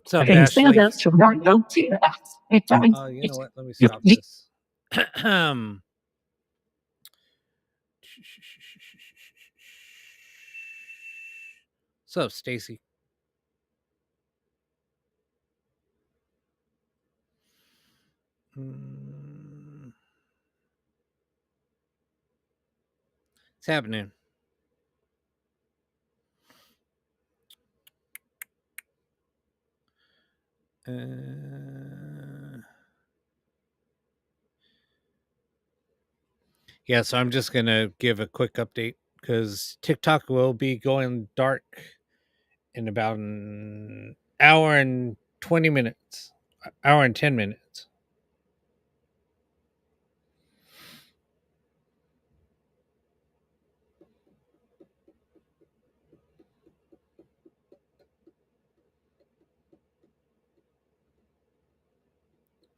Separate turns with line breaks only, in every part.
Sup, Ashley? Oh, you know what? Let me stop this. Sup, Stacy? It's happening. Yeah, so I'm just gonna give a quick update because TikTok will be going dark in about an hour and 20 minutes, hour and 10 minutes.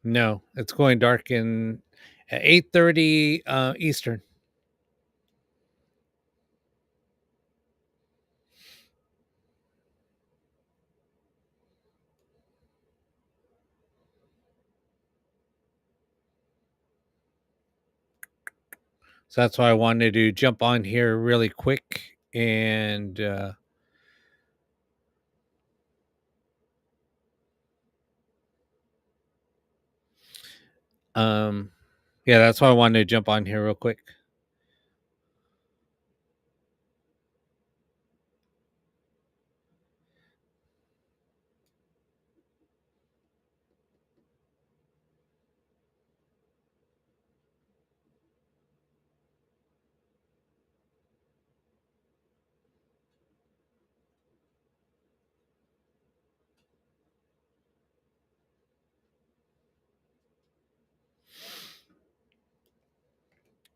No, it's going dark in at 8:30 Eastern. So that's why I wanted to jump on here really quick and yeah, that's why I wanted to jump on here real quick.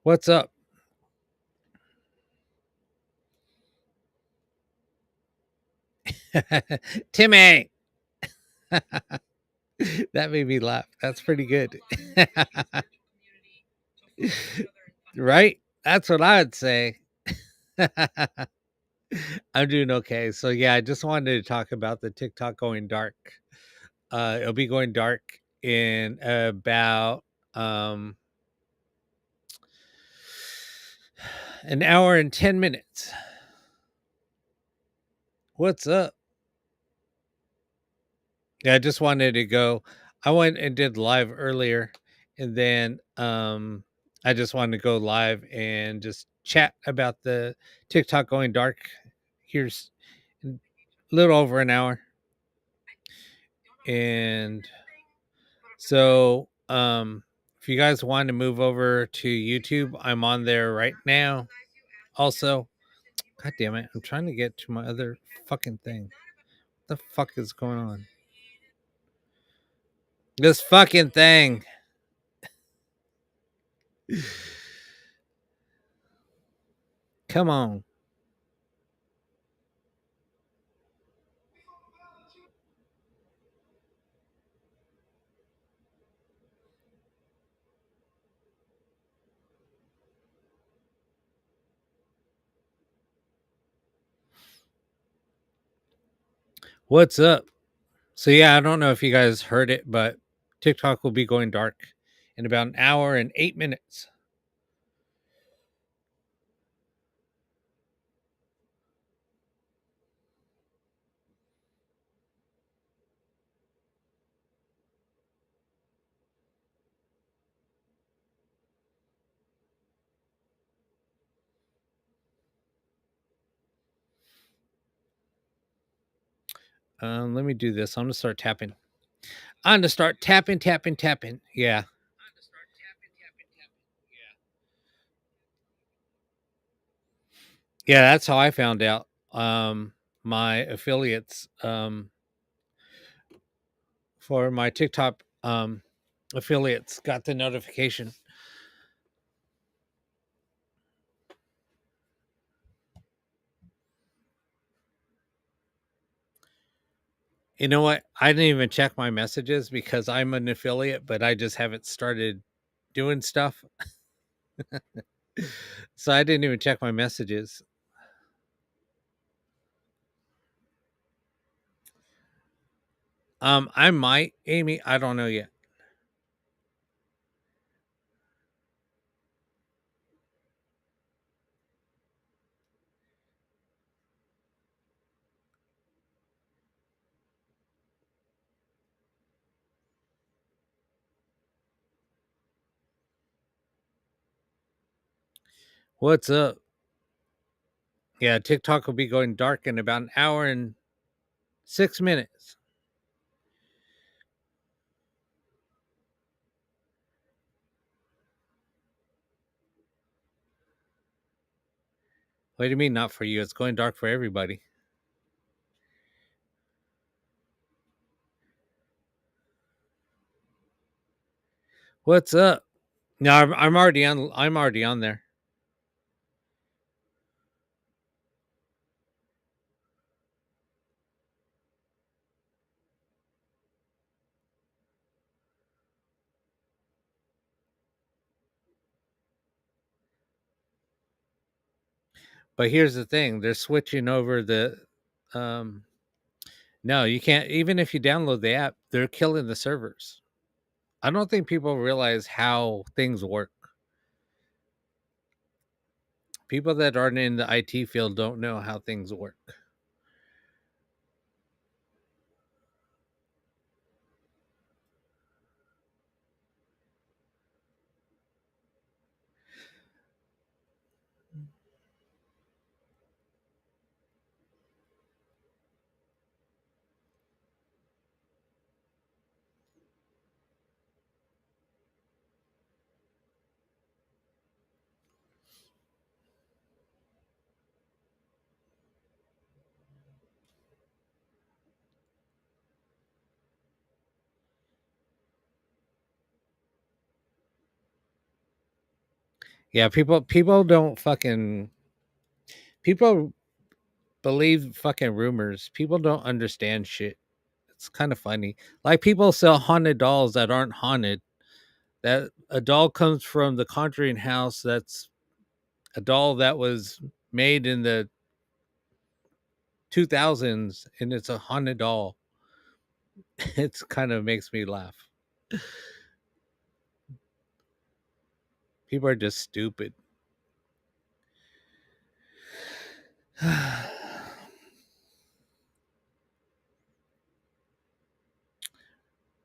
What's up? Timmy. That made me laugh. That's pretty good. Right? That's what I would say. I'm doing okay. So yeah, I just wanted to talk about the TikTok going dark. It'll be going dark in about an hour and 10 minutes. What's up? Yeah, I just wanted to go. I went and did live earlier, and then I just wanted to go live and just chat about the TikTok going dark. Here's a little over an hour. And so if you guys want to move over to YouTube, I'm on there right now. Also, god damn it, I'm trying to get to my other fucking thing. What the fuck is going on? This fucking thing. Come on. What's up? So yeah, I don't know if you guys heard it, but TikTok will be going dark in about an hour and 8 minutes. Let me do this. I'm gonna start tapping. I'm gonna start tapping. Yeah. Yeah, that's how I found out. My affiliates for my TikTok affiliates got the notification You know what? I didn't even check my messages because I'm an affiliate, but I just haven't started doing stuff. So I didn't even check my messages. I might, Amy. I don't know yet. What's up? Yeah, TikTok will be going dark in about an hour and 6 minutes. What do you mean not for you? It's going dark for everybody. What's up? No, I'm already on. I'm already on there. But here's the thing: they're switching over the. Um, no, you can't. Even if you download the app, they're killing the servers. I don't think people realize how things work. People that aren't in the IT field don't know how things work. Yeah, people don't fucking people believe fucking rumors. People don't understand shit. It's kind of funny. Like people sell haunted dolls that aren't haunted. That a doll comes from the Conjuring house. That's a doll that was made in the 2000s, and it's a haunted doll. It's kind of makes me laugh. People are just stupid.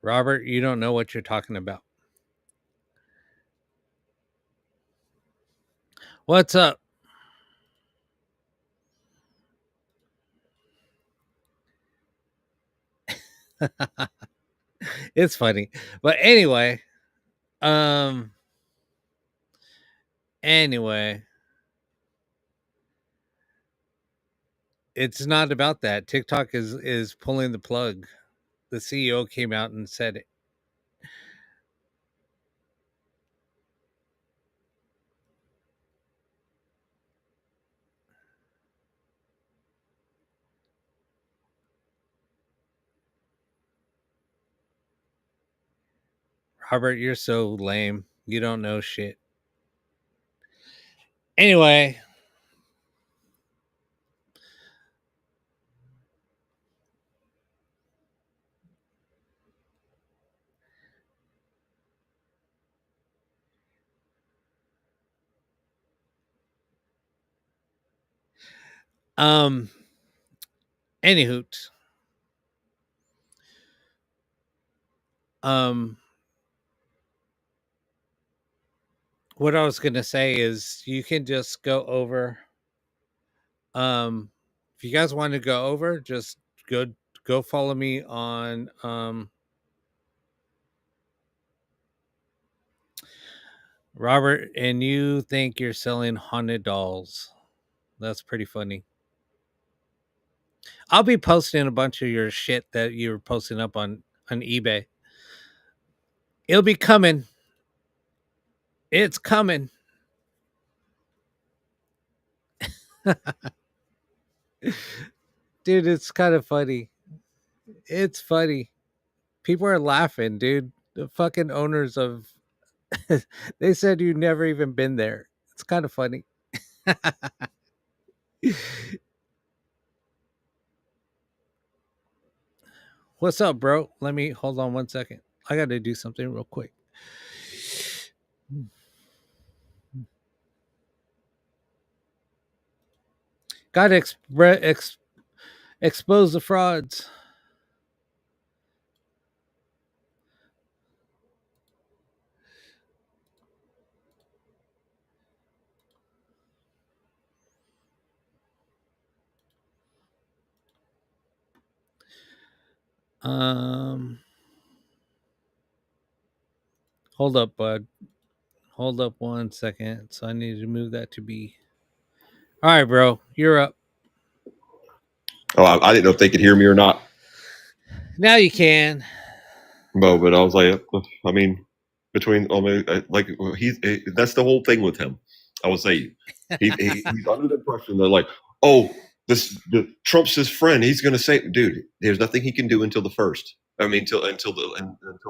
Robert, you don't know what you're talking about. What's up? It's funny. But um anyway, it's not about that. TikTok is pulling the plug. The CEO came out and said it. Robert, you're so lame. You don't know shit. Anyway, um anywho, um what I was gonna say is you can just go over. Um if you guys want to go over, just go go follow me on Robert, and you think you're selling haunted dolls. That's pretty funny. I'll be posting a bunch of your shit that you're posting up on eBay. It'll be coming. It's coming. Dude, it's kind of funny. It's funny. People are laughing, dude. The fucking owners of they said you never even been there. It's kind of funny. What's up, bro? Let me hold on 1 second. I got to do something real quick. Got to expose the frauds. Um, hold up, bud. Hold up 1 second. So I need to move that to B. All right, bro. You're up.
Oh, I didn't know if they could hear me or not.
Now you can.
No, but I was like, I mean, like that's the whole thing with him. I would say he's under the impression that like, oh, Trump's his friend. He's going to say, dude, there's nothing he can do until the first. I mean, until at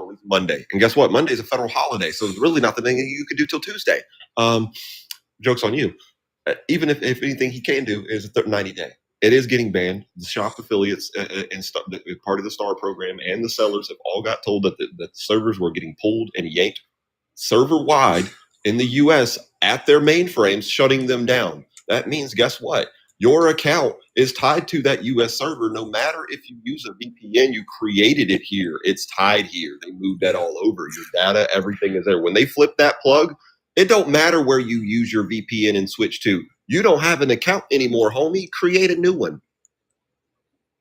least Monday. And guess what? Monday's a federal holiday, so there's really nothing you could do till Tuesday. Um, Joke's on you. Even if anything he can do is a 90-day. It is getting banned. The shop affiliates and part of the Star program and the sellers have all got told that the servers were getting pulled and yanked server wide in the US at their mainframes, shutting them down. That means, guess what? Your account is tied to that US server. No matter if you use a VPN, you created it here. It's tied here. They moved that
Yeah.
all over. Your data, everything is there. When they flip that plug, it don't matter where you use your VPN and switch to. You don't have an account anymore, homie. Create a new one.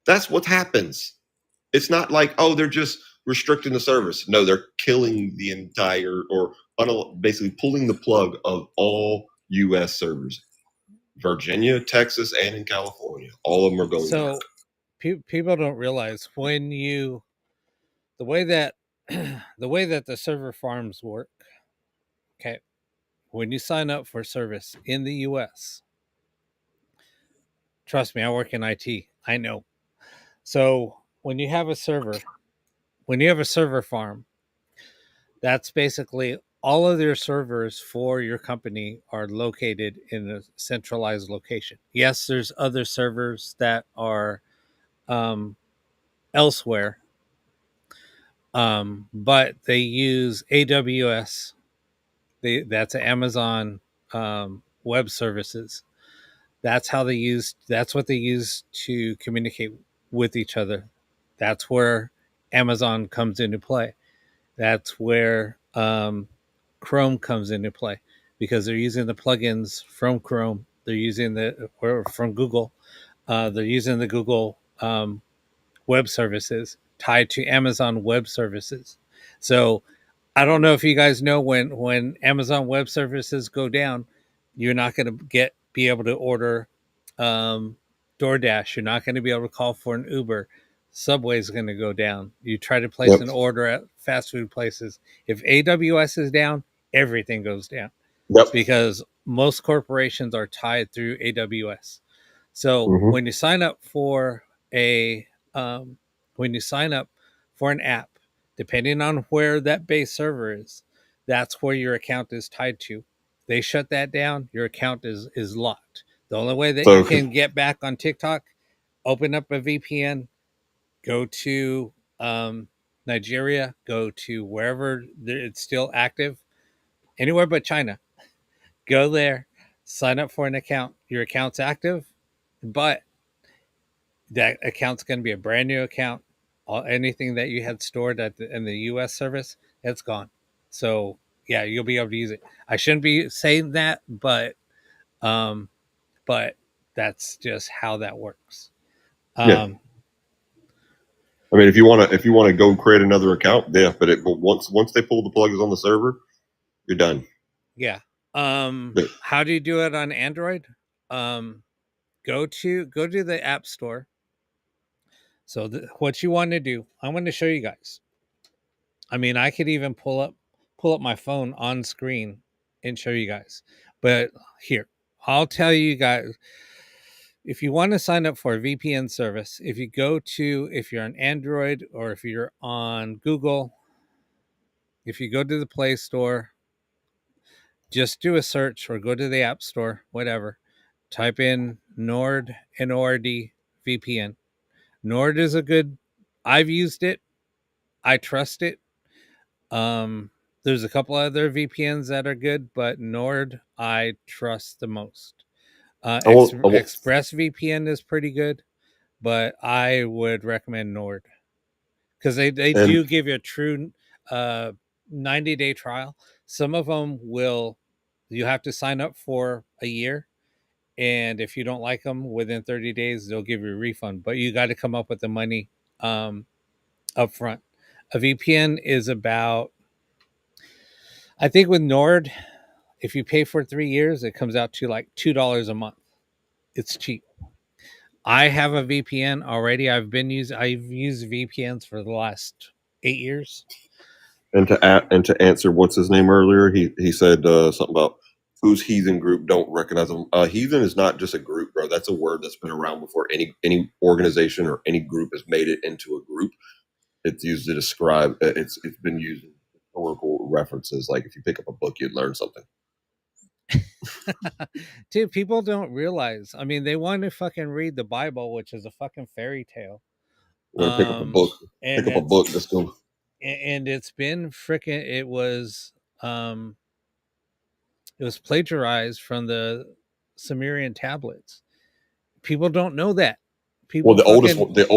That's what happens. It's not like, oh, they're just restricting the service. No, they're killing the entire or basically pulling the plug of all US servers. Virginia, Texas, and in California. All of them are going down.
So people don't realize when you the way that the way that the server farms work. Okay, when you sign up for service in the U.S., trust me, I work in IT. I know. So when you have a server farm, that's basically all of your servers for your company are located in a centralized location. Yes, there's other servers that are um, elsewhere, but they use AWS. That's Amazon Web Services. That's how they use. That's what they use to communicate with each other. That's where Amazon comes into play. That's where Chrome comes into play because they're using the plugins from Chrome. They're using the or from Google. They're using the Google web services tied to Amazon Web Services. So I don't know if you guys know when Amazon Web Services go down, you're not going to be able to order um, DoorDash. You're not going to be able to call for an Uber. Subway is going to go down. You try to place
Yep.
an order at fast food places. If AWS is down, everything goes down
Yep.
because most corporations are tied through AWS. So
Mm-hmm.
a um, when you sign up for an app, depending on where that base server is, that's where your account is tied to. They shut that down, your account is locked. The only way that you
So,
can get back on TikTok, open up a VPN, go to Nigeria, go to wherever it's still active, anywhere but China. Go there, sign up for an account. Your account's active, but that account's going to be a brand new account. Anything that you had stored in the U.S. service, it's gone. So yeah, you'll be able to use it. I shouldn't be saying that, um, but that's just how that works.
yeah.
Um,
I mean, if you want to go create another account, yeah. But once they pull the plugs on the server, you're done.
yeah.
Yeah.
How do you do it on Android? Um, go to the App Store. So what you want to do, I'm going to show you guys. I mean, I could even pull up my phone on screen and show you guys. But here, I'll tell you guys. if you want to sign up for a VPN service, if you're on Android or if you're on Google, if you go to the Play Store, just do a search or go to the App Store, whatever. Type in Nord, Nord VPN. Nord is a good, I've used it. I trust it. Um, there's a couple other VPNs that are good, but Nord I trust the most.
I won't,
Express VPN is pretty good, but I would recommend Nord because they
and
do give you a true 90-day trial. Some of them will, you have to sign up for a year. And if you don't like them within 30 days, they'll give you a refund, but you got to come up with the money um, up front. A VPN is about, I think with Nord, if you pay for 3 years, it comes out to like $2 a month. It's cheap. I have a VPN already. I've used VPNs for the last 8 years.
and to answer what's his name earlier, he said something about whose heathen group don't recognize them. Heathen is not just a group, bro. That's a word that's been around before any organization or any group has made it into a group. It's used to describe. It's been used in historical references. Like if you pick up a book, you'd learn something.
Dude, people don't realize. I mean, they want to fucking read the Bible, which is a fucking fairy tale.
Or pick up a
Um,
book.
and
Pick up a
it's
book. That's going.
and it's been freaking. It was plagiarized from the Sumerian tablets. People don't know that.
Well,
People fucking,
the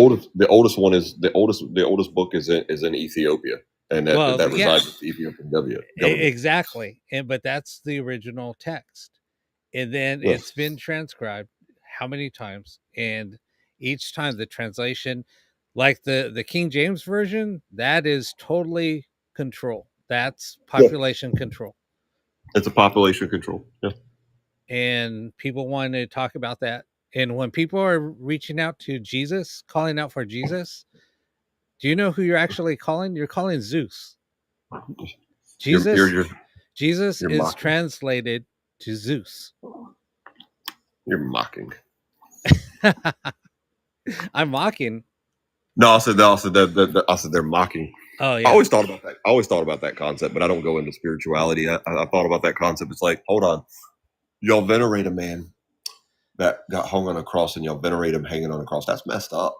oldest book is in Ethiopia, and
well,
that
yeah,
resides with the Ethiopian government.
exactly. And but that's the original text. And then
Yeah,
it's been transcribed how many times? And each time the translation, like the King James version, that is totally control. That's
yeah.
population control.
It's a population control. Yeah.
And people want to talk about that. And when people are reaching out to Jesus, calling out for Jesus, do you know who you're actually calling? You're calling Zeus.
You're you're
Jesus,
you're
Jesus
you're
is
mocking.
translated to Zeus.
You're mocking.
I'm mocking.
No, I said they're mocking.
Oh yeah.
I always thought about that concept, but I don't go into spirituality. I thought about that concept. It's like, hold on, y'all venerate a man that got hung on a cross, and y'all venerate him hanging on a cross. That's messed up.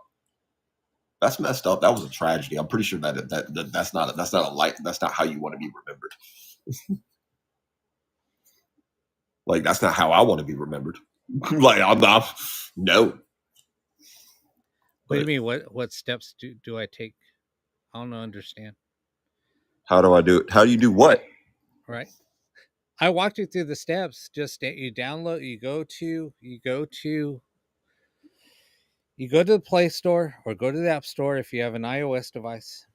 That's messed up. That was a tragedy. I'm pretty sure that's not a light. That's not how you want to be remembered. Like that's not how I want to be remembered. Like I'm not. No,
What do you
but
mean? What steps do I take? I don't understand.
how do I do it? How do you do what?
Right. I walked you through the steps. Just you download. You go to the Play Store or go to the App Store if you have an iOS device.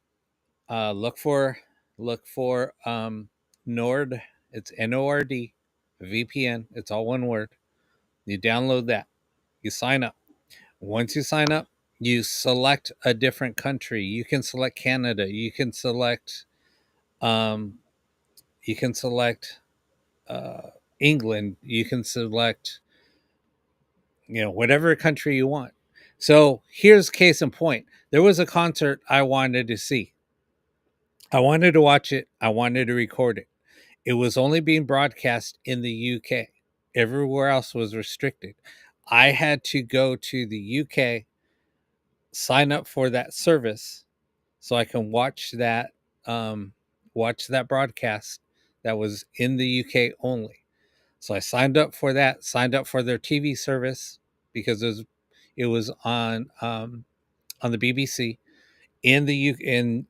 Uh, look for look for Nord. It's Nord VPN. It's all one word. You download that. You sign up. Once you sign up, you select a different country. You can select Canada. Um, you can select England. You can select whatever country you want. So here's case in point. There was a concert I wanted to see. I wanted to watch it. I wanted to record it. It was only being broadcast in the UK. Everywhere else was restricted. I had to go to the UK, sign up for that service so I can um, watch that broadcast that was in the UK only. So I signed up for that, signed up for their TV service because it was on the BBC in the U in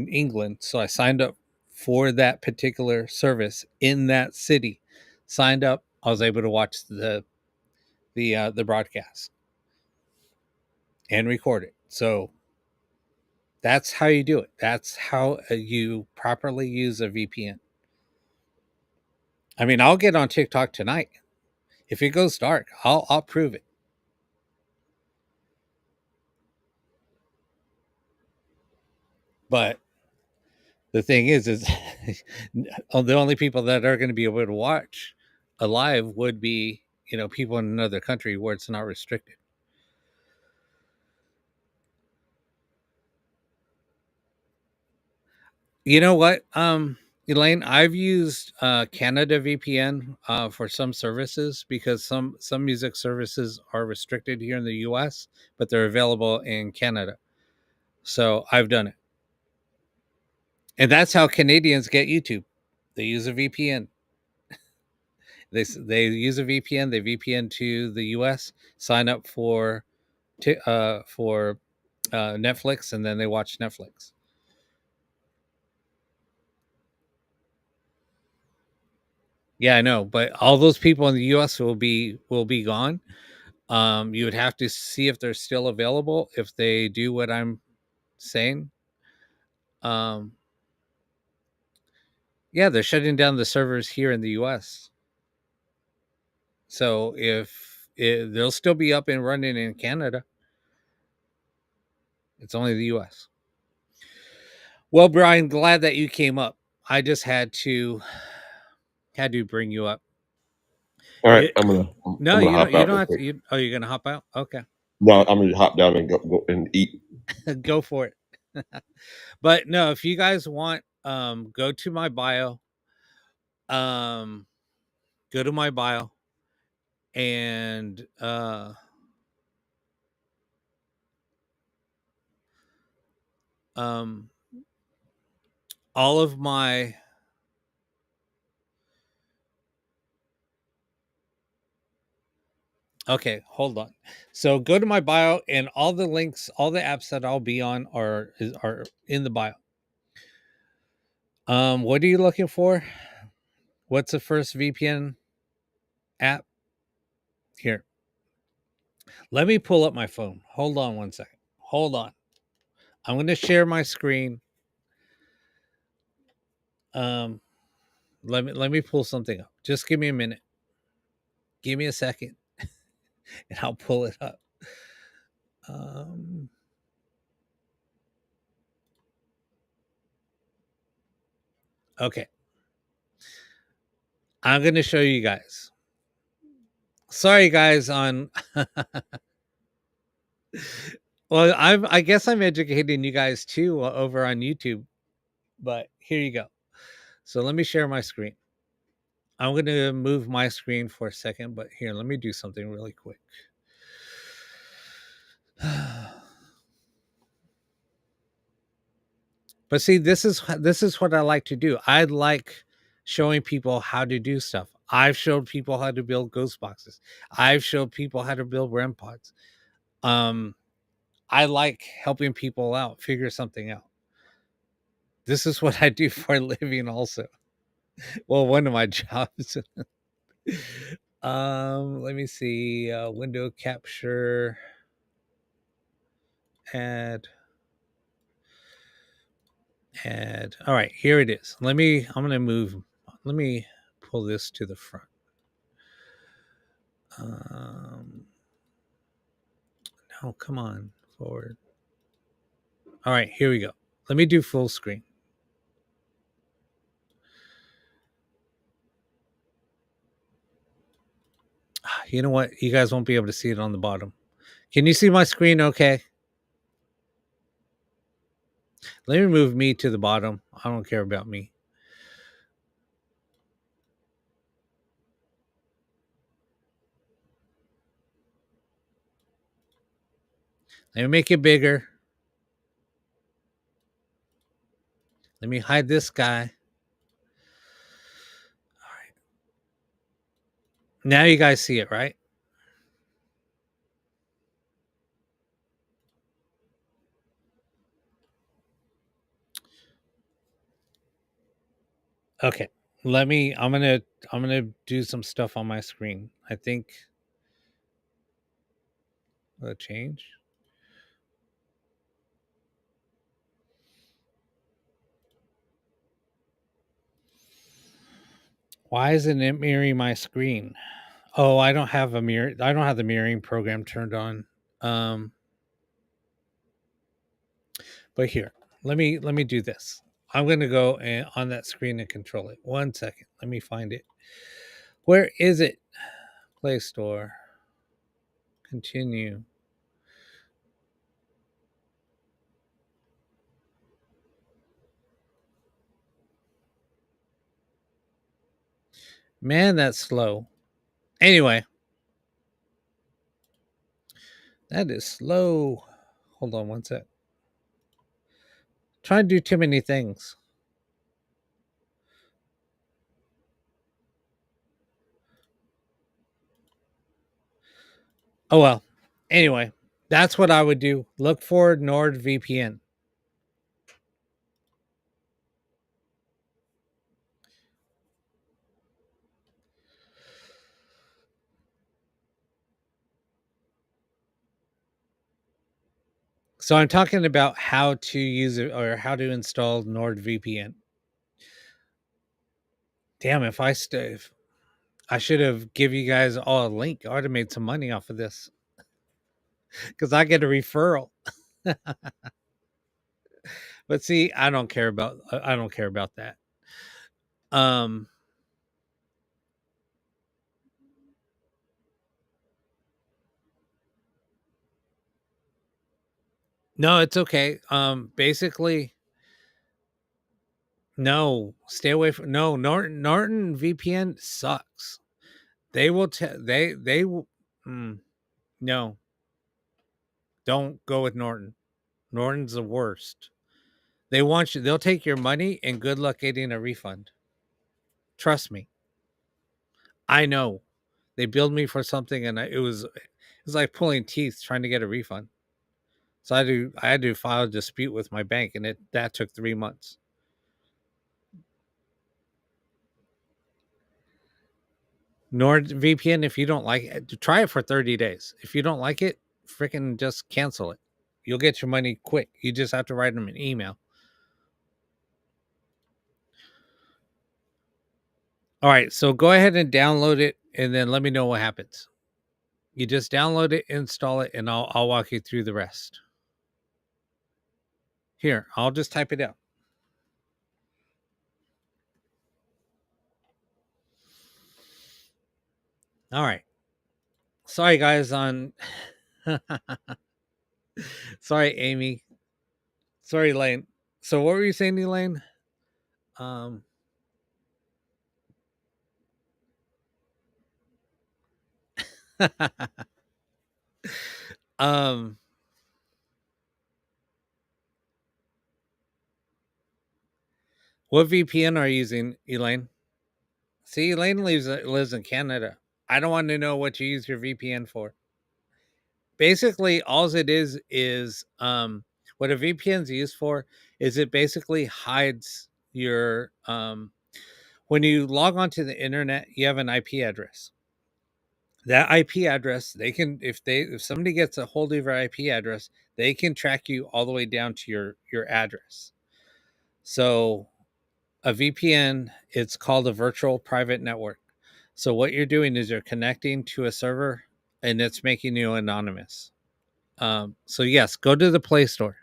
England. So I signed up for that particular service in that city. Signed up, I was able to watch the broadcast and record it. So that's how you do it. That's how you properly use a VPN. I mean, I'll get on TikTok tonight. If it goes dark, I'll prove it. But the thing is the only people that are going to be able to watch alive would be people in another country where it's not restricted. You know what, Elaine, I've used Canada VPN for some services because some music services are restricted here in the US, but they're available in Canada. So I've done it. And that's how Canadians get YouTube. They use a VPN. They use a VPN. They VPN to the US, sign up for Netflix, and then they watch Netflix. Yeah, I know, but all those people in the US will be gone. You would have to see if they're still available if they do what I'm saying. Um, yeah, they're shutting down the servers here in the US. So if they'll still be up and running in Canada, it's only the US. Well, Brian, glad that you came up. I just had to bring you up.
All right,
It,
I'm
no,
gonna
you don't.
hop
You
out
don't
real
have to.
quick.
You're gonna hop out. Okay,
No, I'm gonna hop down and go and eat.
go for it. But no, if you guys want, go to my bio. Um, go to my bio and um, all of my. Okay, hold on. So go to my bio, and all the links, all the apps that I'll be on are in the bio. What are you looking for? What's the first VPN app? Here, let me pull up my phone. Hold on one second. Hold on. I'm going to share my screen. Um, let me pull something up. Just give me a minute. Give me a second, and I'll pull it up. Um, okay, I'm going to show you guys. Sorry, guys. On well, I guess I'm educating you guys too over on YouTube. But here you go. So let me share my screen. I'm going to move my screen for a second, but here, let me do something really quick. But see, this is what I like to do. I like showing people how to do stuff. I've showed people how to build ghost boxes. I've showed people how to build REM pods. Um, I like helping people out, figure something out. This is what I do for a living, also. Well, one of my jobs. Let me see. Window capture, add, add. All right, here it is. I'm gonna move. Let me pull this to the front. Um, no, come on, forward. All right, here we go. Let me do full screen. You know what? You guys won't be able to see it on the bottom. Can you see my screen okay? Let me move me to the bottom. I don't care about me. Let me make it bigger. Let me hide this guy. Now you guys see it, right? Okay. I'm gonna do some stuff on my screen. I think will it change? Why isn't it mirroring my screen? Oh, I don't have a mirror. I don't have the mirroring program turned on. Um, but here, let me do this. I'm gonna go on that screen and control it. One second. Let me find it. Where is it? Play Store. Continue. Man, that's slow. Anyway, that is slow. Hold on one sec. Trying to do too many things. Oh well. Anyway, that's what I would do. Look for NordVPN. So I'm talking about how to use it or how to install NordVPN. Damn, if I should have give you guys all a link. I would have made some money off of this because I get a referral. But see, I don't care about that. Um, no, it's okay. Basically, no, stay away from no Norton VPN sucks. They will they will no, don't go with Norton. Norton's the worst. They'll take your money and good luck getting a refund. Trust me. I know. They billed me for something and it was like pulling teeth trying to get a refund. So I had to file a dispute with my bank and that took 3 months. NordVPN, if you don't like it, try it for 30 days. If you don't like it, freaking just cancel it. You'll get your money quick. You just have to write them an email. All right, so go ahead and download it and then let me know what happens. You just download it, install it, and I'll walk you through the rest. Here, I'll just type it out. All right. Sorry guys on sorry Amy. Sorry Lane. So what were you saying, Elaine? Um um what VPN are you using, Elaine? See, Elaine lives in Canada. I don't want to know what you use your VPN for. Basically, all it is what a VPN is used for is it basically hides your when you log onto the internet, you have an IP address. That IP address, they can if somebody gets a hold of your IP address, they can track you all the way down to your address. So a VPN, it's called a virtual private network. So what you're doing is you're connecting to a server and it's making you anonymous. So yes, go to the Play Store.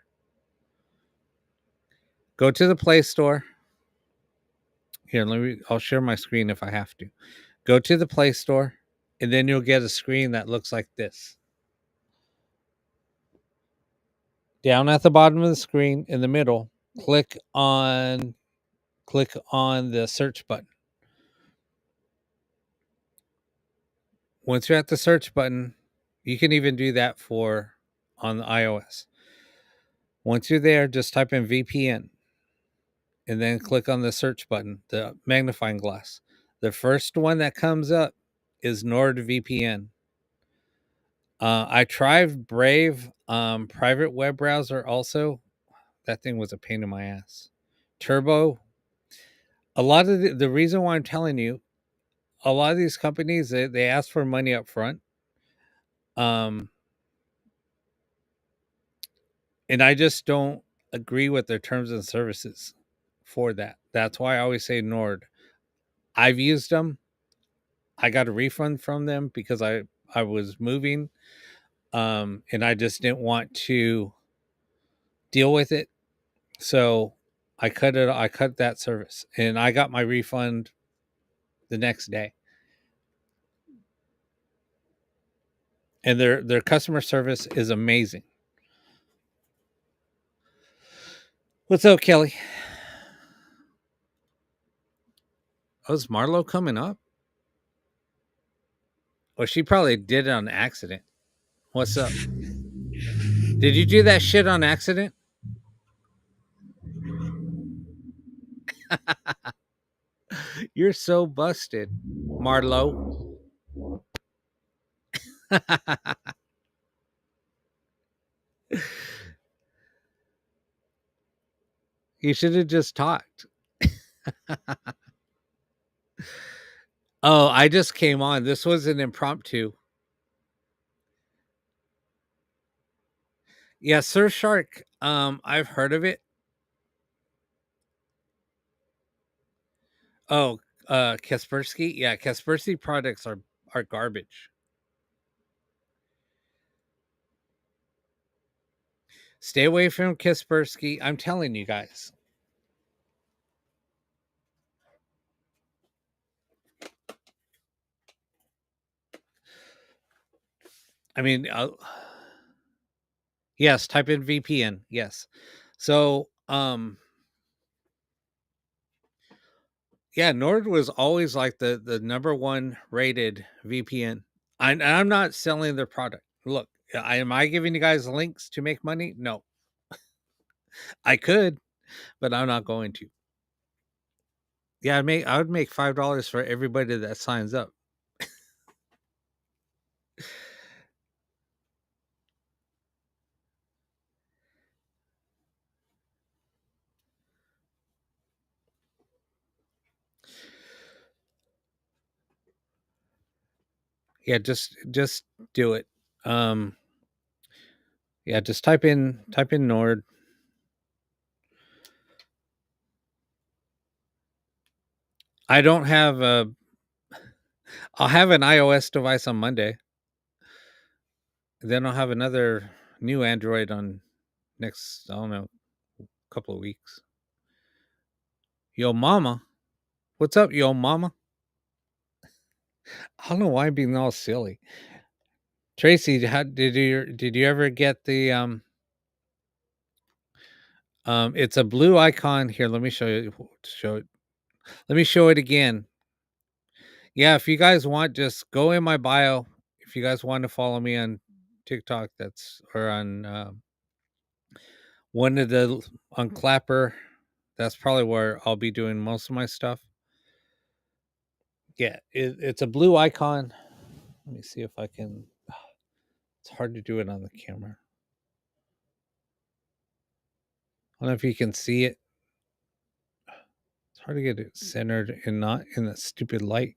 Go to the Play Store. Here, I'll share my screen if I have to. Go to the Play Store, and then you'll get a screen that looks like this. Down at the bottom of the screen in the middle, click on the search button. Once you're at the search button, you can even do that for on the iOS. Once you're there, just type in VPN and then click on the search button, the magnifying glass. The first one that comes up is NordVPN. I tried Brave private web browser also. That thing was a pain in my ass. Turbo. A lot of the reason why I'm telling you, a lot of these companies they ask for money up front. Um, and I just don't agree with their terms and services for that. That's why I always say Nord. I've used them. I got a refund from them because I was moving, and I just didn't want to deal with it. So I cut it. I cut that service, and I got my refund the next day. and their customer service is amazing. What's up, Kelly? Oh, is Marlo coming up? Well, she probably did it on accident. What's up? Did you do that shit on accident? You're so busted, Marlo. You should have just talked. Oh, I just came on. This was an impromptu. Yeah, Surfshark. I've heard of it. Oh, Kaspersky. Yeah, Kaspersky products are garbage. Stay away from Kaspersky. I'm telling you guys. I mean, yes. Type in VPN. Yes. So, yeah, Nord was always like the number one rated VPN. I'm not selling their product. Look, am I giving you guys links to make money? No, I could, but I'm not going to. Yeah, I would make $5 for everybody that signs up. Yeah, just do it. Um, yeah, just type in Nord. I don't have a. I'll have an iOS device on Monday. Then I'll have another new Android on next. I don't know, couple of weeks. Yo, mama, what's up, yo, mama? I don't know why I'm being all silly. Tracy, how did you ever get the it's a blue icon here. Let me show it. Let me show it again. Yeah, if you guys want, just go in my bio. If you guys want to follow me on TikTok, that's or on one of the on Clapper, that's probably where I'll be doing most of my stuff. Yeah, it's a blue icon. Let me see if I can. It's hard to do it on the camera. I don't know if you can see it. It's hard to get it centered and not in that stupid light.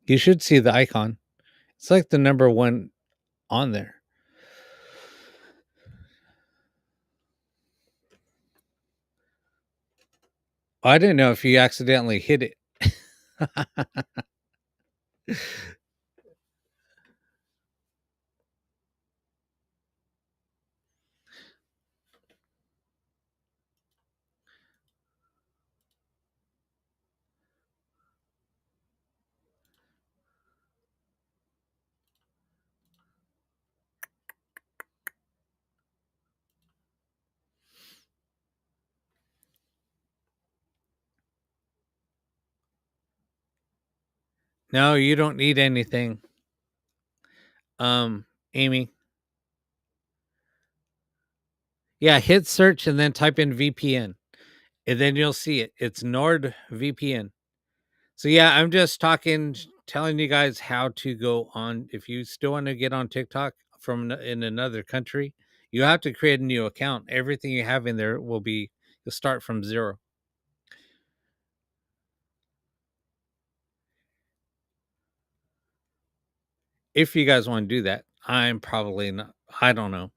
You should see the icon. It's like the number one on there. I didn't know if you accidentally hit it. No, you don't need anything. Amy. Yeah, hit search and then type in VPN. And then you'll see it. It's Nord VPN. So yeah, I'm just telling you guys how to go on. If you still want to get on TikTok from in another country, you have to create a new account. Everything you have in there will be you'll start from zero. If you guys want to do that, I'm probably not. I don't know.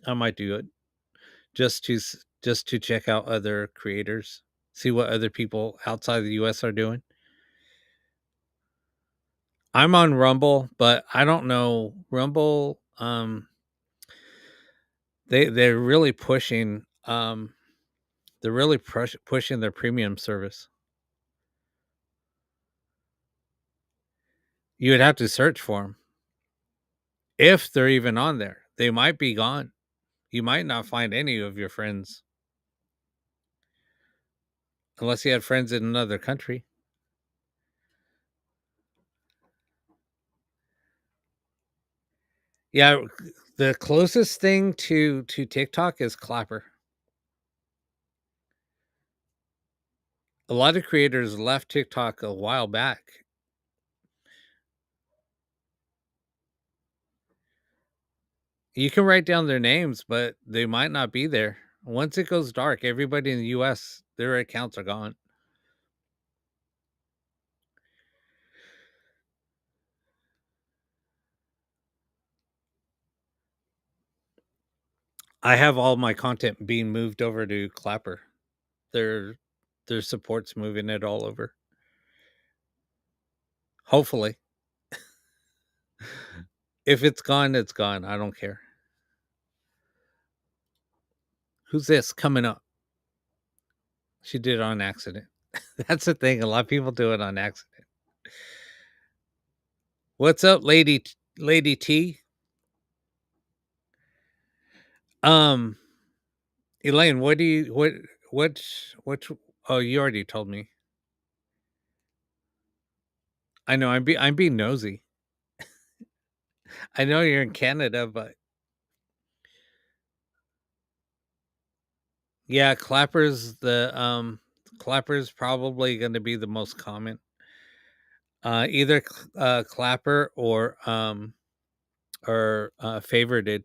I might do it just to check out other creators, see what other people outside the US are doing. I'm on Rumble, but I don't know Rumble. They're really pushing They're really pushing their premium service. You would have to search for them if they're even on there. They might be gone. You might not find any of your friends unless you had friends in another country. Yeah, the closest thing to TikTok is Clapper. A lot of creators left TikTok a while back. You can write down their names, but they might not be there. Once it goes dark, everybody in the US, their accounts are gone. I have all my content being moved over to Clapper. Their their support's moving it all over. Hopefully. If it's gone, it's gone. I don't care. Who's this coming up? She did it on accident. That's the thing. A lot of people do it on accident. What's up, Lady T? Um, Elaine, what do you what oh, you already told me. I know I'm being nosy. I know you're in Canada, but yeah, Clapper's probably going to be the most common. Either Clapper or favorited.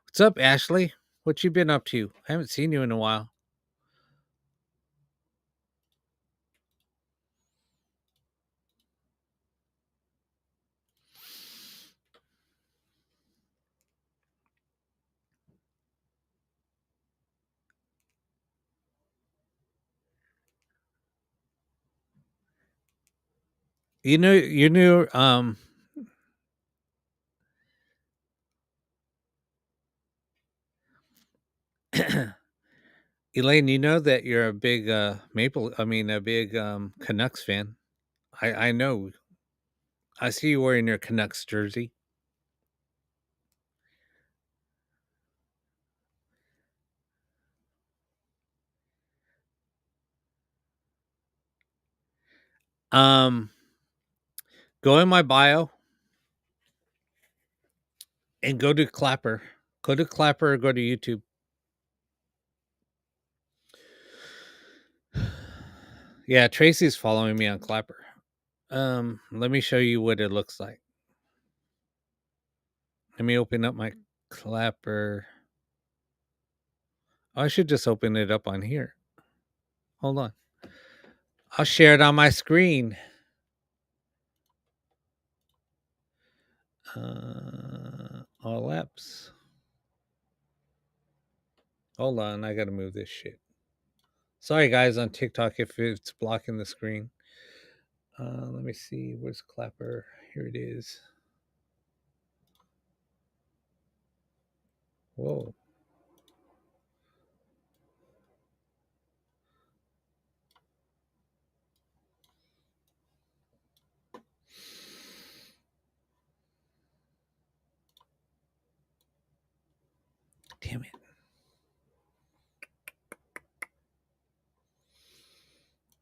What's up, Ashley? What you been up to? I haven't seen you in a while. You knew Elaine, you know that you're a big a big Canucks fan. I know. I see you wearing your Canucks jersey. Um Go in my bio and go to Clapper. Go to Clapper or go to YouTube. Yeah, Tracy's following me on Clapper. Let me show you what it looks like. Let me open up my Clapper. Oh, I should just open it up on here. Hold on. I'll share it on my screen. All apps. Hold on, I gotta move this shit. Sorry, guys, on TikTok if it's blocking the screen. Let me see. Where's Clapper? Here it is. Whoa. Damn it.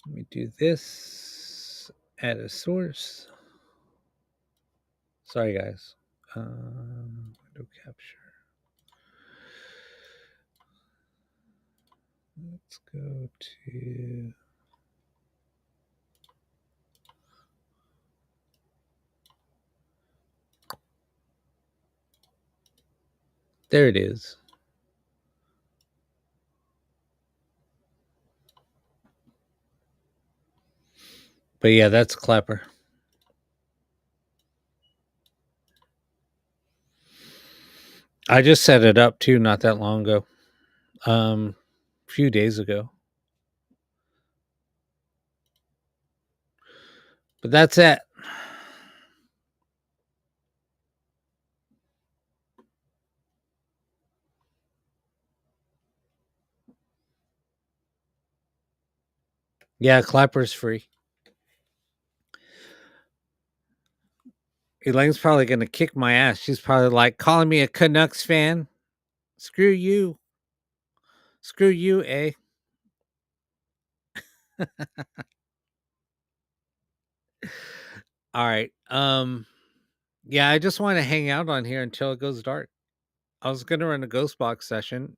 Let me do this. Add a source. Sorry, guys. Window capture. Let's go to. There it is. But yeah, that's Clapper. I just set it up too, not that long ago. A few days ago. But that's it. Yeah, Clapper's free. Elaine's probably gonna kick my ass. She's probably like calling me a Canucks fan. Screw you. Screw you, eh? All right. Yeah, I just want to hang out on here until it goes dark. I was gonna run a ghost box session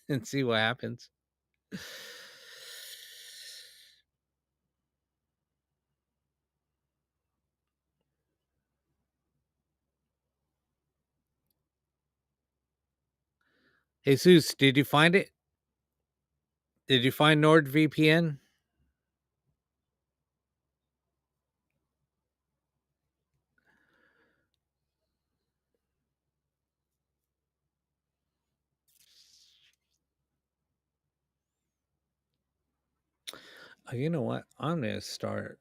and see what happens. Jesus, did you find it? Did you find NordVPN? Oh, you know what? I'm gonna start.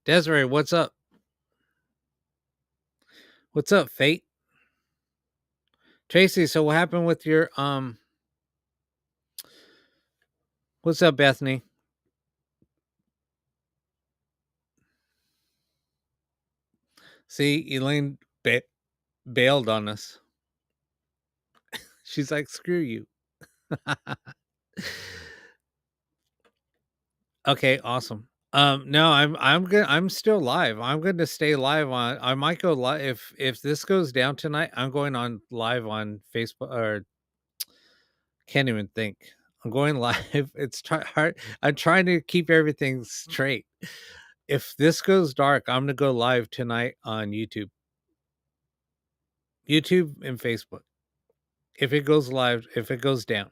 Desiree, what's up? What's up, Fate? Tracy, so what happened with your what's up, Bethany? See, Elaine bailed on us. She's like, screw you. Okay, awesome. No, I'm good. I'm still live. I'm going to stay live on. I might go live if this goes down tonight. I'm going on live on Facebook or can't even think. I'm going live. Hard. I'm trying to keep everything straight. If this goes dark, I'm gonna go live tonight on YouTube and Facebook. If it goes live, if it goes down,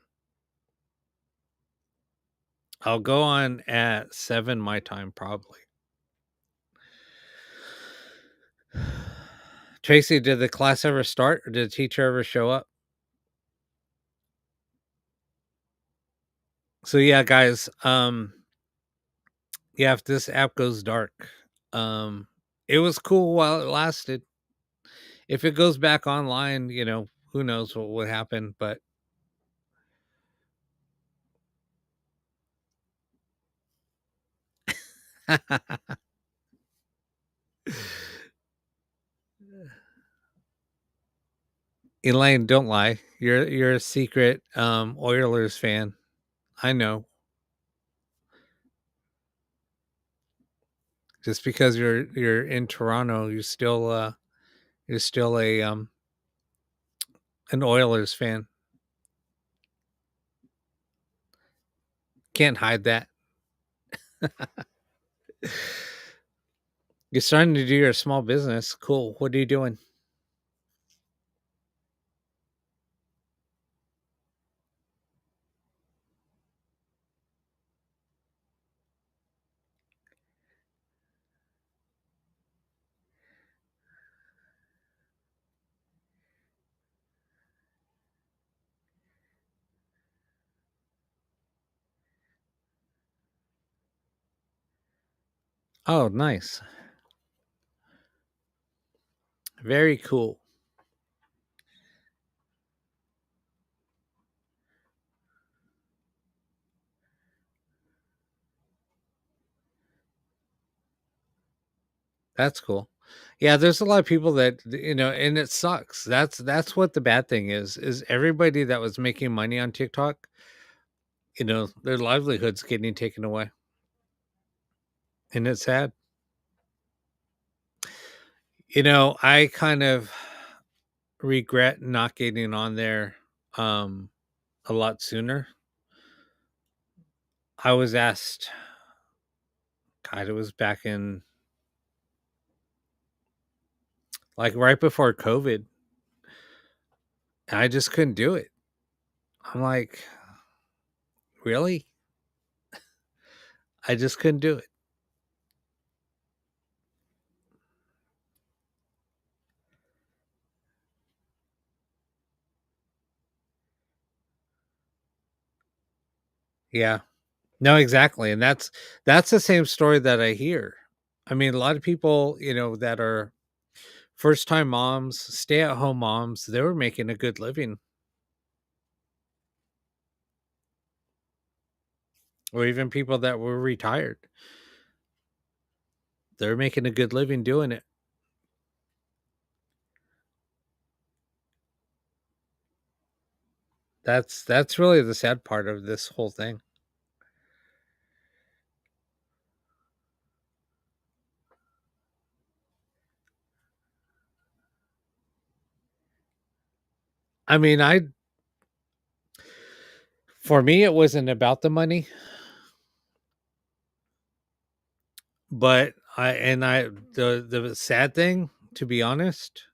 I'll go on at 7 my time probably. Tracy, did the class ever start or did the teacher ever show up? So yeah, guys, yeah, if this app goes dark, um, it was cool while it lasted. If it goes back online, who knows what would happen, but Elaine, don't lie. You're a secret Oilers fan. I know. Just because you're in Toronto, you're still a an Oilers fan. Can't hide that. You're starting to do your small business. Cool. What are you doing? Oh, nice. Very cool. That's cool. Yeah, there's a lot of people that and it sucks. That's what the bad thing is everybody that was making money on TikTok, their livelihood's getting taken away. And it's sad. I kind of regret not getting on there a lot sooner. I was asked, God, it was back in like right before COVID. And I just couldn't do it. I'm like, really? I just couldn't do it. Yeah. No, exactly. And that's the same story that I hear. I mean, a lot of people, that are first time moms, stay at home moms, they were making a good living. or even people that were retired. They're making a good living doing it. That's really the sad part of this whole thing. I mean, I for me it wasn't about the money, but the sad thing, to be honest,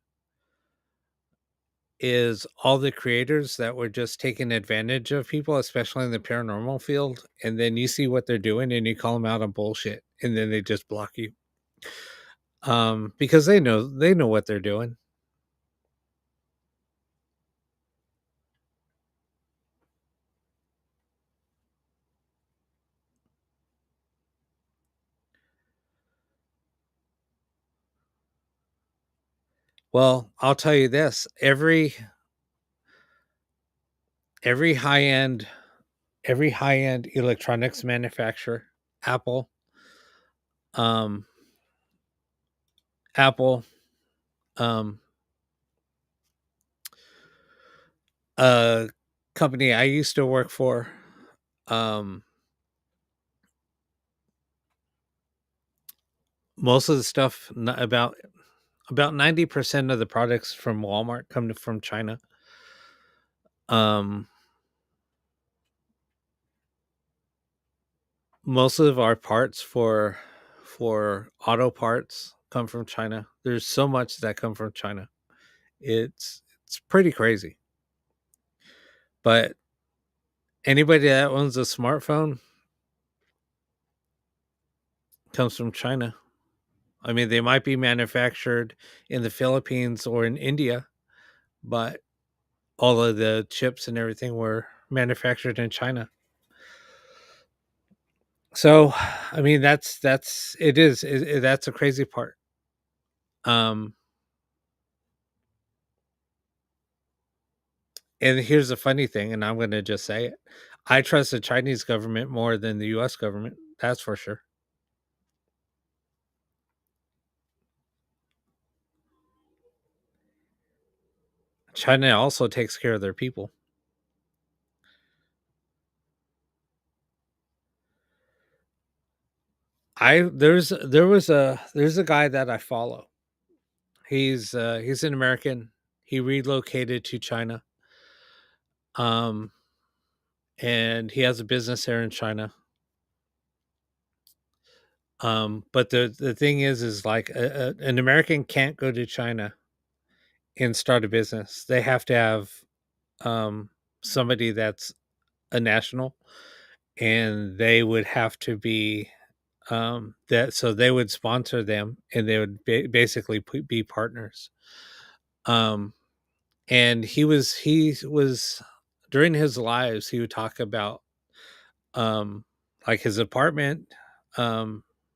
is all the creators that were just taking advantage of people, especially in the paranormal field, and then you see what they're doing and you call them out on bullshit, and then they just block you. Because they know what they're doing. Well, I'll tell you this: every high end every high end electronics manufacturer, Apple, um, Apple, um, a company I used to work for, um, most of the stuff about 90% of the products from Walmart from China. Um, Most of our parts for auto parts come from China. There's so much that come from China. It's pretty crazy. But anybody that owns a smartphone comes from China. I mean, they might be manufactured in the Philippines or in India, but all of the chips and everything were manufactured in China. So, I mean, that's it is that's a crazy part. Um, and here's the funny thing, and I'm going to just say it: I trust the Chinese government more than the U.S. government. That's for sure. China also takes care of their people. I there's a guy that I follow. He's an American. He relocated to China. Um, and he has a business there in China. But the thing is like an American can't go to China and start a business. They have to have um, somebody that's a national, and they would have to be that. So they would sponsor them, and they would basically be partners. Um, and he was during his lives he would talk about um like his apartment.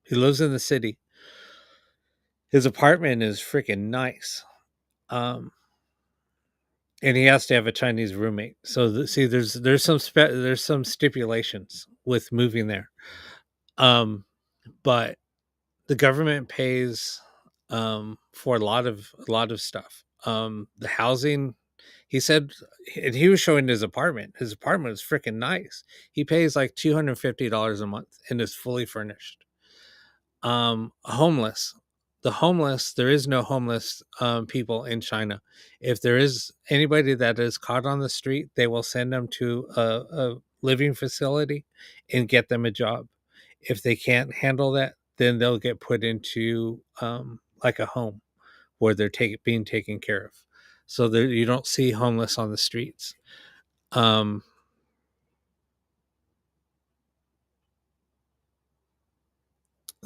He lives in the city. His apartment is freaking nice. um and he has to have a Chinese roommate. So see, there's some stipulations with moving there. But the government pays for a lot of stuff. The housing, he said, and he was showing his apartment. His apartment is freaking nice. He pays like $250 a month and is fully furnished. Homeless. The homeless, there is no homeless people in China. If there is anybody that is caught on the street, they will send them to a living facility and get them a job. If they can't handle that, then they'll get put into like a home where they're being taken care of. So there, you don't see homeless on the streets. Um,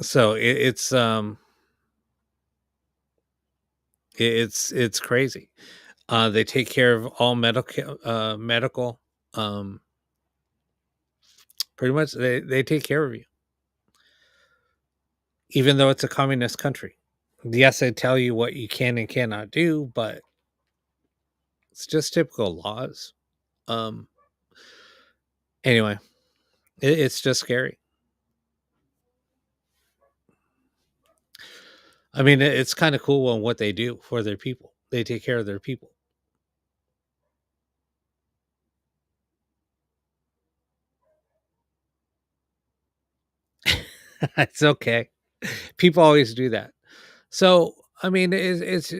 so it's crazy. They take care of all medical. Um, Pretty much, they take care of you, even though it's a communist country. Yes, they tell you what you can and cannot do, but it's just typical laws. Um, anyway, It's just scary. I mean, it's kind of cool on what they do for their people. They take care of their people. It's okay. People always do that. So, I mean, it's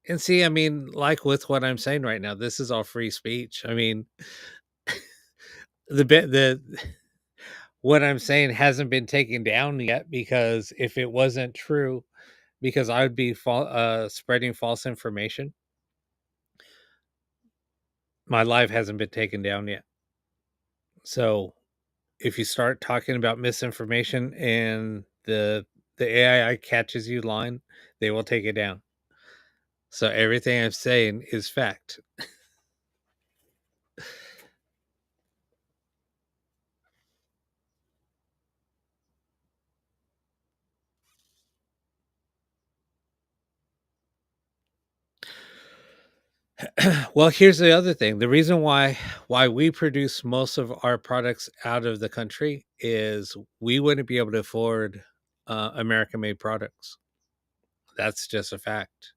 and see, I mean, like with what I'm saying right now, this is all free speech. I mean, the bit the what I'm saying hasn't been taken down yet because if it wasn't true, because I would be spreading false information, my life hasn't been taken down yet. So if you start talking about misinformation and the AI catches you lying, they will take it down. So everything I'm saying is fact. Well, here's the other thing. The reason why we produce most of our products out of the country is we wouldn't be able to afford American made products. That's just a fact.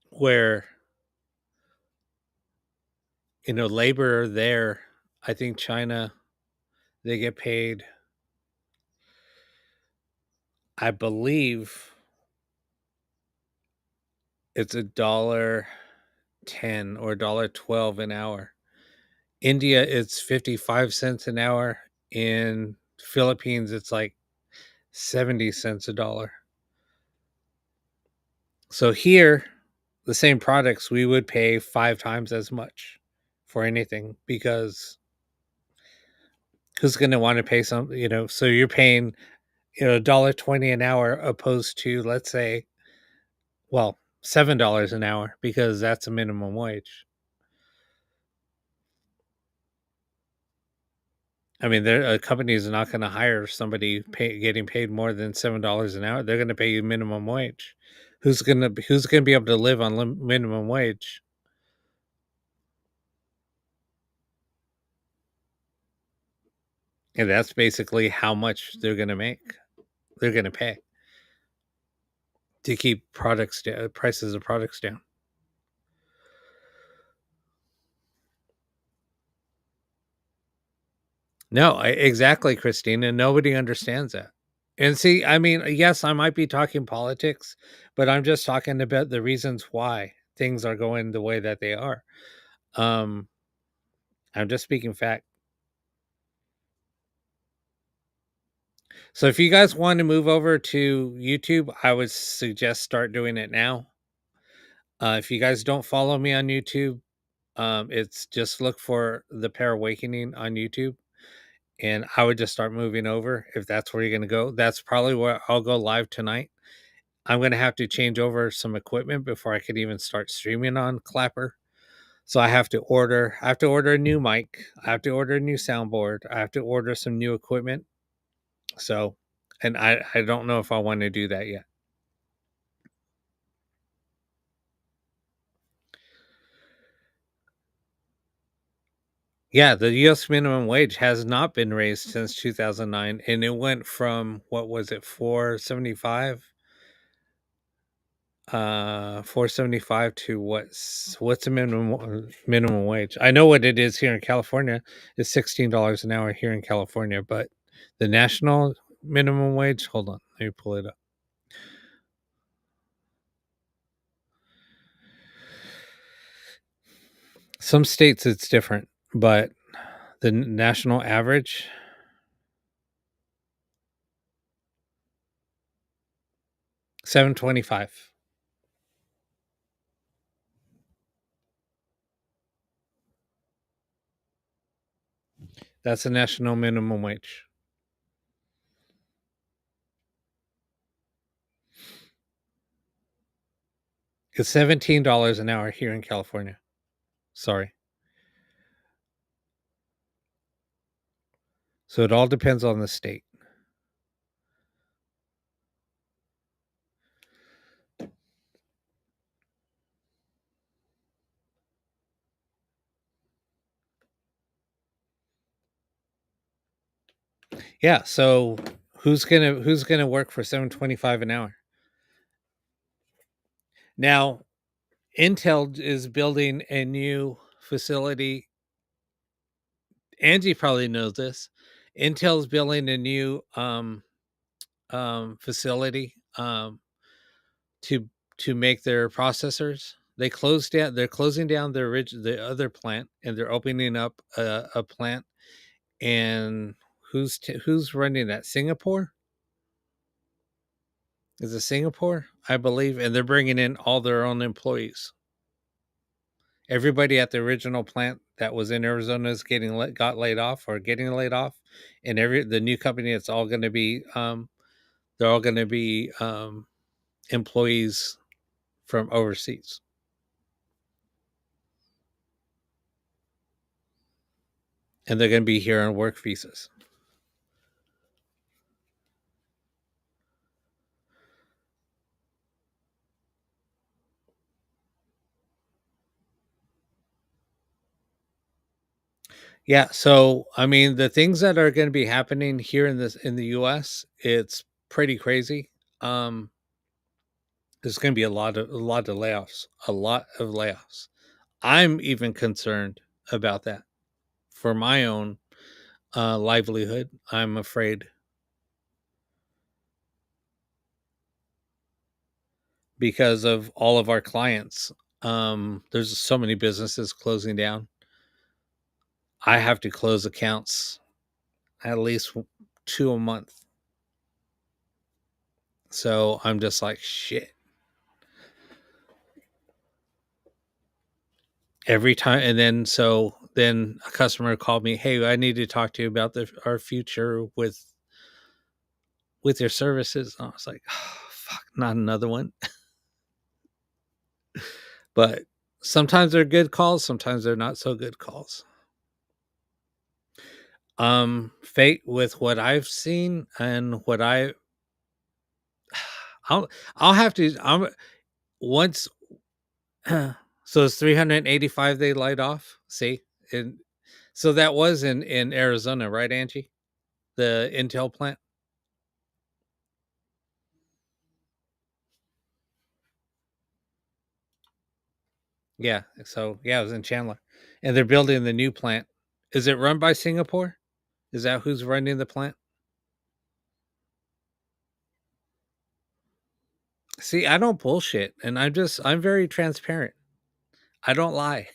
Where labor there, I think China, they get paid, I believe it's $1.10 or $1.12 an hour. India, it's 55 cents an hour. In Philippines, it's like 70 cents a dollar. So here, the same products, we would pay 5 times as much for anything because who's going to want to pay so you're paying, $1.20 an hour opposed to, let's say, well, $7 an hour because that's a minimum wage. I mean, a company is not going to hire somebody getting paid more than $7 an hour. They're going to pay you minimum wage. Who's gonna be able to live on minimum wage? And that's basically how much they're going to make. They're going to pay to keep prices of products down. No, exactly, Christina. Nobody understands that. And see, I mean, yes, I might be talking politics, but I'm just talking about the reasons why things are going the way that they are. Um, I'm just speaking fact. So if you guys want to move over to YouTube, I would suggest start doing it now. If you guys don't follow me on YouTube, it's just look for the Pair Awakening on YouTube, and I would just start moving over if that's where you're going to go. That's probably where I'll go live tonight. I'm going to have to change over some equipment before I could even start streaming on Clapper. So I have to order a new mic. I have to order a new soundboard. I have to order some new equipment. So, and I don't know if I want to do that yet. Yeah, the US minimum wage has not been raised since 2009, and it went from, what was it, 475 475 to what's the minimum wage? I know what it is here in California. It's $16 an hour here in California, but the national minimum wage, hold on, let me pull it up. Some states it's different, but the national average, 725. That's the national minimum wage. It's $17 an hour here in California. Sorry. So it all depends on the state. Yeah. So who's gonna work for 7.25 an hour? Now, Intel is building a new facility. Angie probably knows this. Intel's building a new facility to make their processors. They're closing down the other plant, and they're opening up a plant. And who's running that? Singapore? Is it Singapore? I believe, and they're bringing in all their own employees. Everybody at the original plant that was in Arizona is got laid off or getting laid off, and the new company, it's all going to be they're all going to be employees from overseas, and they're going to be here on work visas. Yeah, so I mean, the things that are going to be happening here in the U.S., it's pretty crazy. Um, there's going to be a lot of layoffs, a lot of layoffs. I'm even concerned about that for my own livelihood. I'm afraid because of all of our clients. There's so many businesses closing down. I have to close accounts at least two a month. So I'm just like, shit. Every time, and then a customer called me, hey, I need to talk to you about our future with your services. And I was like, oh, fuck, not another one. But sometimes they're good calls, sometimes they're not so good calls. Fate, with what I've seen and what I'll I'll have to I'm once so it's 385 they light off. See? And so that was in Arizona, right, Angie? The Intel plant? Yeah. So yeah, it was in Chandler. And they're building the new plant. Is it run by Singapore? Is that who's running the plant? See, I don't bullshit, and I'm very transparent. I don't lie.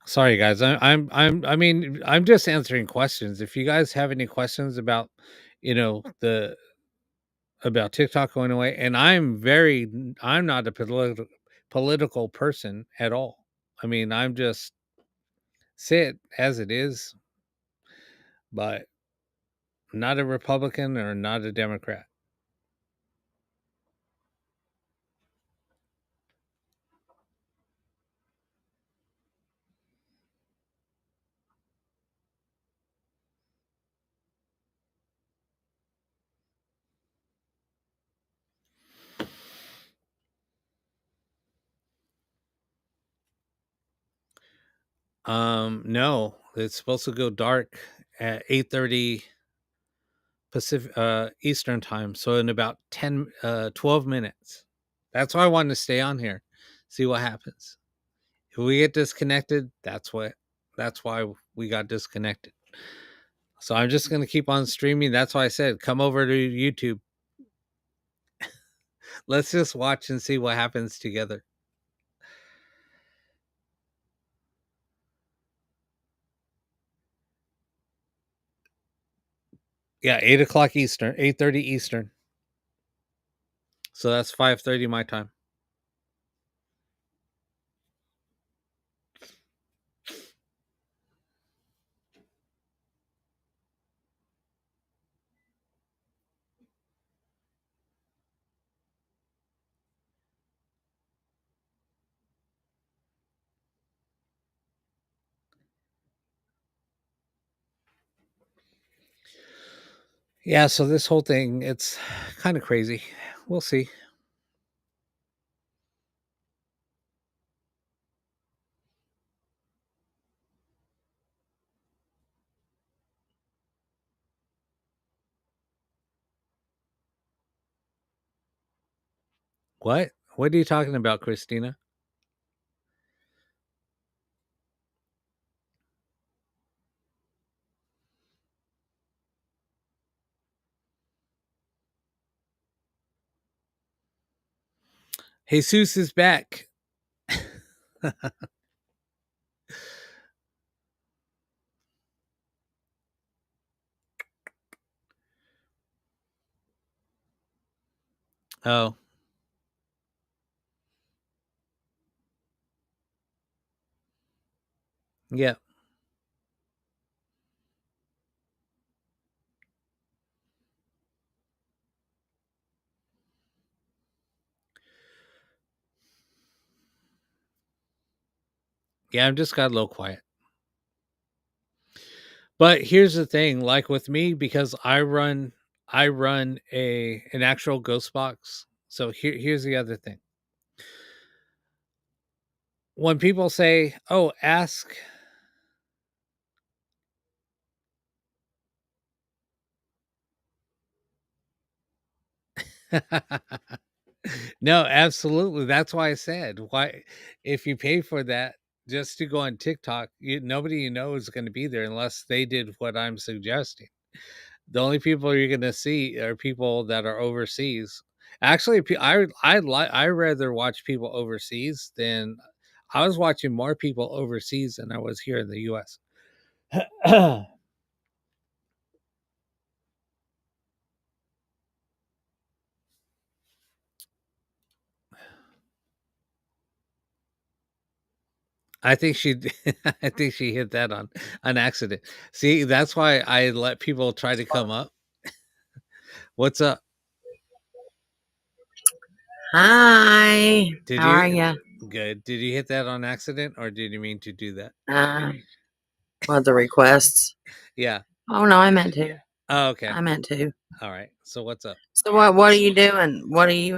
Sorry, guys. I mean, I'm just answering questions. If you guys have any questions about, the about TikTok going away, and I'm not a political person at all. I mean, I'm just say it as it is, but not a Republican or not a Democrat. No, it's supposed to go dark at 8:30 Pacific Eastern time, so in about 12 minutes. That's why I wanted to stay on here, see what happens. If we get disconnected, that's why we got disconnected. So I'm just going to keep on streaming. That's why I said come over to YouTube. Let's just watch and see what happens together. Yeah, 8 o'clock Eastern, 8:30 Eastern. So that's 5:30 my time. Yeah, so this whole thing, it's kind of crazy. We'll see. What? What are you talking about, Christina? Jesus is back. Oh, yeah. Yeah, I'm just got a little quiet. But here's the thing, like with me, because I run a an actual ghost box. So here's the other thing. When people say, "Oh, ask." No, absolutely. That's why I said, why if you pay for that just to go on TikTok, nobody you know is going to be there unless they did what I'm suggesting. The only people you're going to see are people that are overseas. Actually, I rather watch people overseas than I was watching more people overseas than I was here in the US. I think she I think she hit that on an accident. See, that's why I let people try to come up. What's up?
Hi,
Did
how are
you
you?
good? Did you hit that on accident or did you mean to do that?
Uh, what the requests?
Yeah.
Oh no, I meant to.
Oh, okay.
I meant to.
All right. So what's up?
So what are you doing? What are you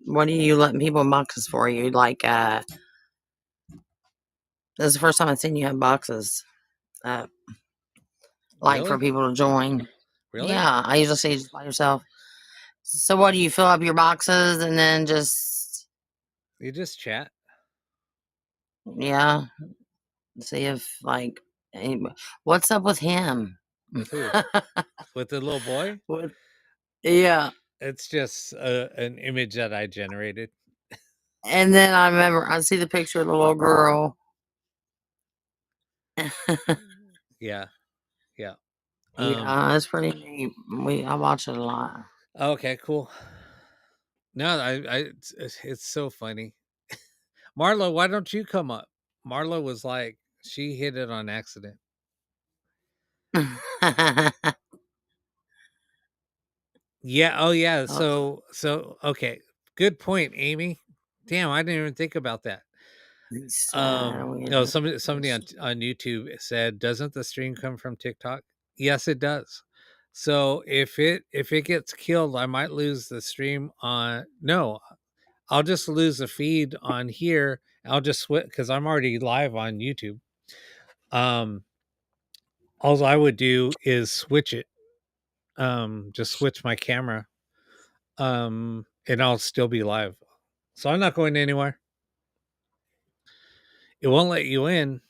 what are you letting people in boxes for? You like this is the first time I've seen you have boxes. Uh like for
Really?
people to join.
Really?
Yeah, I usually see you just by yourself. So what do you fill up your boxes and then just
You just chat
yeah, see if like what's up with him?
with who? With the little boy?
What- yeah.
It's just an image that I generated.
And then I remember I see the picture of the little girl.
Yeah. Yeah. Um
Yeah, it's pretty neat. I watch it a lot.
okay, cool. No, it's so funny. Marlo, why don't you come up? Marlo was like, she hit it on accident. Yeah. Oh, yeah.
Oh,
So okay. Good point, Amy. Damn, I didn't even think about that. No, somebody on YouTube said, "Doesn't the stream come from TikTok?" Yes, it does. So if it gets killed, I might lose the stream on. No, I'll just lose the feed on here. I'll just switch because I'm already live on YouTube. Um, all I would do is switch it. Just switch my camera. And I'll still be live. So I'm not going anywhere. It won't let you in.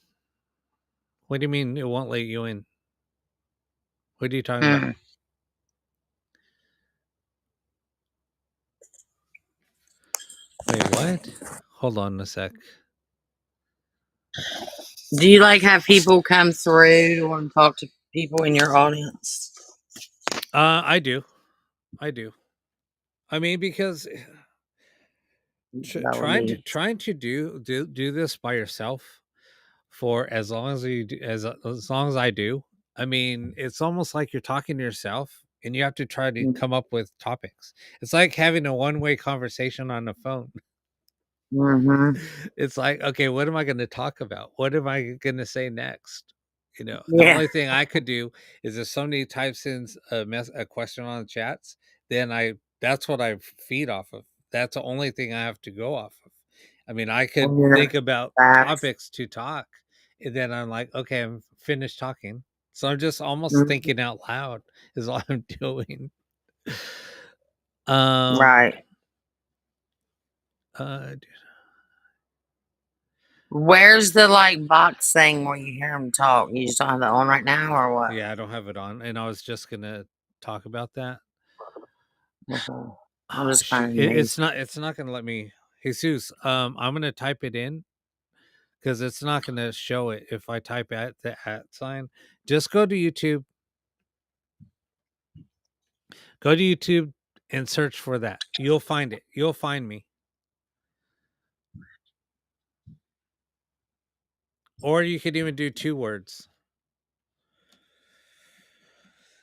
What do you mean it won't let you in? What are you talking about?
mm.
Wait, what? Hold on a sec.
Do you like have people come through and talk to people in your audience?
I do. I do. I mean, because
That would be.
trying to do this by yourself for as long as you do, as long as I do. I mean, it's almost like you're talking to yourself, and you have to try to come up with topics. It's like having a one-way conversation on the phone.
Mm-hmm.
It's like, okay, what am I going to talk about? What am I going to say next? The
Yeah.
only thing I could do is if somebody types in a question on the chats, then that's what I feed off of. That's the only thing I have to go off of. I mean, I could
And
think
your
about
facts.
topics to talk, and then I'm like, okay, I'm finished talking. So I'm just almost
Mhm.
thinking out loud is all I'm doing. Um,
Right.
uh,
Where's the like box thing where you hear them talk? You just don't have that on right now, or what?
yeah, I don't have it on, and I was just gonna talk about that.
Okay. I'm
Oh
just
shoot,
kind of amazed.
it's not gonna let me. Jesus, I'm gonna type it in because it's not gonna show it if I type at the at sign. Just go to YouTube. Go to YouTube and search for that. You'll find it. You'll find me. Or you could even do 2 words,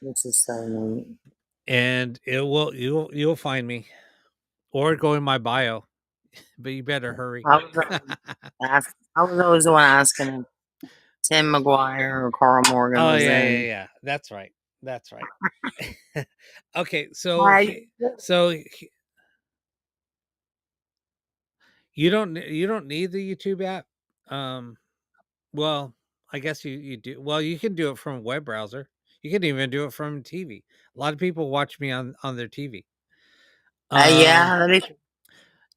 This is so neat.
and you'll find me. Or go in my bio, but you better hurry.
I was I was always the one asking if Tim McGuire or Carl Morgan
Oh
was
yeah, yeah,
in.
yeah. That's right. That's right. Okay,
Why?
so you don't need the YouTube app. Um, well, I guess you do. Well, you can do it from a web browser. You can even do it from TV. A lot of people watch me on their TV. Um,
Yeah, that is.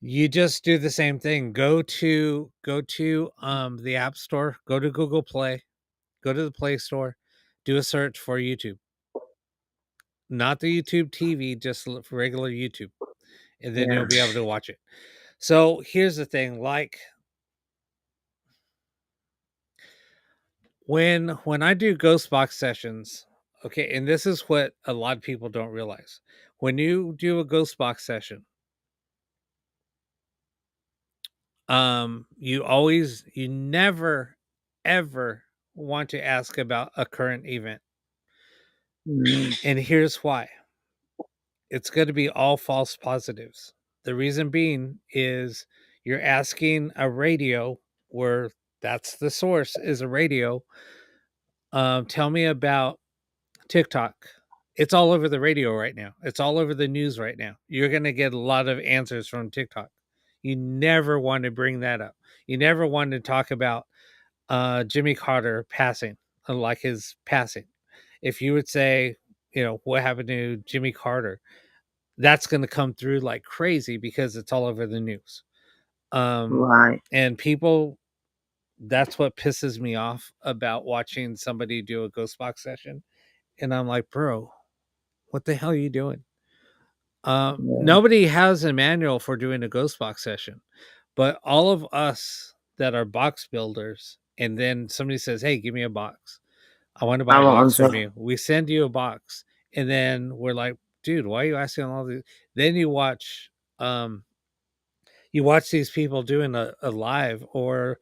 you just do the same thing. Go to the App Store. Go to Google Play. Go to the Play Store. Do a search for YouTube. Not the YouTube TV, just regular YouTube, and then
Yeah.
you'll be able to watch it. So here's the thing, like when I do ghost box sessions, okay, and this is what a lot of people don't realize. When you do a ghost box session, you never ever want to ask about a current event.
Mhm.
And here's why. It's going to be all false positives. The reason being is you're asking a radio where that's the source is a radio. Tell me about TikTok. It's all over the radio right now. It's all over the news right now. You're going to get a lot of answers from TikTok. You never want to bring that up. You never want to talk about Jimmy Carter passing, like his passing. If you would say, what happened to Jimmy Carter, that's going to come through like crazy because it's all over the news.
Right.
And people, that's what pisses me off about watching somebody do a ghost box session. And I'm like, bro, what the hell are you doing?
Yeah.
Nobody has a manual for doing a ghost box session, but all of us that are box builders, and then somebody says, hey, give me a box. I want to buy
I
a
want
box
to.
from you. We send you a box, and then we're like, dude, why are you asking all these? Then um, you watch these people doing a live or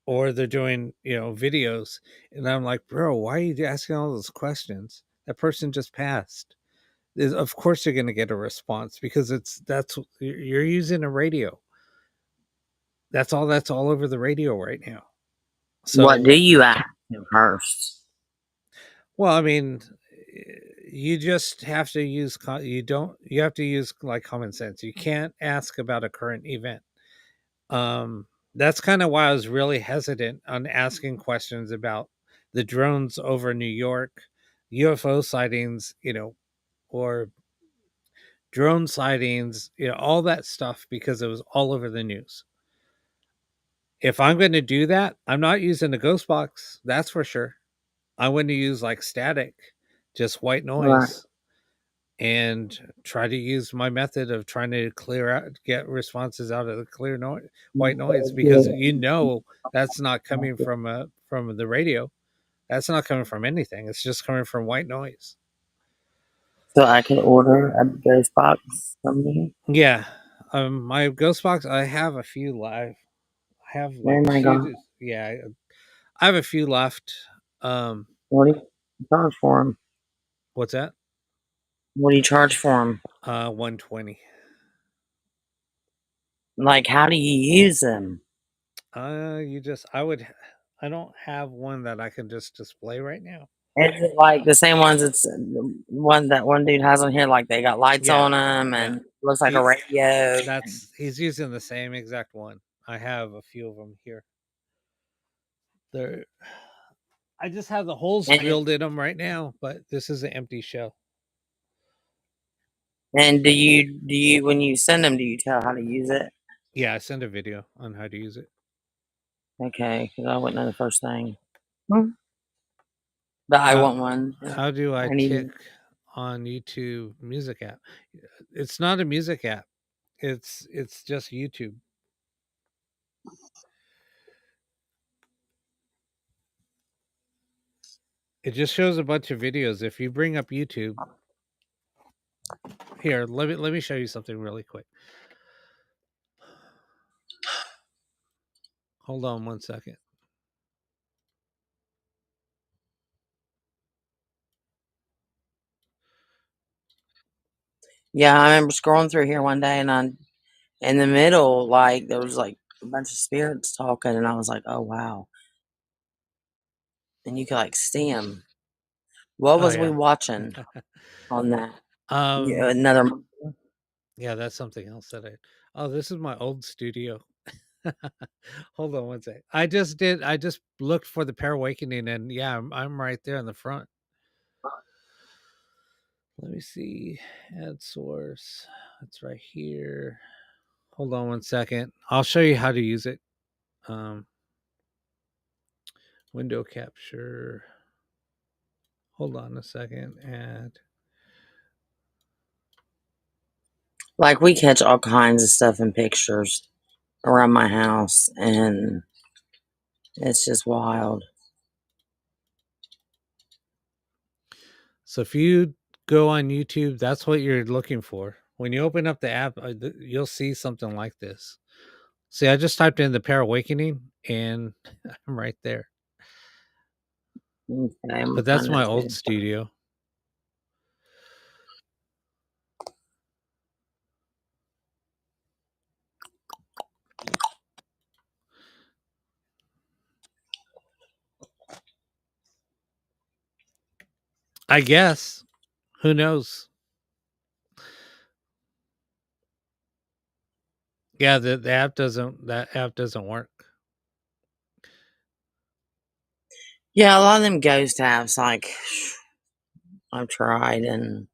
they're doing videos, and I'm like, bro, why are you asking all those questions? That person just passed. Of course you're going to get a response because that's you're using a radio. That's all over the radio right now.
What do
So,
you ask first?
well, I mean, you just have to use you have to use like common sense. You can't ask about a current event. That's kind of why I was really hesitant on asking questions about the drones over New York, UFO sightings, or drone sightings, all that stuff because it was all over the news. If I'm going to do that, I'm not using a ghost box. That's for sure. I'm going to use like static, just white
Right.
noise, and try to use my method of trying to get responses out of the white noise because that's not coming from the radio. That's not coming from anything. It's just coming from white noise.
So I can order a ghost box from you.
Yeah. My ghost box, I have a few live. I have
Oh
like
my god!
yeah, I have a few left. Um,
What do you charge for them?
what's that?
What do you charge for them?
120.
Like, how do you use them?
You just, I would, I don't have one that I can just display right now.
Is it like the same ones? It's the one that one dude has on here. Like they got lights
Yeah,
on them
yeah.
and looks like a
He
radio.
he's using the same exact one. I have a few of them here. They're I just have the holes
And,
drilled in them right now, but this is an empty shell.
and do you when you send them, do you tell how to use it?
Yeah, I send a video on how to use it.
Okay, because I wouldn't know the first thing. Hmm. But I
How
want one.
how do I
I need.
tick on YouTube music app? It's not a music app. It's just YouTube. It just shows a bunch of videos. If you bring up YouTube, here, let me show you something really quick. Hold on one second.
Yeah, I remember scrolling through here one day, and in the middle, like there was like a bunch of spirits talking, and I was like, "Oh wow!" And you could like see them. What
Oh
was we
yeah.
watching on that? Yeah,
um
another.
yeah, that's something else that I oh, this is my old studio. Hold on one sec. I just looked for the Pair Awakening and yeah, I'm right there in the front. Let me see. Add source. It's right here. Hold on one second. I'll show you how to use it. Um Window capture. Hold on a second. Add.
Like we catch all kinds of stuff in pictures around my house, and it's just wild.
So if you go on YouTube, that's what you're looking for. When you open up the app, you'll see something like this. See, I just typed in the Pair Awakening and I'm right there.
Okay, I'm gonna
But that's
find
my
that
old
too.
studio. I guess. Who knows? Yeah, the app doesn't that app doesn't work.
Yeah, a lot of them ghost apps, like I've tried, and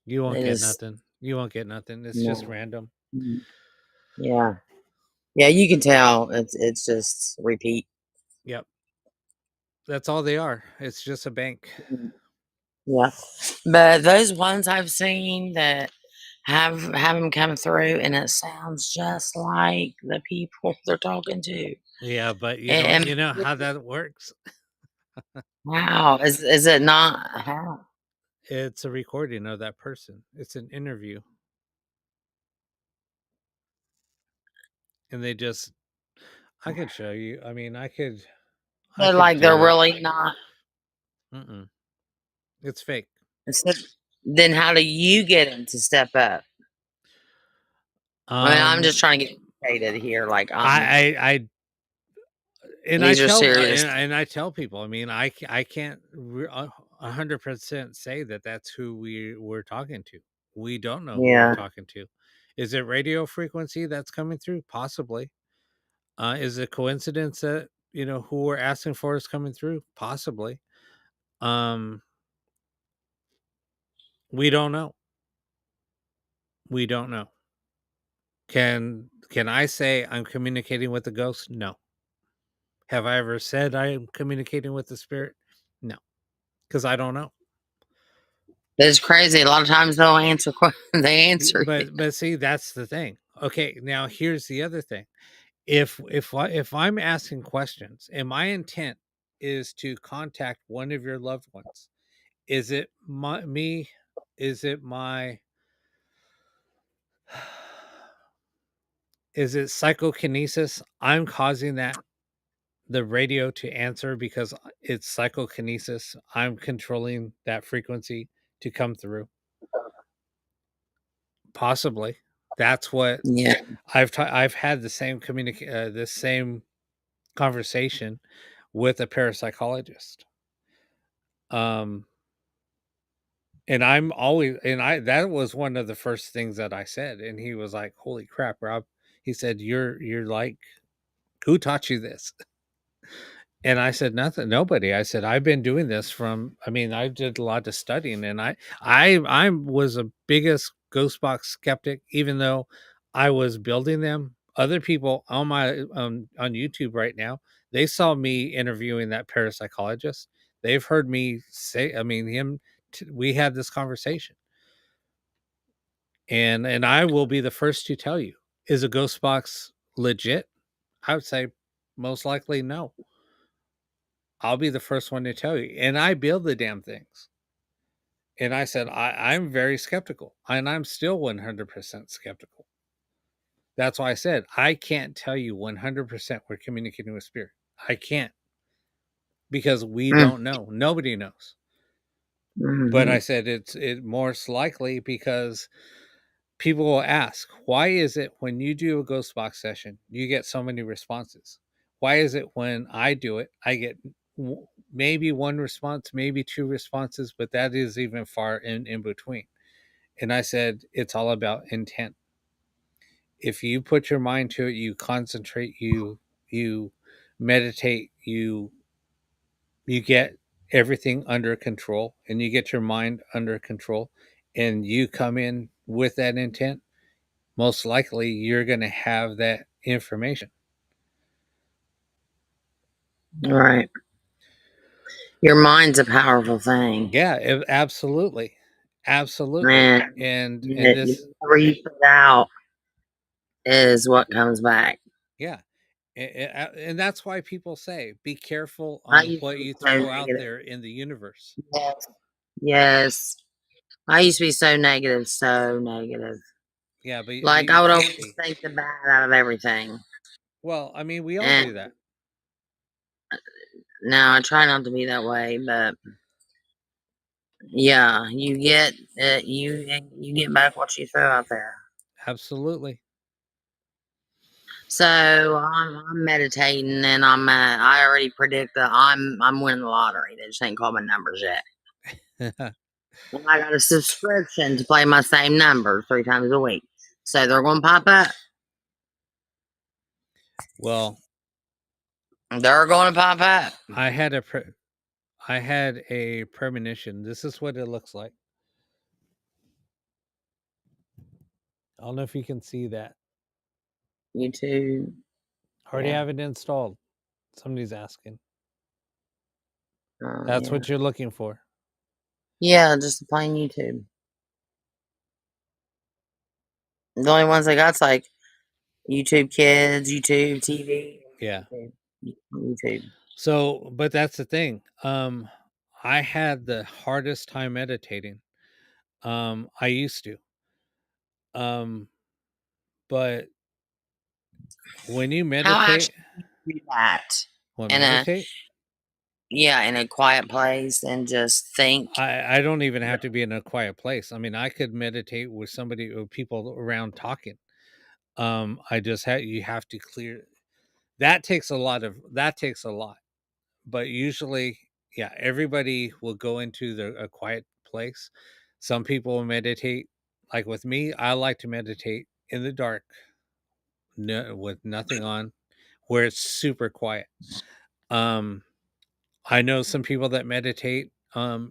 You won't
they
get
just
nothing. You won't get nothing. It's just
no.
random.
Mm. Yeah, yeah, you can tell it's just repeat.
Yep. That's all they are. It's just a bank.
Mm. Yeah, but those ones I've seen that have them come through, and it sounds just like the people they're talking to.
Yeah, but
And
you know how that works.
wow, is it not how?
It's a recording of that person. It's an interview. And they just I could show you. I mean, I
They're
could
like they're
do it.
really not.
Mm-mm. It's fake.
So then how do you get them to step up? I mean, I'm just
Um,
trying to get educated here. Like,
I and
these are serious.
I tell people. I mean, I can't 100% say that that's who we're talking to. We don't know who we're
Yeah,
talking to. Is it radio frequency that's coming through? Possibly. Is it coincidence that who we're asking for is coming through? Possibly. Um, we don't know. We don't know. Can I say I'm communicating with the ghost? No. Have I ever said I am communicating with the spirit? No, because I don't know.
it's crazy. A lot of times they'll answer. They answer you.
But see, that's the thing. Okay, now here's the other thing. If I'm asking questions and my intent is to contact one of your loved ones, is it my me? Is it my is it psychokinesis? I'm causing that the radio to answer because it's psychokinesis. I'm controlling that frequency to come through. Possibly. That's what
Yeah,
I've had the same conversation with a parapsychologist. Um, and I'm always, and I, that was one of the first things that I said. And he was like, "Holy crap, Rob." He said, you're like, who taught you this?" And I said, "Nothing, nobody." I said, "I've been doing this from, I mean, I did a lot of studying, and I was a biggest ghost box skeptic, even though I was building them. Other people on my on YouTube right now, they saw me interviewing that parapsychologist. They've heard me say, I mean, we had this conversation, and I will be the first to tell you, is a ghost box legit? I would say most likely no. I'll be the first one to tell you. And I build the damn things. And I said, I'm very skeptical. And I'm still 100% skeptical. That's why I said, I can't tell you 100% we're communicating with spirit. I can't, because we
Mm.
don't know. Nobody knows. But I
Mhm.
said, it most likely because people will ask, why is it when you do a ghost box session, you get so many responses? Why is it when I do it, I get maybe one response, maybe two responses, but that is even far in between? And I said, it's all about intent. If you put your mind to it, you concentrate, you meditate, you get everything under control, and you get your mind under control, and you come in with that intent, most likely you're going to have that information.
Right. Your mind's a powerful thing.
Yeah, absolutely. Absolutely.
And
And this,
whatever you put out is what comes back.
yeah. And that's why people say be careful
I
on
used to
what
be
you
so
throw out
negative.
there in the universe.
Yes. Yes. I used to be so negative, so negative.
Yeah, but
Like
you
I would
can't
always
be.
think the bad out of everything.
Well, I mean, we all
And
do that.
now I try not to be that way, but yeah, you get back what you throw out there.
Absolutely.
So I'm meditating, and I already predict that I'm winning the lottery. They just ain't called my numbers yet. And I got a subscription to play my same number 3 times a week, so they're going to pop up.
Well,
They're going to pop up.
I had a I had a premonition. This is what it looks like. I don't know if you can see that.
YouTube,
Already
yeah,
have it installed. Somebody's asking.
oh
That's
yeah,
what you're looking for.
yeah, just plain YouTube. The only ones I got's like YouTube Kids, YouTube TV,
Yeah.
YouTube.
So, but that's the thing. I had the hardest time meditating. I used to. Um, but when you
How
meditate,
actually do you do that
when
in a
meditate,
in a quiet place and just think?
I don't even have to be in a quiet place. I mean, I could meditate with somebody or people around talking. I just had you have to clear. That takes a lot. But usually, yeah, everybody will go into a quiet place. Some people will meditate. Like with me, I like to meditate in the dark, no, with nothing on, where it's super quiet. Um, I know some people that meditate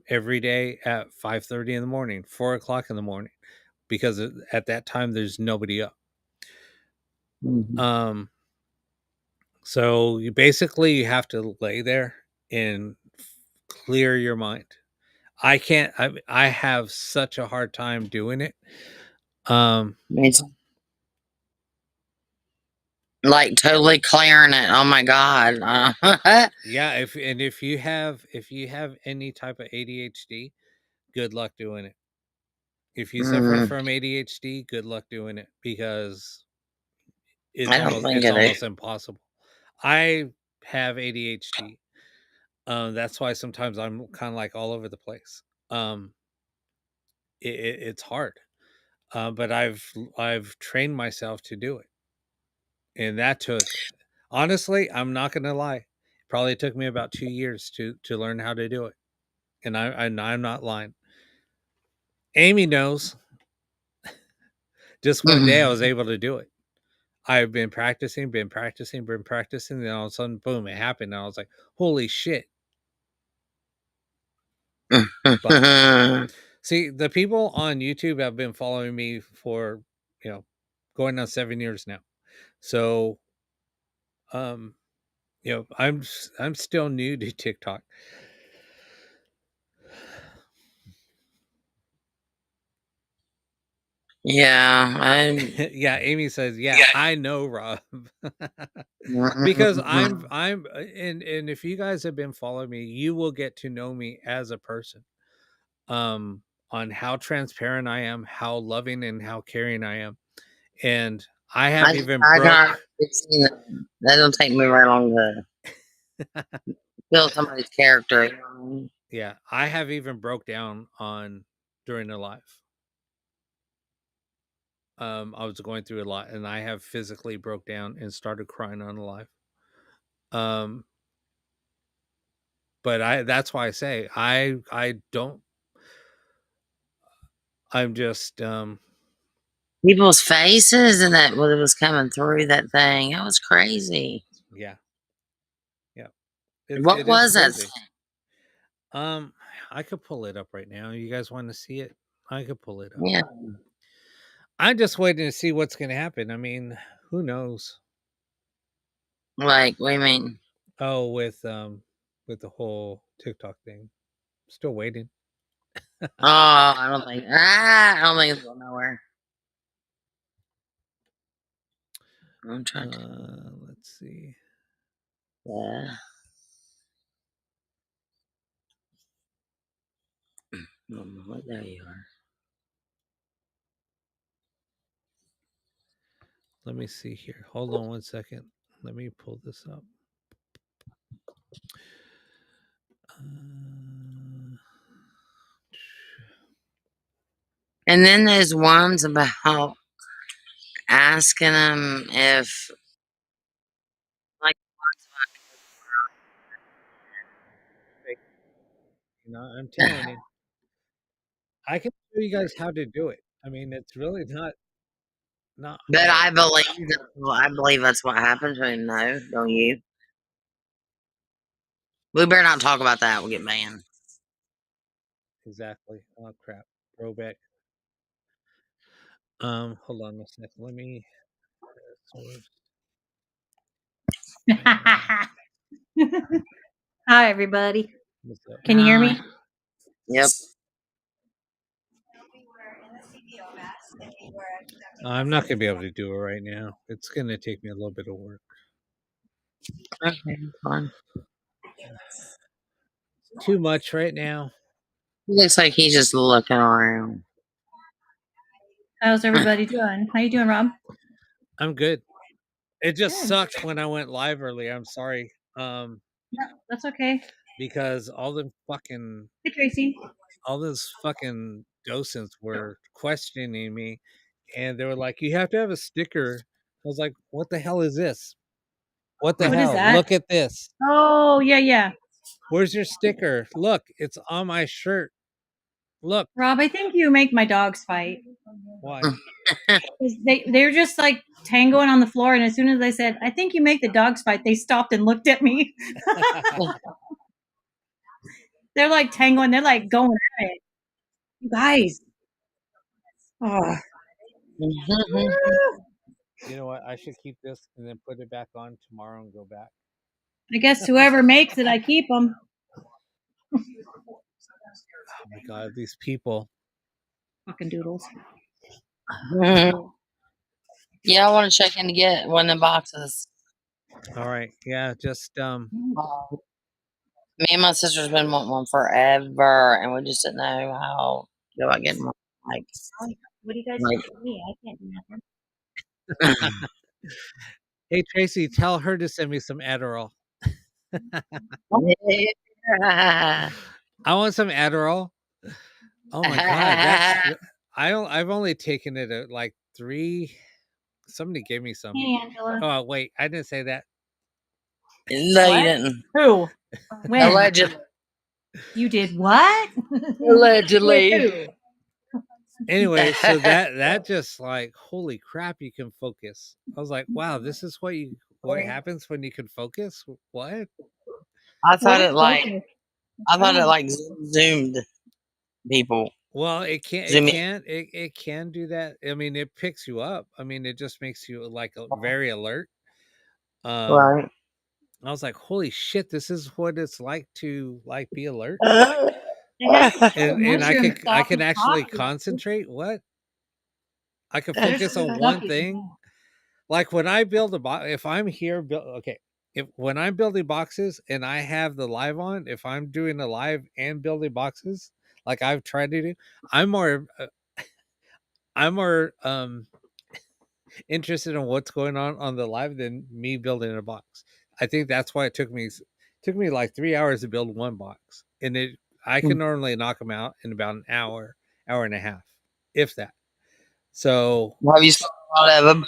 every day at 5:30 in the morning, 4 o'clock in the morning, because at that time there's nobody up.
Mhm.
Um, so you have to lay there and clear your mind. I can't. I have such a hard time doing it. Um,
It's like totally clearing it. Oh my god.
yeah. If you have any type of ADHD, good luck doing it. If you suffer
Mm,
from ADHD, good luck doing it, because
I don't think
it's
I do.
almost impossible. I have ADHD. That's why sometimes I'm kind of like all over the place. Um, it's hard, but I've trained myself to do it, and that took, honestly, I'm not gonna lie, Probably took me about 2 years to learn how to do it, and I'm not lying. Amy knows. Just one day I was able to do it. I've been practicing, been practicing, been practicing, and all of a sudden, boom, it happened. And I was like, holy shit. But see, the people on YouTube have been following me for, going on 7 years now. So, um, I'm still new to TikTok.
Yeah,
Yeah, Amy says, "Yeah, I know, Rob." Because and if you guys have been following me, you will get to know me as a person. Um on how transparent I am, how loving and how caring I am. And I have even
I got
broke
seen that. That don't take me very long to build somebody's character.
yeah, I have even broke down on during a life. I was going through a lot and I have physically broke down and started crying on a life. Um but I that's why I say I don't I'm just
People's faces and that what it was coming through that thing. That was crazy.
yeah. Yeah.
What
It is
was that?
crazy. Um I could pull it up right now. You guys want to see it? I could pull it up.
Yeah,
I'm just waiting to see what's going to happen. I mean, who knows?
like what do you mean?
Oh, with the whole TikTok thing. Still waiting.
Oh, I don't think it's going nowhere. I'm trying to.
Let's see.
Yeah. What there you are.
Let me see here. Hold on one second. Let me pull this up.
And then there's ones about asking them if like
I'm telling you, I can show you guys how to do it. I mean, it's really not
but
hard.
I believe that's what happened to him though, don't you? We better not talk about that, we'll get banned.
Exactly. Oh crap. Throwback. Hold on a second. Let me source.
Hi, everybody.
What's up?
Can you hear me?
Yep.
I'm not gonna be able to do it right now. It's gonna take me a little bit of work.
Okay, fine.
Too much right now.
He looks like he's just looking around.
How's everybody doing? How you doing, Rob?
I'm good. It just
Good.
sucked when I went live earlier. I'm sorry.
No, that's okay.
Because
Hey, Tracy.
all those fucking docents were questioning me and they were like, "You have to have a sticker." I was like, "What the hell is this? What the
What is
hell?
that?
Look at this.
Oh, yeah.
Where's your sticker? Look, it's on my shirt. Look."
Rob, I think you make my dogs fight.
Why?
'Cause they're just like tangoing on the floor, and as soon as I said, "I think you make the dogs fight," they stopped and looked at me. They're like tangoing. They're like going at it. You guys. Oh.
You know what? I should keep this and then put it back on tomorrow and go back.
I guess whoever makes it, I keep them.
Oh my god, these people.
Fucking doodles.
Yeah, I want to check in to get one of the boxes.
All right. Yeah, just
Me and my sister's been wanting one forever, and we just didn't know how to go about getting one. Like,
What do you guys
like
do for me? I can't do nothing.
hey Tracy, tell her to send me some Adderall.
yeah.
I want some Adderall. Oh my god, I've only taken it at like 3. Somebody gave me some.
Hey, Angela.
Oh wait, I didn't say that.
No,
What?
you didn't.
Who? When?
Allegedly.
You did what? With
Allegedly.
who?
Anyway, so that just like, holy crap, you can focus. I was like, wow, this is what happens when you can focus. What?
I thought
What
it
is
like
focus?
I thought it like zoomed people.
Well, it
Zoom in.
can it can do that. I mean, it picks you up. I mean, it just makes you like very alert. Um,
Right.
I was like, holy shit, this is what it's like to like be alert.
They have to put
And
mushrooms
I
off
can
your
actually
coffee.
concentrate. What? I can
There's
focus
some
on
stuff
one
you can
thing.
do.
Like when I build a box, if I'm here, okay, if when I'm building boxes and I have the live on, if I'm doing a live and building boxes, like I've tried to do, I'm more, I'm more interested in what's going on the live than me building a box. I think that's why it took me like 3 hours to build one box, and it I can normally knock them out in about an hour, hour and a half, if that. So
Have you seen a lot of them?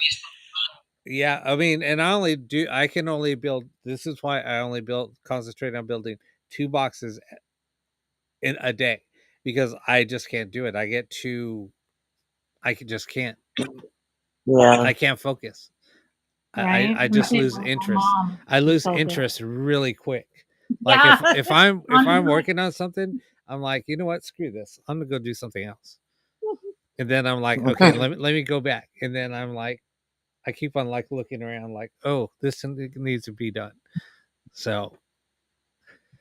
yeah, I mean, and I can only build. This is why I only concentrate on building 2 boxes in a day, because I just can't do it. Just can't.
Yeah.
I can't focus.
Right?
I
Me
just
too.
lose
My
interest.
mom
I
is
lose
focused.
interest really quick. Like
Yeah.
if
On
I'm
what?
working on something, I'm like, you know what, screw this. I'm gonna go do something else. And then I'm like, okay, let me go back. And then I'm like, I keep on like looking around, like, oh, this needs to be done. So,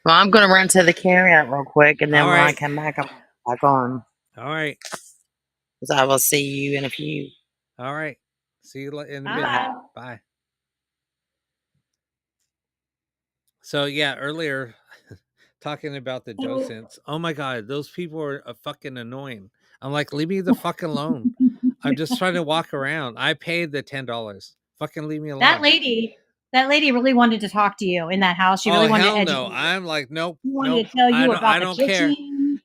Well, I'm gonna run to the carryout real quick, and then
all
when I
right,
come back, I'm back on.
all right,
So I will see you in a few.
all right. See you in a bit.
Bye.
Bye.
Bye. So yeah, earlier talking about the docents. Oh my god, those people are fucking annoying. I'm like, leave me the fuck alone. I'm just trying to walk around. I paid the $10. Fucking leave me
That
alone.
lady, that lady really wanted to talk to you in that house. She
Oh
really wanted to
hell no.
educate you.
I'm like, nope,
She wanted
nope.
to tell you
I
about the
don't care.
kitchen.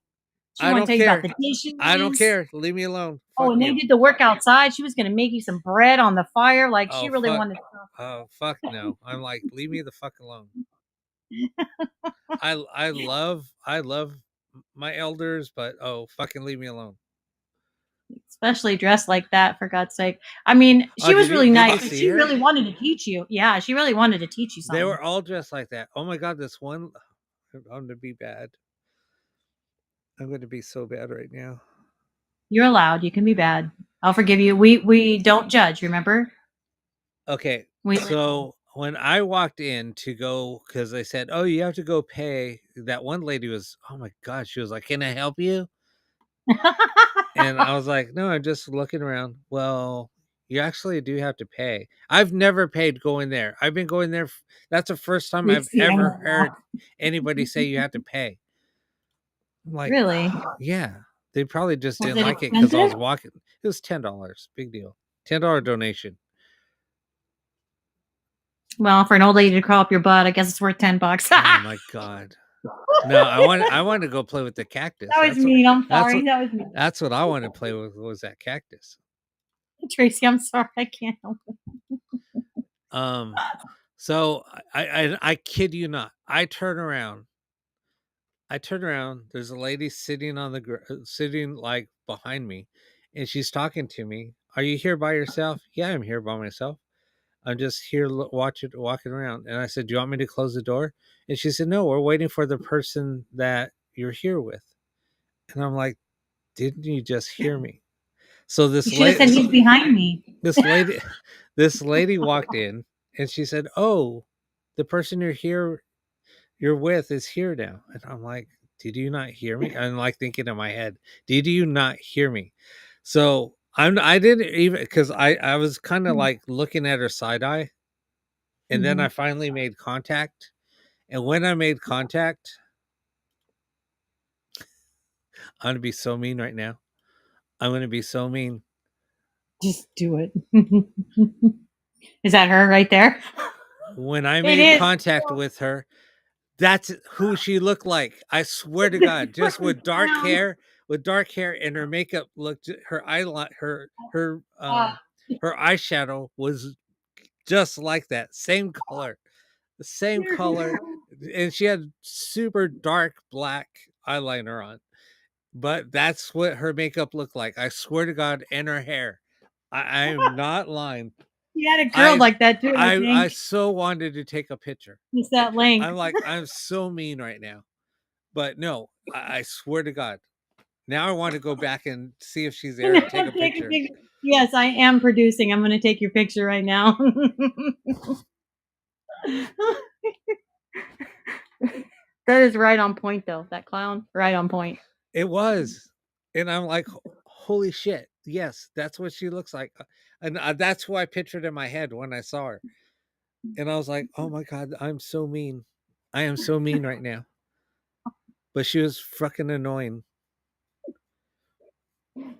She
I
wanted to
don't
tell you about
care.
the
I don't
dishes.
care. Leave me alone.
Oh,
Fuck
and they
you.
did the work outside. She was going to make you some bread on the fire. Like she
Oh
really
fuck.
wanted to talk.
Oh fuck no. I'm like, leave me the fuck alone. I love my elders, but oh fucking leave me alone.
Especially dressed like that, for God's sake. I mean,
Oh,
she was really
did you
nice, but
see
she
her?
really wanted to teach you. Yeah, she really wanted to teach you
They
something.
were all dressed like that. Oh my god, this one, I'm gonna be bad. I'm gonna be so bad right now.
You're allowed. You can be bad. I'll forgive you. We don't judge, remember?
Okay,
We
so when I walked in to go, because they said, "Oh, you have to go pay." That one lady was, oh my god, she was like, "Can I help you?" And I was like, "No, I'm just looking around." Well, you actually do have to pay. I've never paid going there. I've been going there. That's the first time I've
Tracy, I
ever
won't laugh.
heard anybody say you have to pay. I'm like,
Really?
yeah, they probably just
Was
didn't
it
like it because I was
expensive?
walking. It was $10, big deal. $10 donation.
Well, for an old lady to crawl up your butt, I guess it's worth $10.
Oh my god. No, I wanted to go play with the cactus.
That was mean. I'm
That's
sorry.
what
That was mean.
that's what I wanted to play with, was that cactus.
Tracy, I'm sorry. I can't help it.
Um, so I kid you not. I turn around. There's a lady sitting on sitting like behind me, and she's talking to me. Are you here by yourself? Yeah, I'm here by myself. I'm just here walking around. And I said, do you want me to close the door? And she said, no, we're waiting for the person that you're here with. And I'm like, didn't you just hear me? So
You should have said he's behind me.
this lady, this lady walked in and she said, oh, the person you're with is here now. And I'm like, did you not hear me? I'm like thinking in my head, did you not hear me? So I didn't even, because I was kind of like looking at her side eye. And then I finally made contact. And when I made contact, I'm gonna be so mean right now. I'm gonna be so mean.
Just do it. Is that her right there?
When I
It
made
is.
contact with her, that's who she looked like. I swear to God, just with dark hair, and her makeup looked, her eyeliner, her eyeshadow was just like that, same color. the same color, and she had super dark black eyeliner on. But that's what her makeup looked like. I swear to God, and her hair. I am not lying.
You had a girl
I
like that too, I
I
think.
so wanted to take a picture.
It's that link.
I'm like, I'm so mean right now. But no, I swear to God. Now I want to go back and see if she's there and take a picture.
Yes, I am producing. I'm going to take your picture right now. That is right on point, though. That clown, right on point.
It was. And I'm like, holy shit. Yes, that's what she looks like. And that's who I pictured in my head when I saw her. And I was like, oh my God, I'm so mean. I am so mean right now. But she was fucking annoying.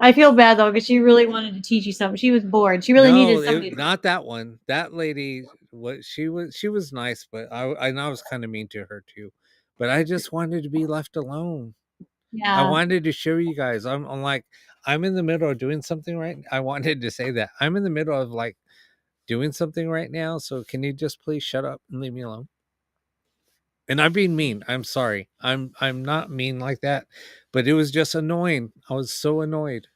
I feel bad though because she really wanted to teach you something. She was bored. She really needed somebody.
Not that one. That lady, what she was nice, but I know I was kind of mean to her too. But I just wanted to be left alone. I
Yeah.
wanted to show you guys. I'm like, I'm in the middle of doing something right. I wanted to say that I'm in the middle of like doing something right now. So can you just please shut up and leave me alone? And I'm being mean. I'm sorry. I'm not mean like that, but it was just annoying. I was so annoyed.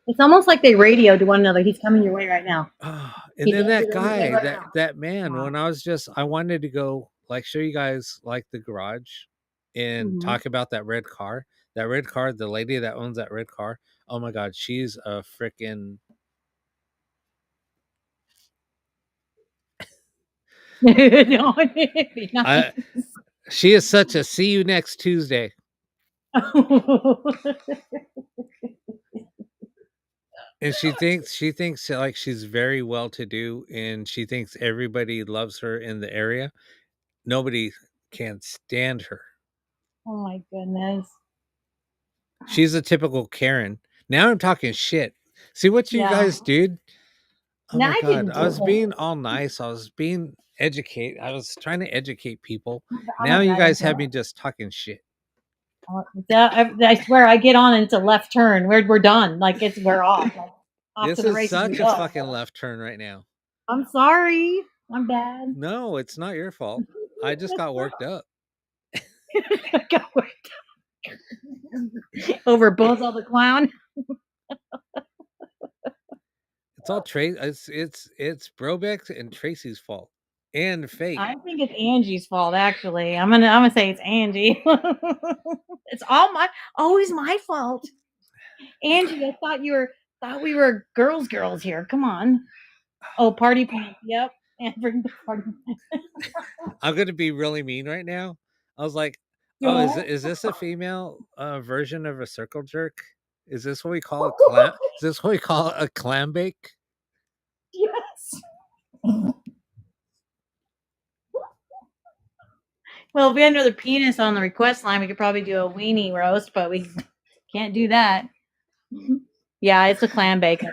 It's almost like they radio to one another. He's coming your way right now.
And then that
He's on his way
guy,
right now.
that man, when I wanted to go like show you guys like the garage and talk about that red car. That red car, the lady that owns that red car. Oh my God, she's a freaking
No, it'd be nice.
she is such a see you next Tuesday. And she thinks like she's very well to do, and she thinks everybody loves her in the area. Nobody can stand her.
Oh my goodness.
She's a typical Karen. Now I'm talking shit. See what you guys did? Oh
No,
my
I
God.
didn't
I was
do
being all nice. I was being educate. I was trying to educate people.
I'm
Now
a
you
guy
guys
as
have
well.
me just talking shit.
I swear, I get on and it's a left turn. We're done. Like we're off. Like, off
This
to the
is
races we
such a
go.
fucking left turn right now.
I'm sorry. I'm bad.
No, it's not your fault. I just got worked up.
Got worked up. Over Bozo the clown.
It's all Trace. It's Brobeck's and Tracy's fault, and fate.
I think it's Angie's fault. Actually, I'm gonna say it's Angie. It's always my fault. Angie, I thought we were girls here. Come on. Oh, party pants. Yep. And bring the party pants.
I'm gonna be really mean right now. I was like, "Oh, is this a female version of a circle jerk? Is this what we call a clam? Is this what we call a clam bake?"
Yes. Well, if we had another penis on the request line, we could probably do a weenie roast, but we can't do that. Yeah, it's a clam bake.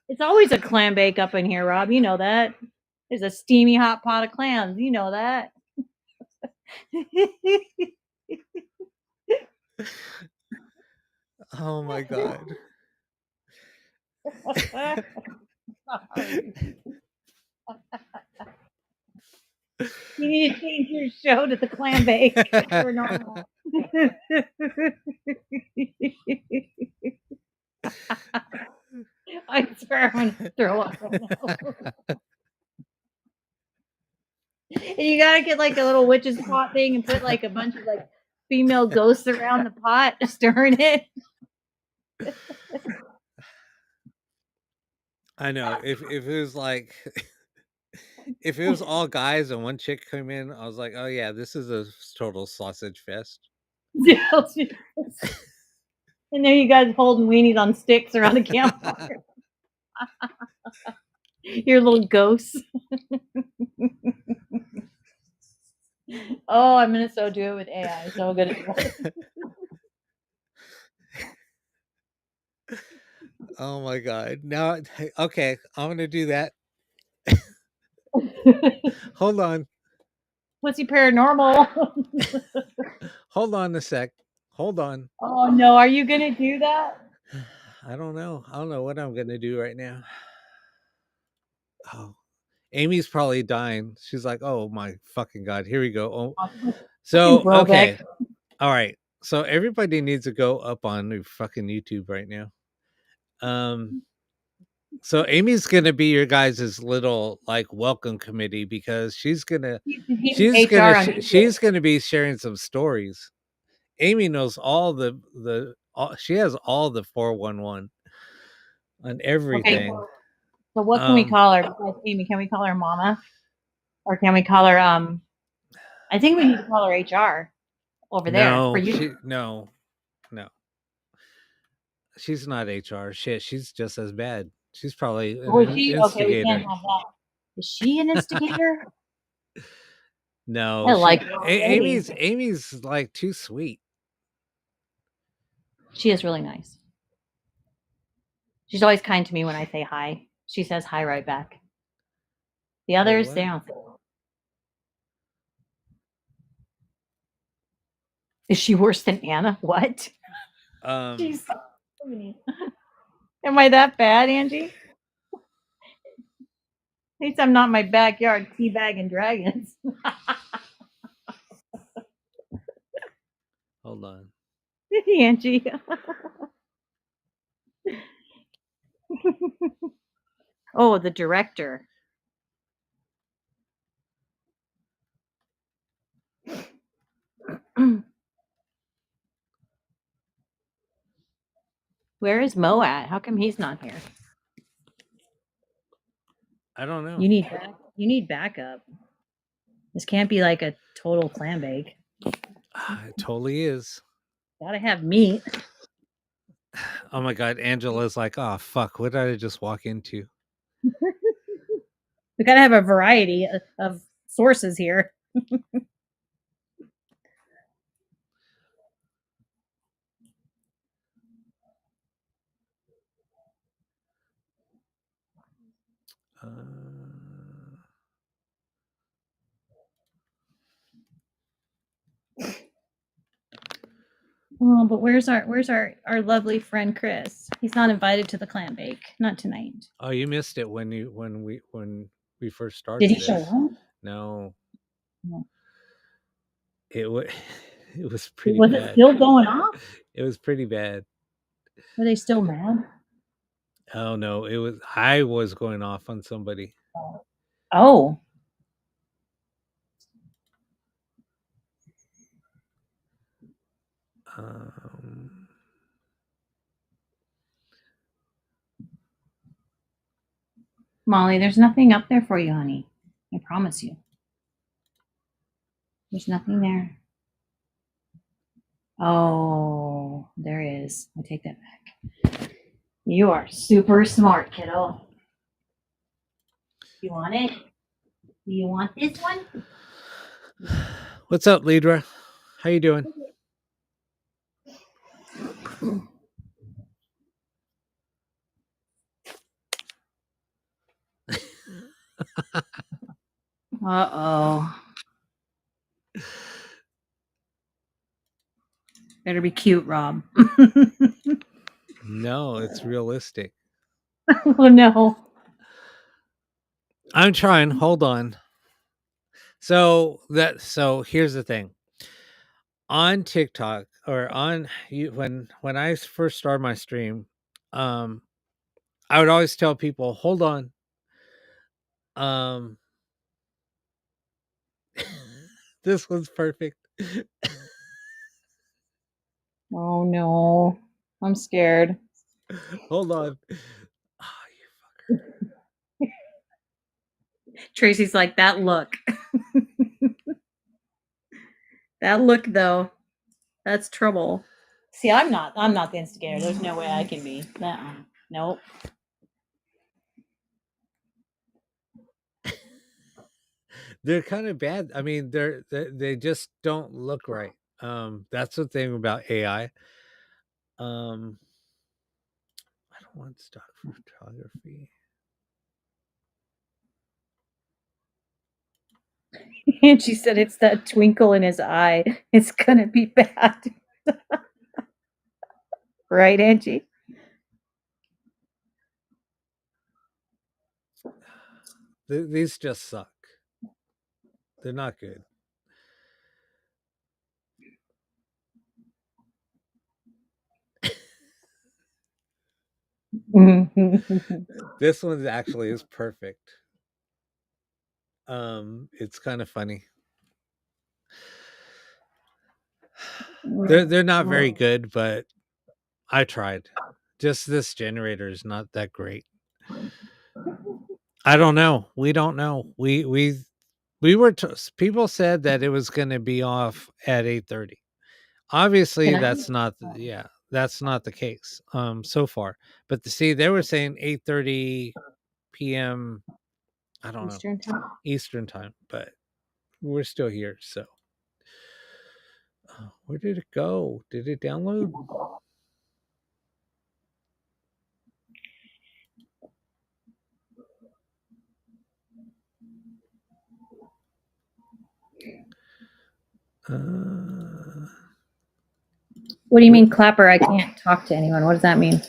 It's always a clam bake up in here, Rob. You know that. There's a steamy hot pot of clams. You know that.
Oh my God.
You need to change your show to the clam bake for normal. I swear I'm gonna throw up right now. And you gotta get like a little witch's pot thing and put like a bunch of like female ghosts around the pot stirring it.
I know. If it was like if it was all guys and one chick came in, I was like, "Oh yeah, this is a total sausage fest."
And there you guys holding weenies on sticks around the campfire. Your little ghosts. Oh, I'm gonna so do it with AI. So good at it.
Oh my God. Now, okay, I'm gonna do that. Hold on.
What's he paranormal?
Hold on a sec. Hold on.
Oh no, are you gonna do that?
I don't know. I don't know what I'm gonna do right now. Oh, Amy's probably dying. She's like, "Oh my fucking god, here we go." Oh,
Fucking
so okay,
throwback.
all right. So everybody needs to go up on the fucking YouTube right now. So Amy's gonna be your guys' little like welcome committee because she's gonna
He's HR on YouTube.
she's gonna be sharing some stories. Amy knows all she has all the 411 on
Okay.
everything.
So what can we call her? Besides Amy, can we call her Mama? Or can we call her I think we need to call her HR over there for you.
No. She's not HR. Shit, she's just as bad. She's probably an
Oh, is she? Okay, we
instigator.
can't have that. Is she an instigator?
No,
I like her already.
Amy's like too sweet.
She is really nice. She's always kind to me when I say hi. She says hi right back. The others,
what?
they don't. Is she worse than Anna? What? She's so funny. Am I that bad, Angie? At least I'm not in my backyard teabagging dragons.
Hold on.
Angie. Oh, the director. Where is Mo at? How come he's not here?
I don't know.
You need backup. This can't be like a total clam bake.
It totally is.
Gotta have meat.
Oh my god, Angela's like, "Oh fuck, what did I just walk into?"
We gotta have a variety of sources here.
Uh,
Oh, but where's our lovely friend Chris? He's not invited to the clam bake. Not tonight.
oh, you missed it when we first started.
Did he show up?
No,
No.
it was it was pretty
Was
bad.
it still going off?
It was pretty bad.
Were they still mad?
Oh no, I was going off on somebody.
Oh.
Um,
Molly, there's nothing up there for you, honey. I promise you. There's nothing there. Oh, there is. I take that back. You are super smart, kiddo. You want it? Do you want this one?
What's up, Lidra? How you doing?
Uh-oh. Better be cute, Rob.
No, it's realistic.
Oh, no.
I'm trying. Hold on. So here's the thing. On TikTok or on you when I first started my stream, um, I would always tell people, "Hold on." Um, this one's perfect.
Oh, no. I'm scared.
Hold on. Oh, you fucker.
Tracy's like, that look. That look, though. That's trouble. See, I'm not the instigator. There's no way I can be. Nope.
They're kind of bad. I mean, they just don't look right. That's the thing about AI. I don't want stock photography.
And she said it's that twinkle in his eye. It's gonna be bad. Right, Angie?
These just suck. They're not good. This one actually is perfect. It's kind of funny. They're not very good, but I tried. Just this generator is not that great. I don't know. We don't know. We were people said that it was going to be off at 8:30. Obviously,
Can I?
that's not yeah, that's not the case so far. But see, they were saying 8:30 p.m. I don't know
Eastern time.
Eastern time, but we're still here. So where did it go? Did it download?
What do you mean, Clapper? I can't talk to anyone. What does that mean?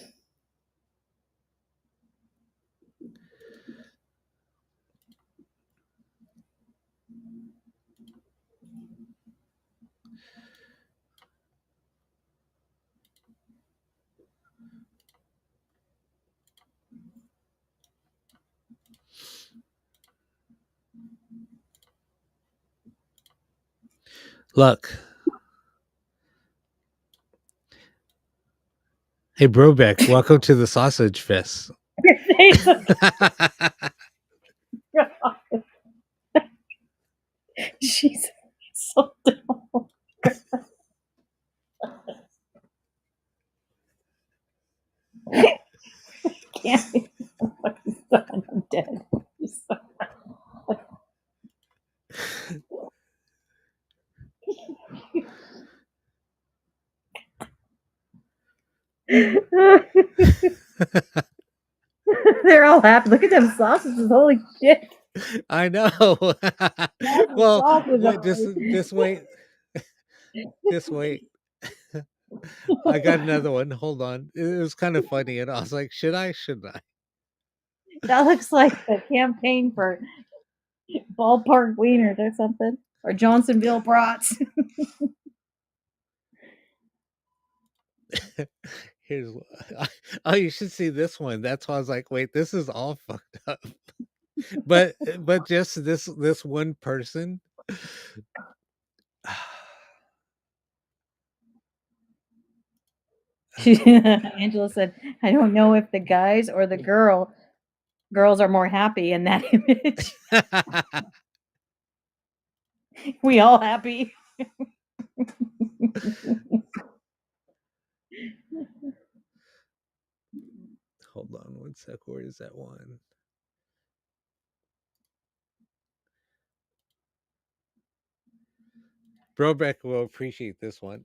Look. Hey, Brobeck, welcome to the Sausage Fest.
She's so dumb. Can't be. I'm dead. They're all happy. Look at them sausages. Holy shit.
I know. Well, just wait. Just wait. I got another one. Hold on. It was kind of funny, and I was like, should I? Shouldn't I?
That looks like a campaign for ballpark wieners or something, or Johnsonville brats.
Here's oh, you should see this one. That's why I was like, wait, this is all fucked up. But just this one person.
Angela said, "I don't know if the guys or the girls are more happy in that image. We all happy."
Hold on one sec. Where is that one? Brobeck will appreciate this one.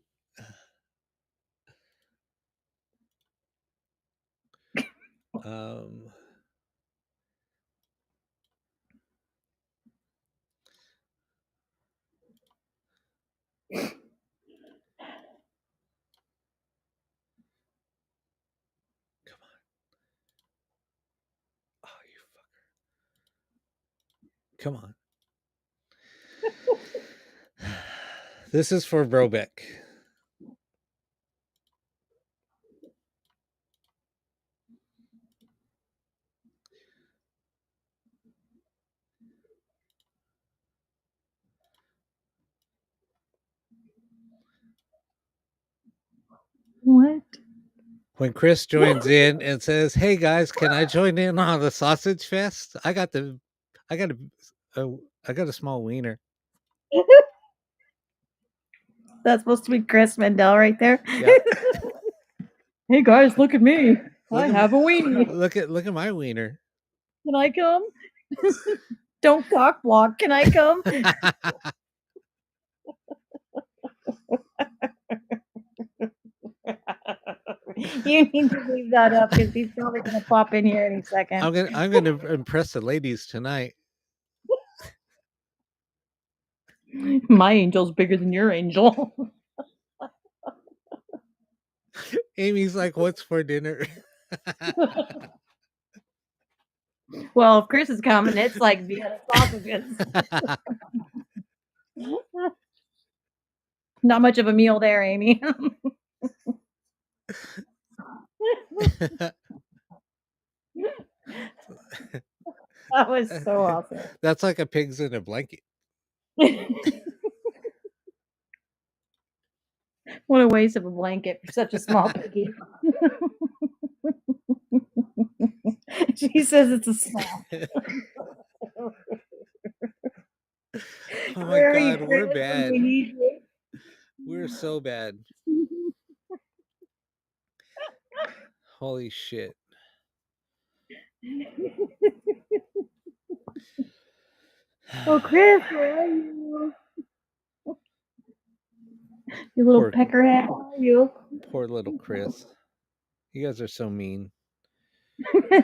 Um, come on. Oh, you fucker. Come on. This is for Brobeck.
What?
When Chris joins in and says, "Hey guys, can I join in on the sausage fest? I got a, I got a small wiener."
That's supposed to be Chris Mandel right there.
Yeah.
Hey guys, look at me.
Look
I
at
have a weenie.
look at my wiener.
Can I come? Don't cock block. Can I come? You need to leave that up because he's probably going to pop in here any second.
I'm gonna impress the ladies tonight.
My angel's bigger than your angel.
Amy's like, "What's for dinner?"
Well, if Chris is coming, it's like Vienna sausages. Not much of a meal there, Amy. That was so awesome.
That's like a pig's in a blanket.
What a waste of a blanket for such a small piggy. She says it's a small.
Oh my
Where are you,
god, we're
Chris, when
bad.
we need you?
We're so bad. Holy shit.
Oh, Chris, where are you? You little
Poor-
peckerhead, where are you?
Poor little Chris. You guys are so mean.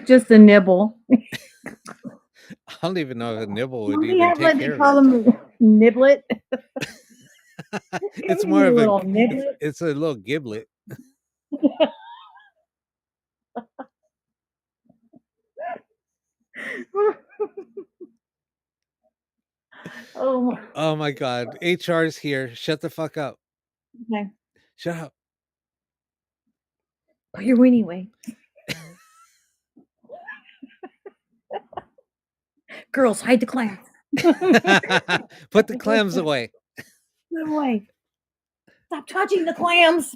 Just a nibble.
I don't even know if a nibble would
Don't they
even
have
take
what they
care
call
of
them? Niblet?
it. It's
Come
more
here,
of
little
a
niblet.
it's a little giblet.
Oh,
Oh my god. HR's here. Shut the fuck up.
okay.
Shut up.
Put your weenie away. Girls, hide the clams.
Put the clams away.
Put them away. Stop touching the clams.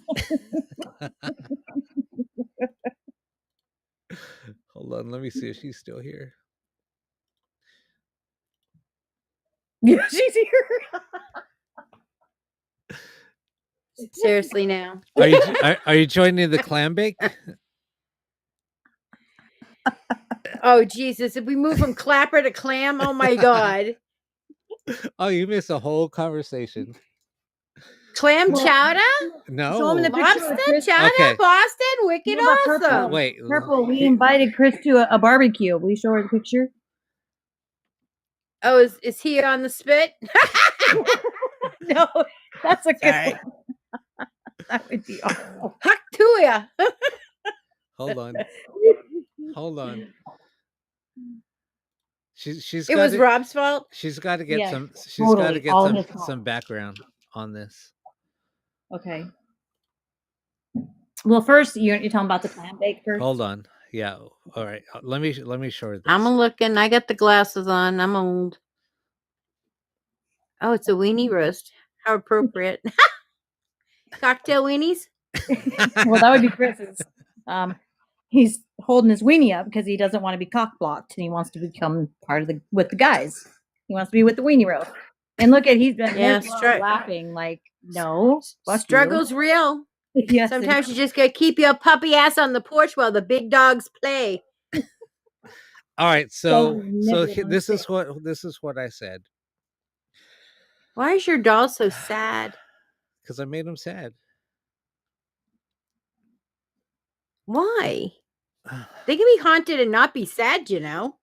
Hold on, let me see if she's still here.
Yeah, she's here.
Seriously now.
Are you joining the clam bake?
Oh Jesus! If we move from clapper to clam, oh my god.
Oh, you missed a whole conversation.
Clam
Well,
chowder?
Show them the
No.
picture of
Lobster
Chris.
chowder?
Okay.
Boston? Wicked
Yeah, but
awesome.
Wait.
Purple, we invited Chris to a barbecue. Will you show her the picture?
Oh, is he on the spit?
No, that's a good
Sorry.
one. That would be awesome.
Huck to ya.
Hold on. Hold on. She's
It
got
was
to,
Rob's fault.
she's got to get
Yeah,
some she's got to
totally.
get
All his fault.
some background on this.
Okay. Well, first you tell them about the clam bake first.
Hold on. Yeah. All right. Let me show her this.
I'm looking. I got the glasses on. I'm old. Oh, it's a weenie roast. How appropriate. Cocktail weenies?
Well, that would be Chris's. He's holding his weenie up because he doesn't want to be cock blocked and he wants to become part of with the guys. He wants to be with the weenie roast. And look at he's been laughing like no. Fuck
Struggle's real.
You. Yes,
Sometimes you just gotta keep your puppy ass on the porch while the big dogs play.
All right. So
nibble on
this
stick.
is what I said
Why is your doll so sad?
because I made him sad.
Why? They can be haunted and not be sad, you know.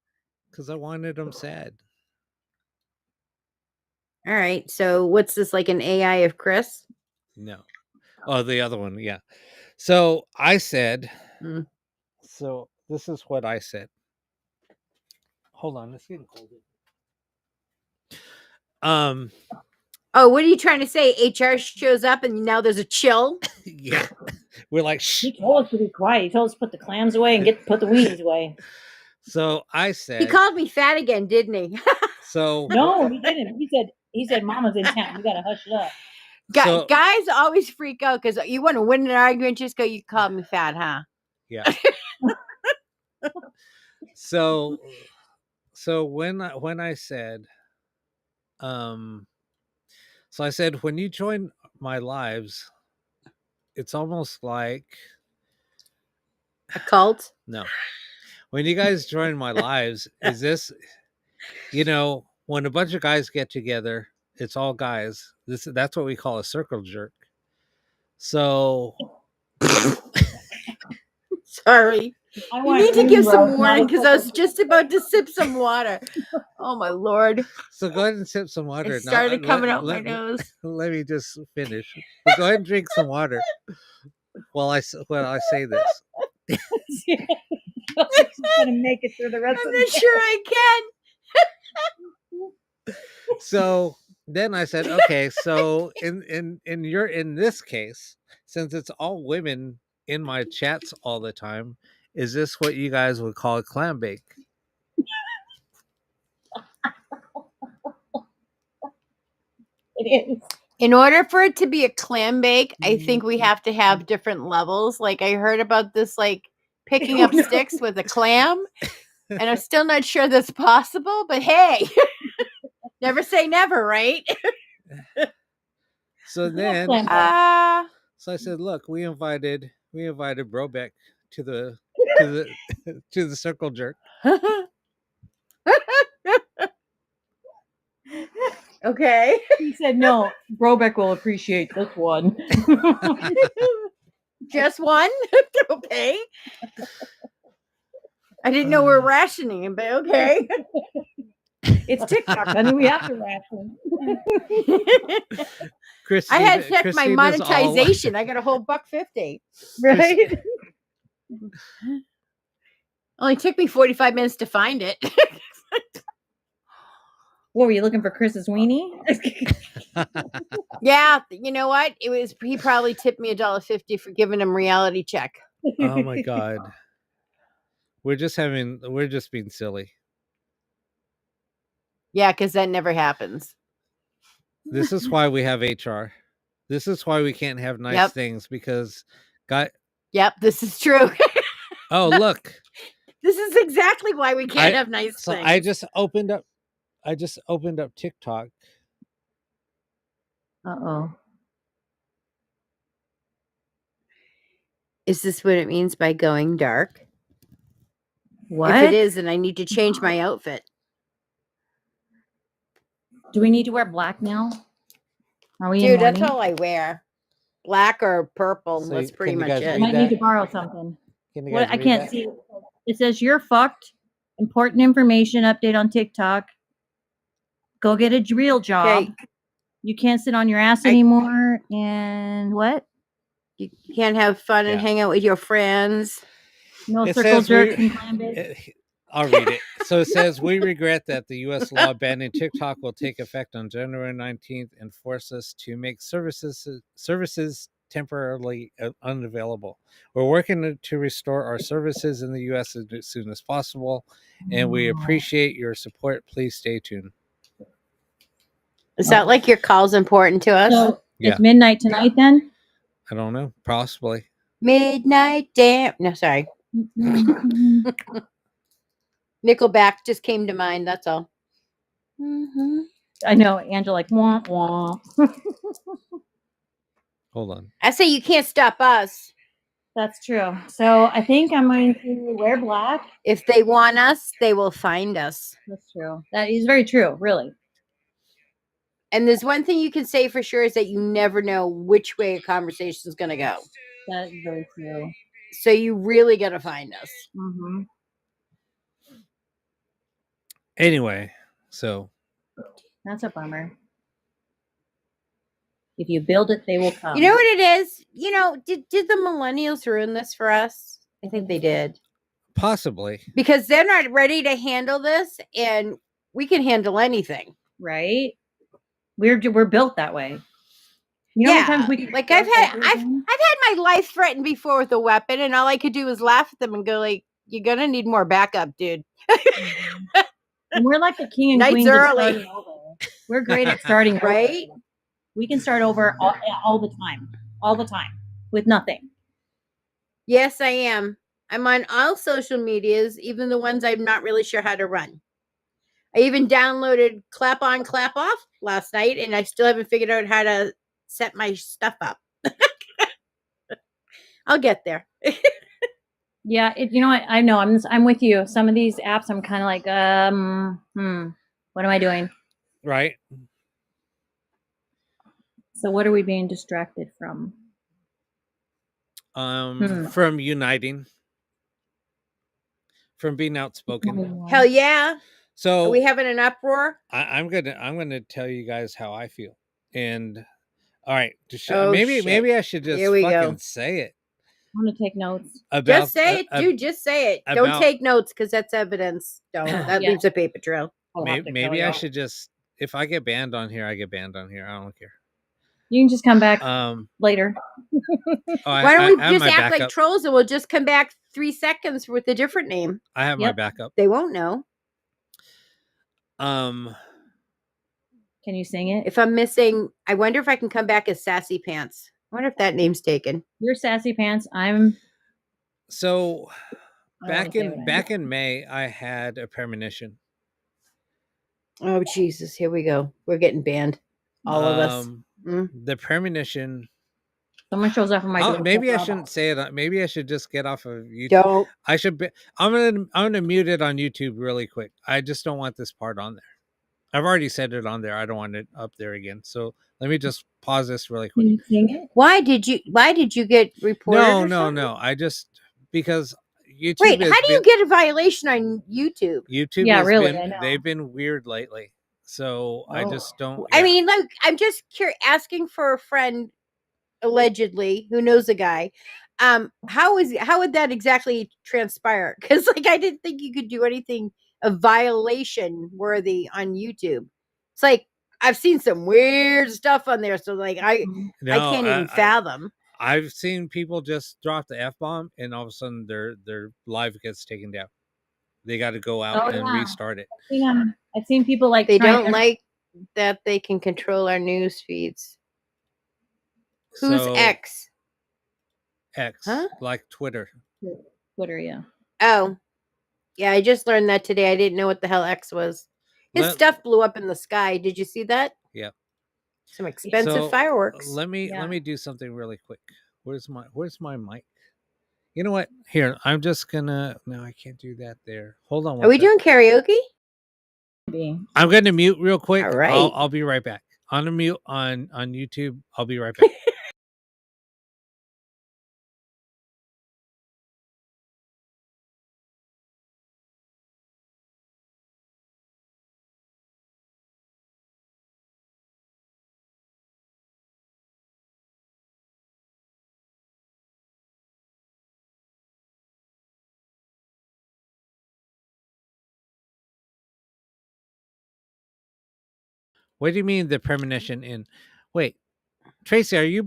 Because I wanted him sad.
All right. So what's this, like an AI of Chris?
No. Oh, the other one. Yeah. So I said.
Mm.
So this is what I said. Hold on, it's getting colder.
Oh, what are you trying to say? HR shows up and now there's a chill.
Yeah, we're like shh.
He told us to be quiet. He told us to put the clams away and put the weenies away.
So I said
He called me fat again, didn't he?
so.
No, he didn't. He said Mama's in town. We gotta hush it up.
So,
Guys always freak out because you want to win an argument. Just go. You called me fat, huh?
yeah. So when I said, so I said when you join my lives, it's almost like
A cult.
no. When you guys join my lives, is this, when a bunch of guys get together, it's all guys. That's what we call a circle jerk. So
Sorry. You need to give some warning because I was just about to sip some water. Oh my lord!
So go ahead and sip some water.
It started
Now,
coming out my nose.
Let me just finish. So go ahead and drink some water while I say this.
She's gonna make it through the rest
I'm
of
not
the
sure I can.
So then I said, okay, so in this case, since it's all women in my chats all the time, is this what you guys would call a clam bake?
It is.
In order for it to be a clam bake, I think we have to have different levels. Like I heard about this, like picking up sticks with a clam, and I'm still not sure that's possible. But hey, never say never, right?
So then,
Uh,
so I said, look, we invited Brobeck to the to the circle jerk.
okay.
He said, "No, Brobeck will appreciate this one."
Just one? Okay. I didn't know we were rationing him, but okay.
It's TikTok, honey. We have to ration.
I had to check my
Christina's
monetization. I got a whole $1.50.
Right?
Only took me 45 minutes to find it.
What were you looking for, Chris's weenie?
Yeah, you know what? He probably tipped me $1.50 for giving him reality check.
Oh my god. We're just being silly.
Yeah, because that never happens.
This is why we have HR. This is why we can't have nice things because
Yep, this is true.
Oh, look.
This is exactly why we can't have nice
so
things.
I just opened up TikTok.
Uh-oh.
Is this what it means by going dark?
What?
If it is, then I need to change my outfit.
Do we need to wear black now? Are we
Dude,
in
that's
mourning?
all I wear. Black or purple.
So
That's
can
pretty
you
much
guys
it.
I
read
might need
that?
to borrow something.
Can you
What?
guys
I
read
can't
that?
see. It says you're fucked. Important information update on TikTok. Go get a real job.
Okay.
You can't sit on your ass anymore. And what?
You can't have fun and
Yeah.
hang out with your friends.
No
It
circle
says
jerks and clam bakes.
I'll read it. So it says, we regret that the U.S. law banning TikTok will take effect on January 19th and force us to make services temporarily unavailable. We're working to restore our services in the U.S. as soon as possible, and we appreciate your support. Please stay tuned.
Is that like your call's important to us?
So
Yeah.
it's midnight tonight then?
I don't know. Possibly.
Midnight damn. No, sorry. Nickelback just came to mind. That's all. Mm-hmm.
I know, Angela, like, wah, wah.
Hold on.
I say you can't stop us.
That's true. So I think I'm going to wear black.
If they want us, they will find us.
That's true. That is very true, really.
And there's one thing you can say for sure is that you never know which way a conversation is going to go.
That is very true.
So you really got to find us.
Mm-hmm.
Anyway, so
That's a bummer. If you build it, they will come.
You know what it is? You know, did the millennials ruin this for us? I think they did.
possibly.
Because they're not ready to handle this, and we can handle anything.
Right? We're built that way. You know how many times we
like I've had my life threatened before with a weapon, and all I could do was laugh at them and go like, "You're gonna need more backup, dude."
And we're like the king and
Nights
queens of
early.
starting over. We're great at starting
Right?
over. We can start over all the time, with nothing.
Yes, I am. I'm on all social medias, even the ones I'm not really sure how to run. I even downloaded Clap On, Clap Off last night, and I still haven't figured out how to set my stuff up. I'll get there.
Yeah, you know what? I know. I'm with you. Some of these apps, I'm kind of like, what am I doing?
Right.
So what are we being distracted from?
From uniting, from being outspoken.
Hell yeah.
So
Are we having an uproar?
I'm gonna tell you guys how I feel. And all right,
Oh,
maybe
shit.
I should just
Here we
fucking
go.
say it.
I'm gonna take notes.
about
Just say it, dude. Just say it. Don't
about-
take notes because that's evidence. Don't. That
Yeah.
leaves a paper trail.
I'll have to
maybe
kill
I
you.
should just, if I get banned on here, I get banned on here. I don't care.
You can just come back later.
Why don't we
I have
just
my
act like
backup.
trolls and we'll just come back 3 seconds with a different name?
I have my
Yep.
backup.
They won't know.
Um,
Can you sing it?
If I'm missing, I wonder if I can come back as Sassy Pants. I wonder if that name's taken.
You're Sassy Pants. I'm.
so
I don't wanna say what I am.
back in May, I had a premonition.
Oh Jesus, here we go. We're getting banned. All of us.
The premonition.
Someone shows up on my door.
Maybe I shouldn't say it. Maybe I should just get off of YouTube.
Don't.
I should be. I'm gonna mute it on YouTube really quick. I just don't want this part on there. I've already said it on there. I don't want it up there again. So let me just pause this really
Can
quick.
you sing it?
Why did you get reported? or something?
No. I just, because YouTube.
Wait,
has
how do you
been-
get a violation on YouTube?
YouTube?
Yeah,
has
really,
been-
I know.
They've been weird lately. So I
Oh.
just don't.
I
yeah.
mean, like, I'm just asking for a friend, allegedly, who knows a guy. How would that exactly transpire? Because like I didn't think you could do anything of violation worthy on YouTube. It's like I've seen some weird stuff on there, so like I
No,
can't even fathom.
I've seen people just drop the F-bomb and all of a sudden their live gets taken down. They got to go out and restart it.
I've seen people like
They
trying
don't like that they can control our news feeds. Who's
So,
X?
X,
Huh?
like Twitter.
Twitter. Yeah.
Oh, yeah, I just learned that today. I didn't know what the hell X was. His stuff blew up in the sky. Did you see that?
Yeah.
Some expensive
So,
fireworks.
Let me do something really quick. Where's my mic? You know what? Here, I'm just gonna. No, I can't do that. There. Hold on.
Are we doing karaoke?
I'm gonna mute real quick.
All right.
I'll be right back. On a mute on YouTube. I'll be right back. What do you mean the premonition in? Wait, Tracy, are you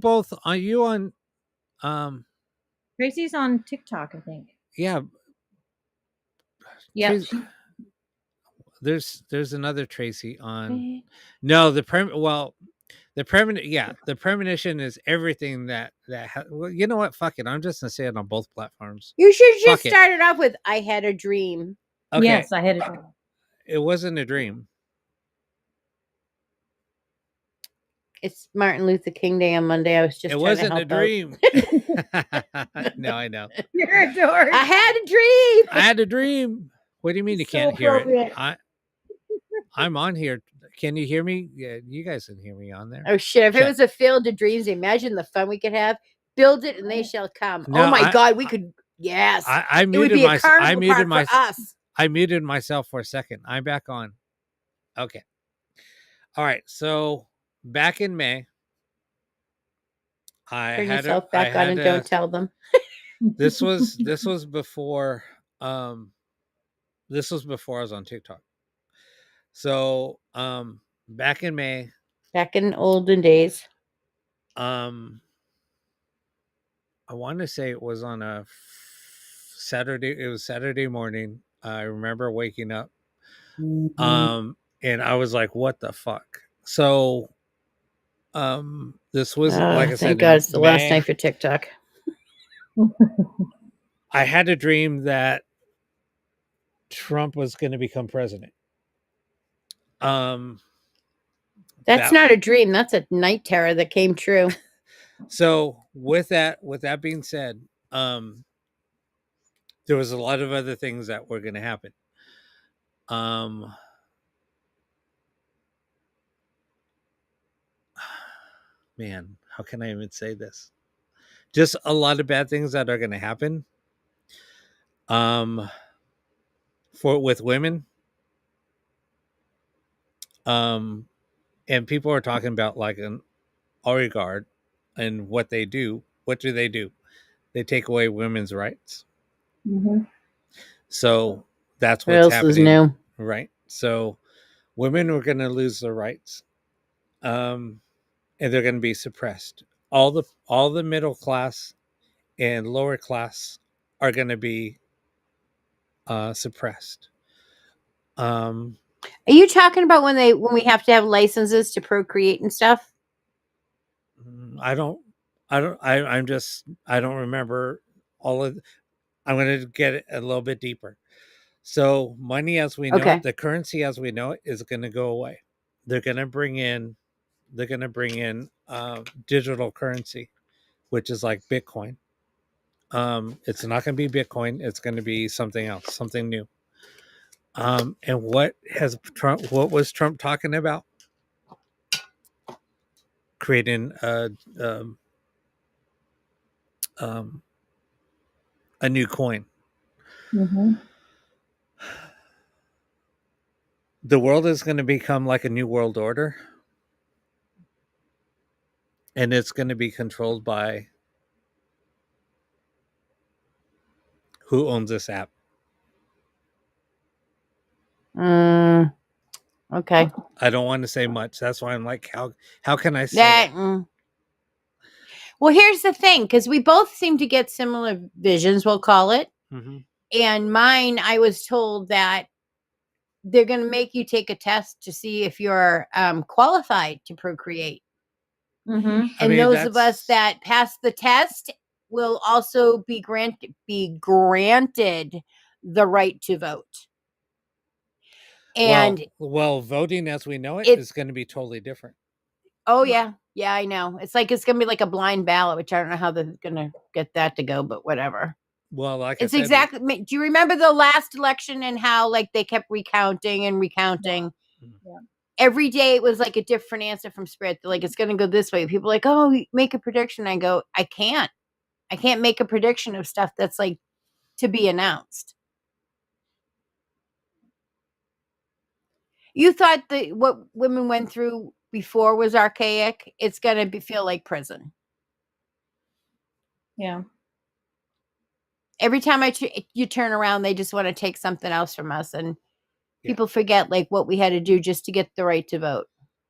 on
Tracy's on TikTok, I think.
yeah,
Yeah.
Tracy, there's another Tracy on. No, the premonition is everything that well, you know what? Fuck it. I'm just gonna say it on both platforms.
You should just
Fuck it.
start it off with "I had a dream."
Okay.
Yes, I had it.
It wasn't a dream.
It's Martin Luther King Day on Monday. I was just.
It
trying
wasn't
to help
a
out.
dream. No, I know.
You're a dork.
I had a dream.
I had a dream. What do you mean you
So
can't hear it?
appropriate.
I'm on here. Can you hear me? Yeah, you guys can hear me on there.
Oh shit! If
Check.
it was a field of dreams, imagine the fun we could have. Build it and they shall come.
No,
oh my
I-
god, we could. Yes,
I
it would
muted
be a
myself.
carnival park for us.
I muted myself for a second. I'm back on. Okay. All right. So back in May, I
Turn
had
yourself back on and don't tell them.
this was before this was before I was on TikTok. So back in May,
Back in olden days.
I want to say it was on a Saturday. It was Saturday morning. I remember waking up. And I was like, what the fuck? So this was like I said,
thank God
in
it's the last
May.
night for TikTok.
I had a dream that Trump was going to become president.
That's
that-
not a dream. That's a night terror that came true.
So with that being said, there was a lot of other things that were going to happen. Man, how can I even say this? Just a lot of bad things that are going to happen. With women. And people are talking about like an oligarch and what they do. What do? they take away women's rights.
Mm-hmm.
So that's
What
what's
else is
happening,
new?
right? So women are going to lose their rights, and they're going to be suppressed. All the middle class and lower class are going to be suppressed. Um,
Are you talking about when we have to have licenses to procreate and stuff?
I don't, I'm just, I don't remember all of. I'm going to get it a little bit deeper. So money as we know it,
Okay.
the currency as we know it, is going to go away. They're going to bring in, digital currency, which is like Bitcoin. It's not going to be Bitcoin. It's going to be something else, something new. And what was Trump talking about? Creating um, um, a new coin.
Mm-hmm.
The world is going to become like a new world order, and it's going to be controlled by who owns this app.
Okay.
I don't want to say much. That's why I'm like, how can I say
That.
it?
Well, here's the thing, because we both seem to get similar visions, we'll call it.
Mm-hmm.
And mine, I was told that they're going to make you take a test to see if you're qualified to procreate.
Mm-hmm.
And those of us that pass the test will also be granted the right to vote. And
well, voting as we know it
It-
is going to be totally different.
oh yeah, I know. It's gonna be like a blind ballot, which I don't know how they're gonna get that to go, but whatever.
Well, like
It's
I said,
exactly. Do you remember the last election and how like they kept recounting and recounting?
Yeah.
Every day it was like a different answer from Spirit. They're like, it's going to go this way. People are like, oh, make a prediction. I go, I can't make a prediction of stuff that's like to be announced. You thought that what women went through before was archaic. It's going to feel like prison.
Yeah.
Every time you turn around, they just want to take something else from us. And
Yeah.
people forget like what we had to do just to get the right to vote.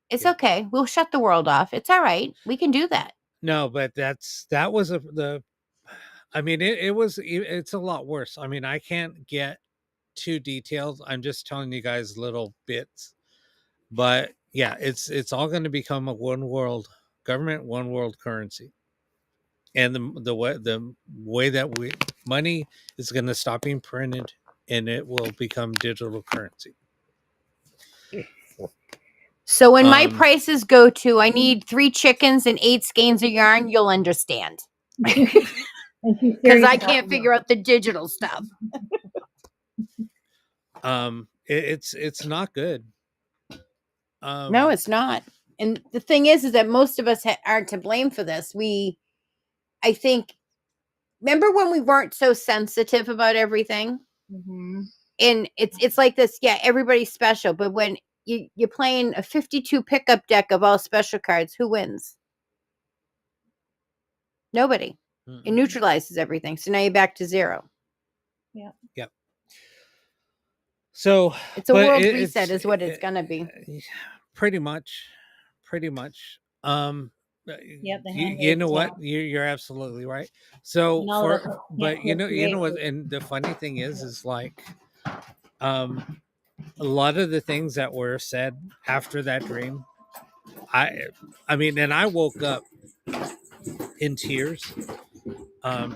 It's
Yeah.
okay. We'll shut the world off. It's all right. We can do that.
no, but that was the. I mean, it's a lot worse. I mean, I can't get too detailed. I'm just telling you guys little bits. But yeah, it's all going to become a one world government, one world currency, and the way that money is going to stop being printed, and it will become digital currency.
So when my prices go to, I need 3 chickens and 8 skeins of yarn, you'll understand. Because I can't figure out the digital stuff.
It's not good.
No, it's not. And the thing is that most of us aren't to blame for this. I think, remember when we weren't so sensitive about everything?
Mm-hmm.
And it's like this, yeah, everybody's special. But when you're playing a 52 pickup deck of all special cards, who wins? Nobody. It neutralizes everything. So now you're back to 0.
Yeah.
Yep. So
it's a world reset is what it's gonna be.
Pretty much.
Yep,
you know what? You're absolutely right. So but you know what? And the funny thing is like, a lot of the things that were said after that dream, I mean, and I woke up in tears,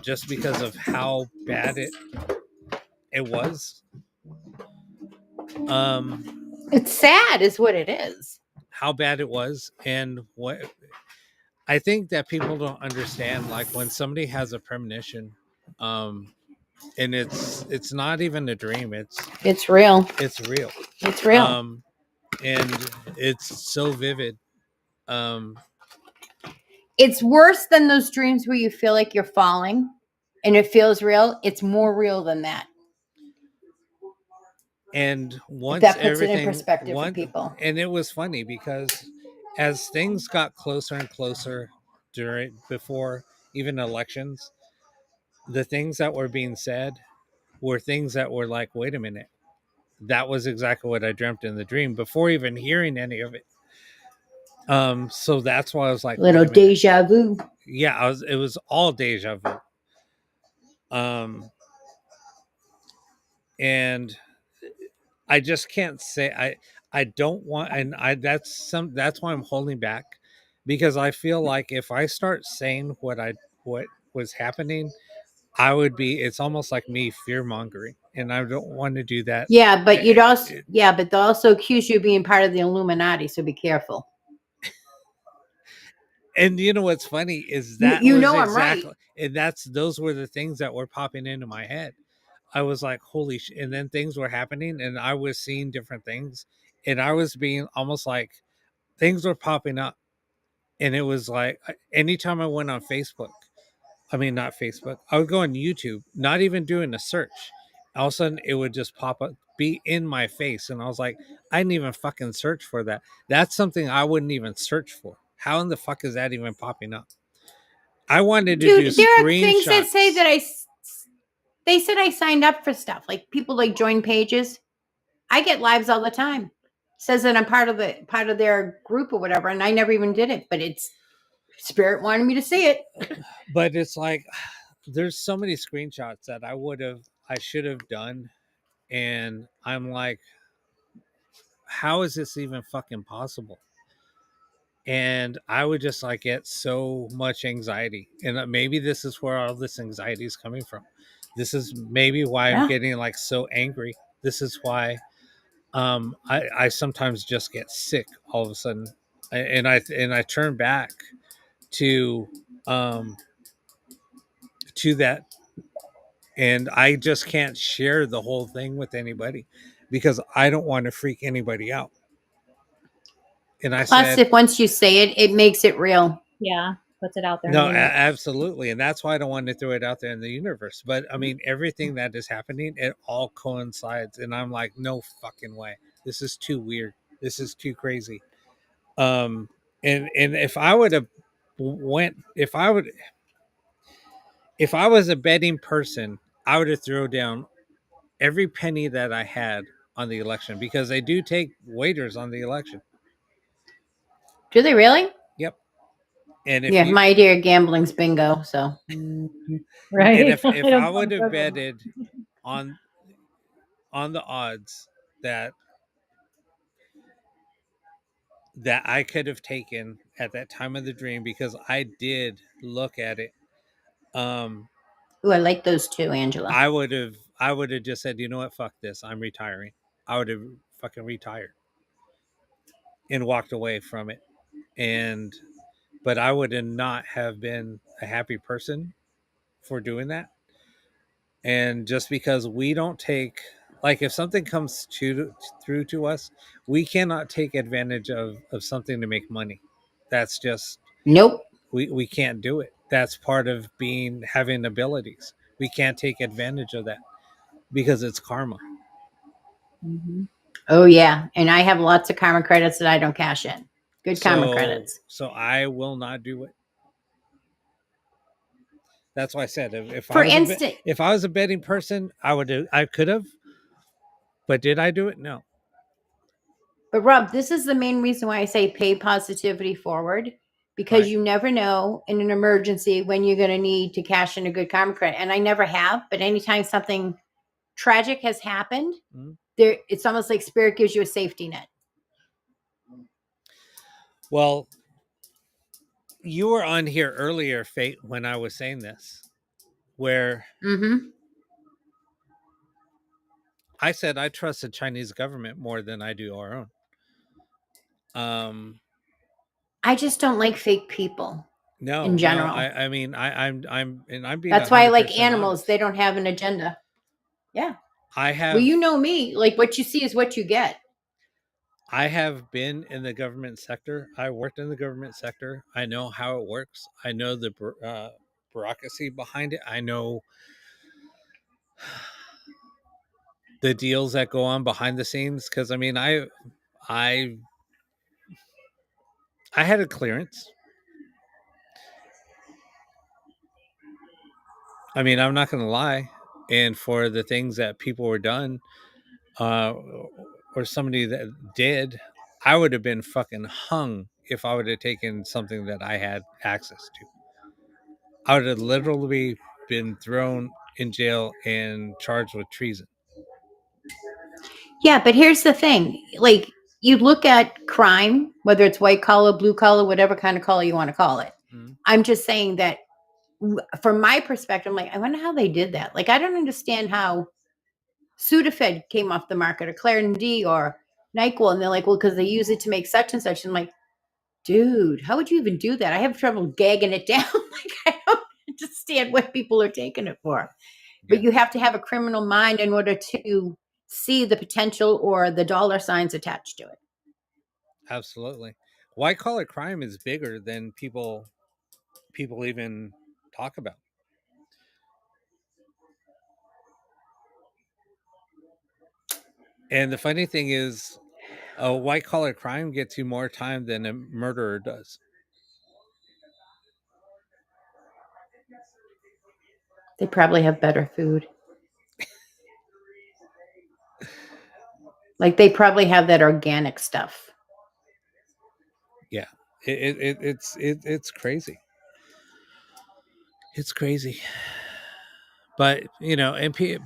just because of how bad it was.
It's sad, is what it is.
How bad it was, and what I think that people don't understand, like when somebody has a premonition, and it's not even a dream.
It's real.
It's real.
It's real.
And it's so vivid.
It's worse than those dreams where you feel like you're falling and it feels real. It's more real than that.
And once
that puts
everything,
it in perspective for people.
And it was funny because as things got closer and closer before even elections, the things that were being said were things that were like, wait a minute, that was exactly what I dreamt in the dream before even hearing any of it. So that's why I was like, wait
Little
a minute.
deja vu.
Yeah, it was all deja vu. And I just can't say I don't want, and I that's why I'm holding back, because I feel like if I start saying what was happening, I would be, it's almost like me fear mongering, and I don't want to do that.
Yeah, but you'd also
It-
yeah, but they'll also accuse you of being part of the Illuminati, so be careful.
and you know what's funny is
You
that
you
was
know I'm right.
exactly, and those were the things that were popping into my head. I was like, holy shit. And then things were happening and I was seeing different things. And I was being almost like things were popping up. And it was like anytime I went on Facebook, I mean, not Facebook, I would go on YouTube, not even doing a search. All of a sudden it would just pop up, be in my face. And I was like, I didn't even fucking search for that. That's something I wouldn't even search for. How in the fuck is that even popping up? I wanted to do
Dude, there are things that say that
screenshots.
they said I signed up for stuff. Like people like join pages. I get lives all the time. Says that I'm part of their group or whatever, and I never even did it, but it's spirit wanted me to see it.
But it's like there's so many screenshots that I should have done, and I'm like, how is this even fucking possible? And I would just like get so much anxiety, and maybe this is where all this anxiety is coming from. This is maybe why I'm
Yeah.
getting like so angry. This is why I sometimes just get sick all of a sudden, and I turn back to um to that, and I just can't share the whole thing with anybody because I don't want to freak anybody out. And I
Plus,
said,
if once you say it, it makes it real.
Yeah, puts it out there in
no,
the universe.
absolutely. And that's why I don't want to throw it out there in the universe. But I mean, everything that is happening, it all coincides. And I'm like, no fucking way. This is too weird. This is too crazy. Um, and if I would have went, if I was a betting person, I would have thrown down every penny that I had on the election because they do take waiters on the election.
Do they really?
Yep. And if
Yeah,
you
my idea of gambling's bingo. So
and
Right. I
if
don't
I would
sound
have
good with
betted on the odds that I could have taken at that time of the dream, because I did look at it, um
ooh, I like those too, Angela.
I would have just said, you know what, fuck this, I'm retiring. I would have fucking retired and walked away from it. And but I would have not have been a happy person for doing that. And just because we don't take, like, if something comes through to us, we cannot take advantage of something to make money. That's just,
Nope.
we can't do it. That's part of being, having abilities. We can't take advantage of that because it's karma.
Oh yeah, and I have lots of karma credits that I don't cash in. Good karma
So
credits.
I will not do it. That's why I said, if I
For
was
instance,
if I was a betting person, I would do, I could have, but did I do it? No.
but Rob, this is the main reason why I say pay positivity forward, because
Right.
you never know in an emergency when you're going to need to cash in a good karma credit. And I never have, but anytime something tragic has happened,
Mhm.
there it's almost like spirit gives you a safety net.
Well, you were on here earlier, Fate, when I was saying this, where
Mm-hmm.
I said I trust the Chinese government more than I do our own. Um,
I just don't like fake people in
no,
general.
I mean, I'm being
That's why I
hundred
like
percent
animals. They
honest.
don't have an agenda. Yeah.
I
Well,
have,
you know me. Like what you see is what you get.
I have been in the government sector. I worked in the government sector. I know how it works. I know the bureaucracy behind it. I know the deals that go on behind the scenes. Because I mean, I I had a clearance. I mean, I'm not going to lie. And for the things that people were done, uh, or somebody that did, I would have been fucking hung if I would have taken something that I had access to. I would have literally been thrown in jail and charged with treason.
Yeah, but here's the thing. Like, you look at crime, whether it's white collar, blue collar, whatever kind of collar you want to call it.
Mhm.
I'm just saying that from my perspective, I'm like, I wonder how they did that. Like, I don't understand how Sudafed came off the market or Claritin D or NyQuil. And they're like, well, because they use it to make such and such. And I'm like, dude, how would you even do that? I have trouble gagging it down. Like, I don't understand what people are taking it for. But
Yeah.
you have to have a criminal mind in order to see the potential or the dollar signs attached to it.
Absolutely. White collar crime is bigger than people even talk about. And the funny thing is, a white collar crime gets you more time than a murderer does.
They probably have better food. Like, they probably have that organic stuff.
Yeah, it's crazy. It's crazy. But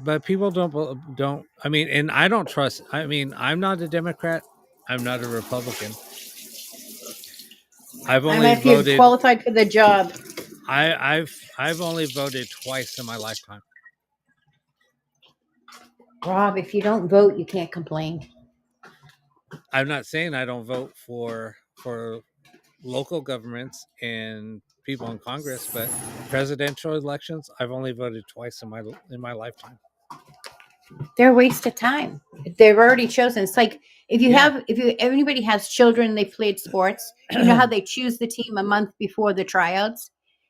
but people don't. I mean, and I don't trust. I mean, I'm not a Democrat. I'm not a Republican. I've
I'm
only
if you're
voted.
qualified for the job.
I've only voted twice in my lifetime.
Rob, if you don't vote, you can't complain.
I'm not saying I don't vote for local governments and people in Congress, but presidential elections, I've only voted twice in my lifetime.
They're a waste of time. They've already chosen. It's like
Yeah.
if anybody has children, they've played sports. You know how they choose the team a month before the tryouts,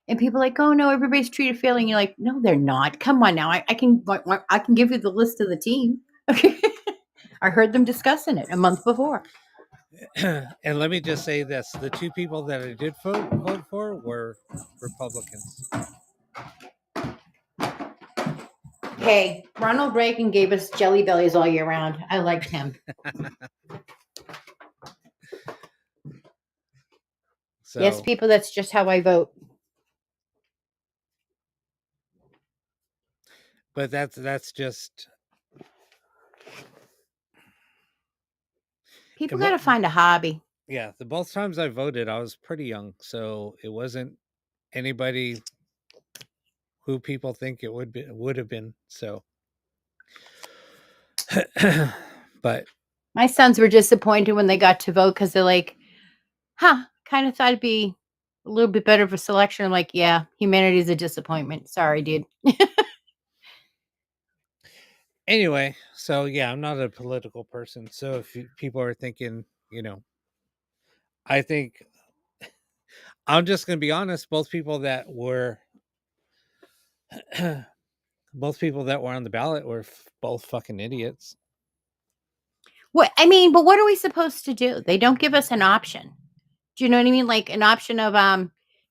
and people are like, oh no, everybody's treated fairly. And you're like, no, they're not. Come on now, I can give you the list of the team. Okay, I heard them discussing it a month before.
And let me just say this: the two people that I did vote for were Republicans.
Hey, Ronald Reagan gave us jelly bellies all year round. I liked him.
So,
Yes, people, that's just how I vote.
but that's just
People
and
got to find a hobby.
yeah. The both times I voted, I was pretty young, so it wasn't anybody who people think it would have been. So, but
My sons were disappointed when they got to vote because they're like, kind of thought it'd be a little bit better of a selection. I'm like, yeah, humanity's a disappointment. Sorry, dude.
anyway, so yeah, I'm not a political person. So if people are thinking, I think I'm just going to be honest. Both people that were on the ballot were both fucking idiots.
What I mean, but what are we supposed to do? They don't give us an option. Do you know what I mean? Like an option of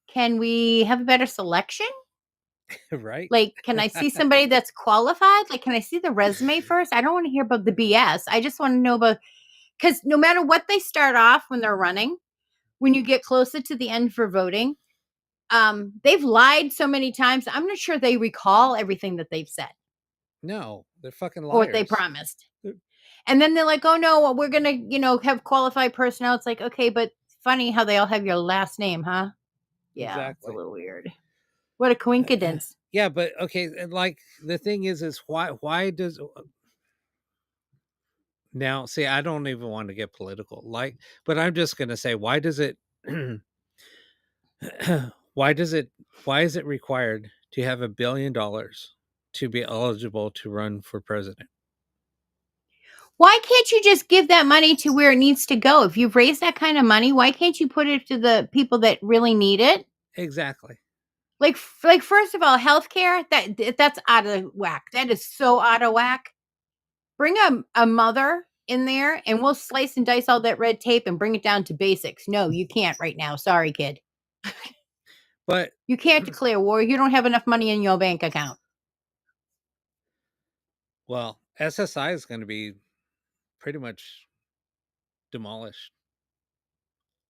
can we have a better selection?
Right?
Like, can I see somebody that's qualified? Like, can I see the resume first? I don't want to hear about the BS. I just want to know about because no matter what they start off when they're running, when you get closer to the end for voting, they've lied so many times. I'm not sure they recall everything that they've said
No, they're fucking
or what they
liars.
promised. And then they're like, oh no, we're gonna, have qualified personnel. It's like, okay, but funny how they all have your last name, huh? Yeah, it's a
Exactly.
little weird. What a coincidence.
Yeah, but okay, and like the thing is why does now see I don't even want to get political, but I'm just gonna say why does it why does it why is it required to have $1 billion to be eligible to run for president?
Why can't you just give that money to where it needs to go? If you've raised that kind of money, why can't you put it to the people that really need it?
Exactly.
Like first of all, healthcare that's out of whack. That is so out of whack. Bring a mother in there, and we'll slice and dice all that red tape and bring it down to basics. No, you can't right now. Sorry, kid.
But
You can't declare war. You don't have enough money in your bank account.
well, SSI is going to be pretty much demolished.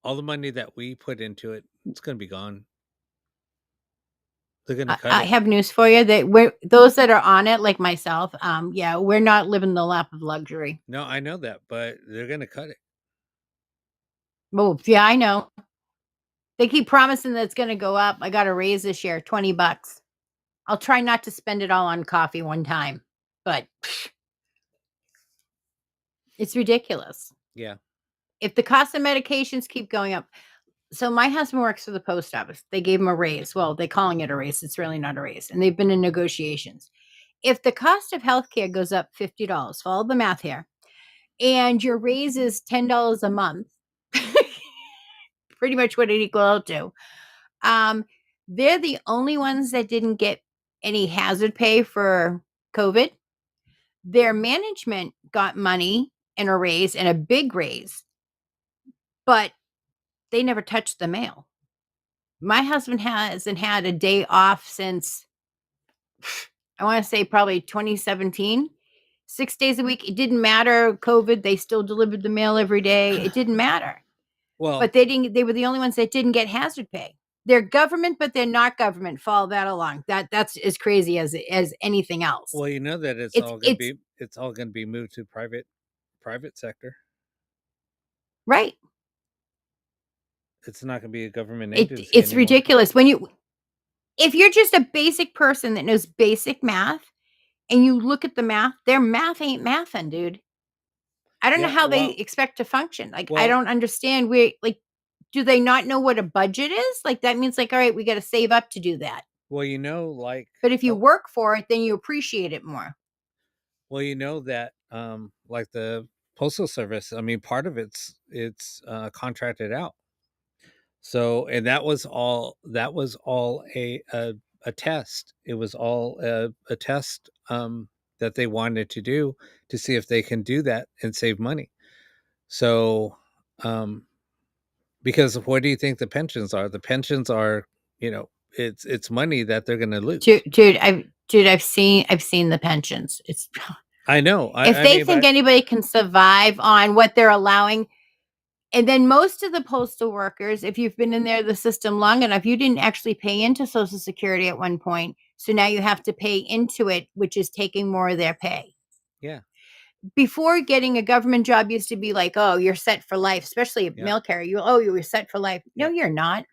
All the money that we put into it, it's going to be gone. They're going to cut
I
it.
have news for you that those that are on it, like myself, yeah, we're not living the lap of luxury.
No, I know that, but they're going to cut it.
Oh, yeah, I know. They keep promising that it's going to go up. I got a raise this year, $20. I'll try not to spend it all on coffee one time, but it's ridiculous.
Yeah.
If the cost of medications keep going up, so my husband works for the post office. They gave him a raise. Well, they're calling it a raise. It's really not a raise. And they've been in negotiations. If the cost of healthcare goes up $50, follow the math here, and your raise is $10 a month, pretty much what it equal out to. They're the only ones that didn't get any hazard pay for COVID. Their management got money and a raise and a big raise, but they never touched the mail. My husband hasn't had a day off since, I want to say, probably 2017. 6 days a week. It didn't matter. COVID, they still delivered the mail every day. It didn't matter.
Well,
But they were the only ones that didn't get hazard pay. They're government, but they're not government. Follow that along. That's as crazy as anything else.
well, you know that it's
It's
all going to
it's
be it's all going to be moved to private sector.
right.
It's not going to be a government
It's
agency anymore.
ridiculous if you're just a basic person that knows basic math and you look at the math, their math ain't mathin', dude. I don't know
Yeah,
how they
well,
expect to function. Like, I
well,
don't understand where, like, do they not know what a budget is? Like, that means, like, all right, we got to save up to do that.
well, you know, like,
But if you work for it, then you appreciate it more.
well, you know that, like the postal service. I mean, part of it's contracted out. So, and that was all. That was all a test. It was all a test that they wanted to do to see if they can do that and save money. So, um, because what do you think the pensions are? The pensions are, it's money that they're going to lose.
I've seen the pensions. It's
I know.
if
I
they
mean,
think
but
anybody can survive on what they're allowing, and then most of the postal workers, if you've been in there the system long enough, you didn't actually pay into Social Security at one point, so now you have to pay into it, which is taking more of their pay.
yeah,
Before getting a government job used to be like, oh, you're set for life, especially a
yeah,
mail carrier. You were set for life. No,
yeah.
you're not.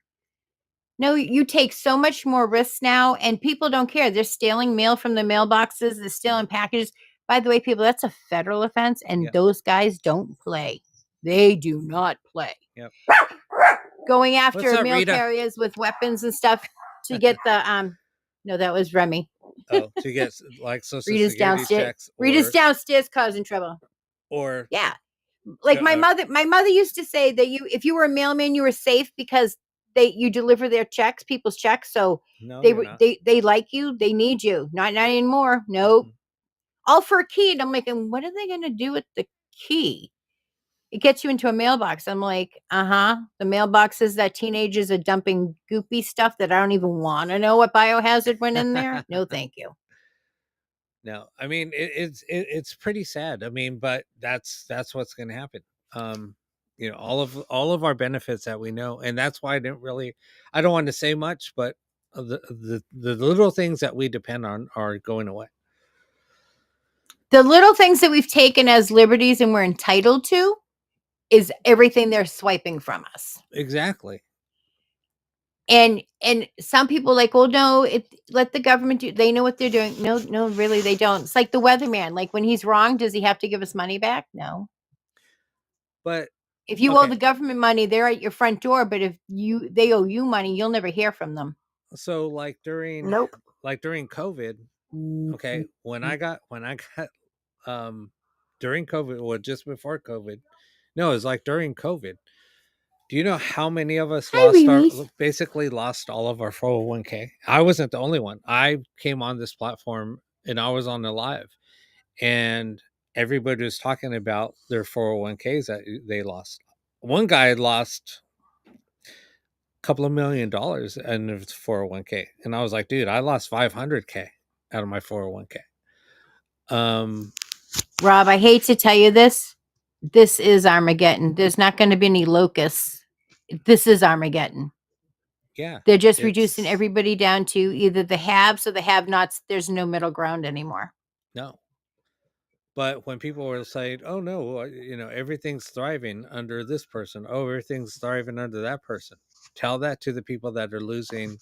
No, you take so much more risks now, and people don't care. They're stealing mail from the mailboxes, they're stealing packages. By the way, people, that's a federal offense, and
Yeah.
those guys don't play. They do not play.
Yep.
Going
What's
after
up,
mail
Rita?
carriers with weapons and stuff to get the no, that was Remy.
Oh, to get like Social
Rita's
Security
downstairs.
checks,
Rita's downstairs causing trouble.
or
Yeah. Like my mother used to say that if you were a mailman, you were safe because you deliver their checks, people's checks. So
no,
they
you're
were
not.
they like you, they need you. Not anymore. No.
Mhm.
All for a key. And I'm like, and what are they gonna do with the key? It gets you into a mailbox. I'm like, the mailboxes that teenagers are dumping goopy stuff that I don't even want to know what biohazard went in there. No, thank you.
No, I mean it's pretty sad. I mean, but that's what's going to happen. All of our benefits that we know, and that's why I don't want to say much, but the little things that we depend on are going away.
The little things that we've taken as liberties and we're entitled to is everything they're swiping from us.
Exactly.
And some people like, well, no, let the government do. They know what they're doing. No, really, they don't. It's like the weatherman. Like when he's wrong, does he have to give us money back? No.
But
If you owe the government money, they're at your front door. But if they owe you money, you'll never hear from them.
so like during COVID, okay, when I got during COVID, or just before COVID, no, it was like during COVID. Do you know how many of us basically lost all of our 401k? I wasn't the only one. I came on this platform and I was on the live, and everybody was talking about their 401ks that they lost. One guy had lost couple of $1 million in its 401k. And I was like, dude, I lost 500k out of my 401k.
Rob, I hate to tell you this. This is Armageddon. There's not going to be any locusts. This is Armageddon.
Yeah.
They're just reducing everybody down to either the haves or the have-nots. There's no middle ground anymore.
No. But when people were saying, oh, no, everything's thriving under this person. Oh, everything's thriving under that person. Tell that to the people that are losing.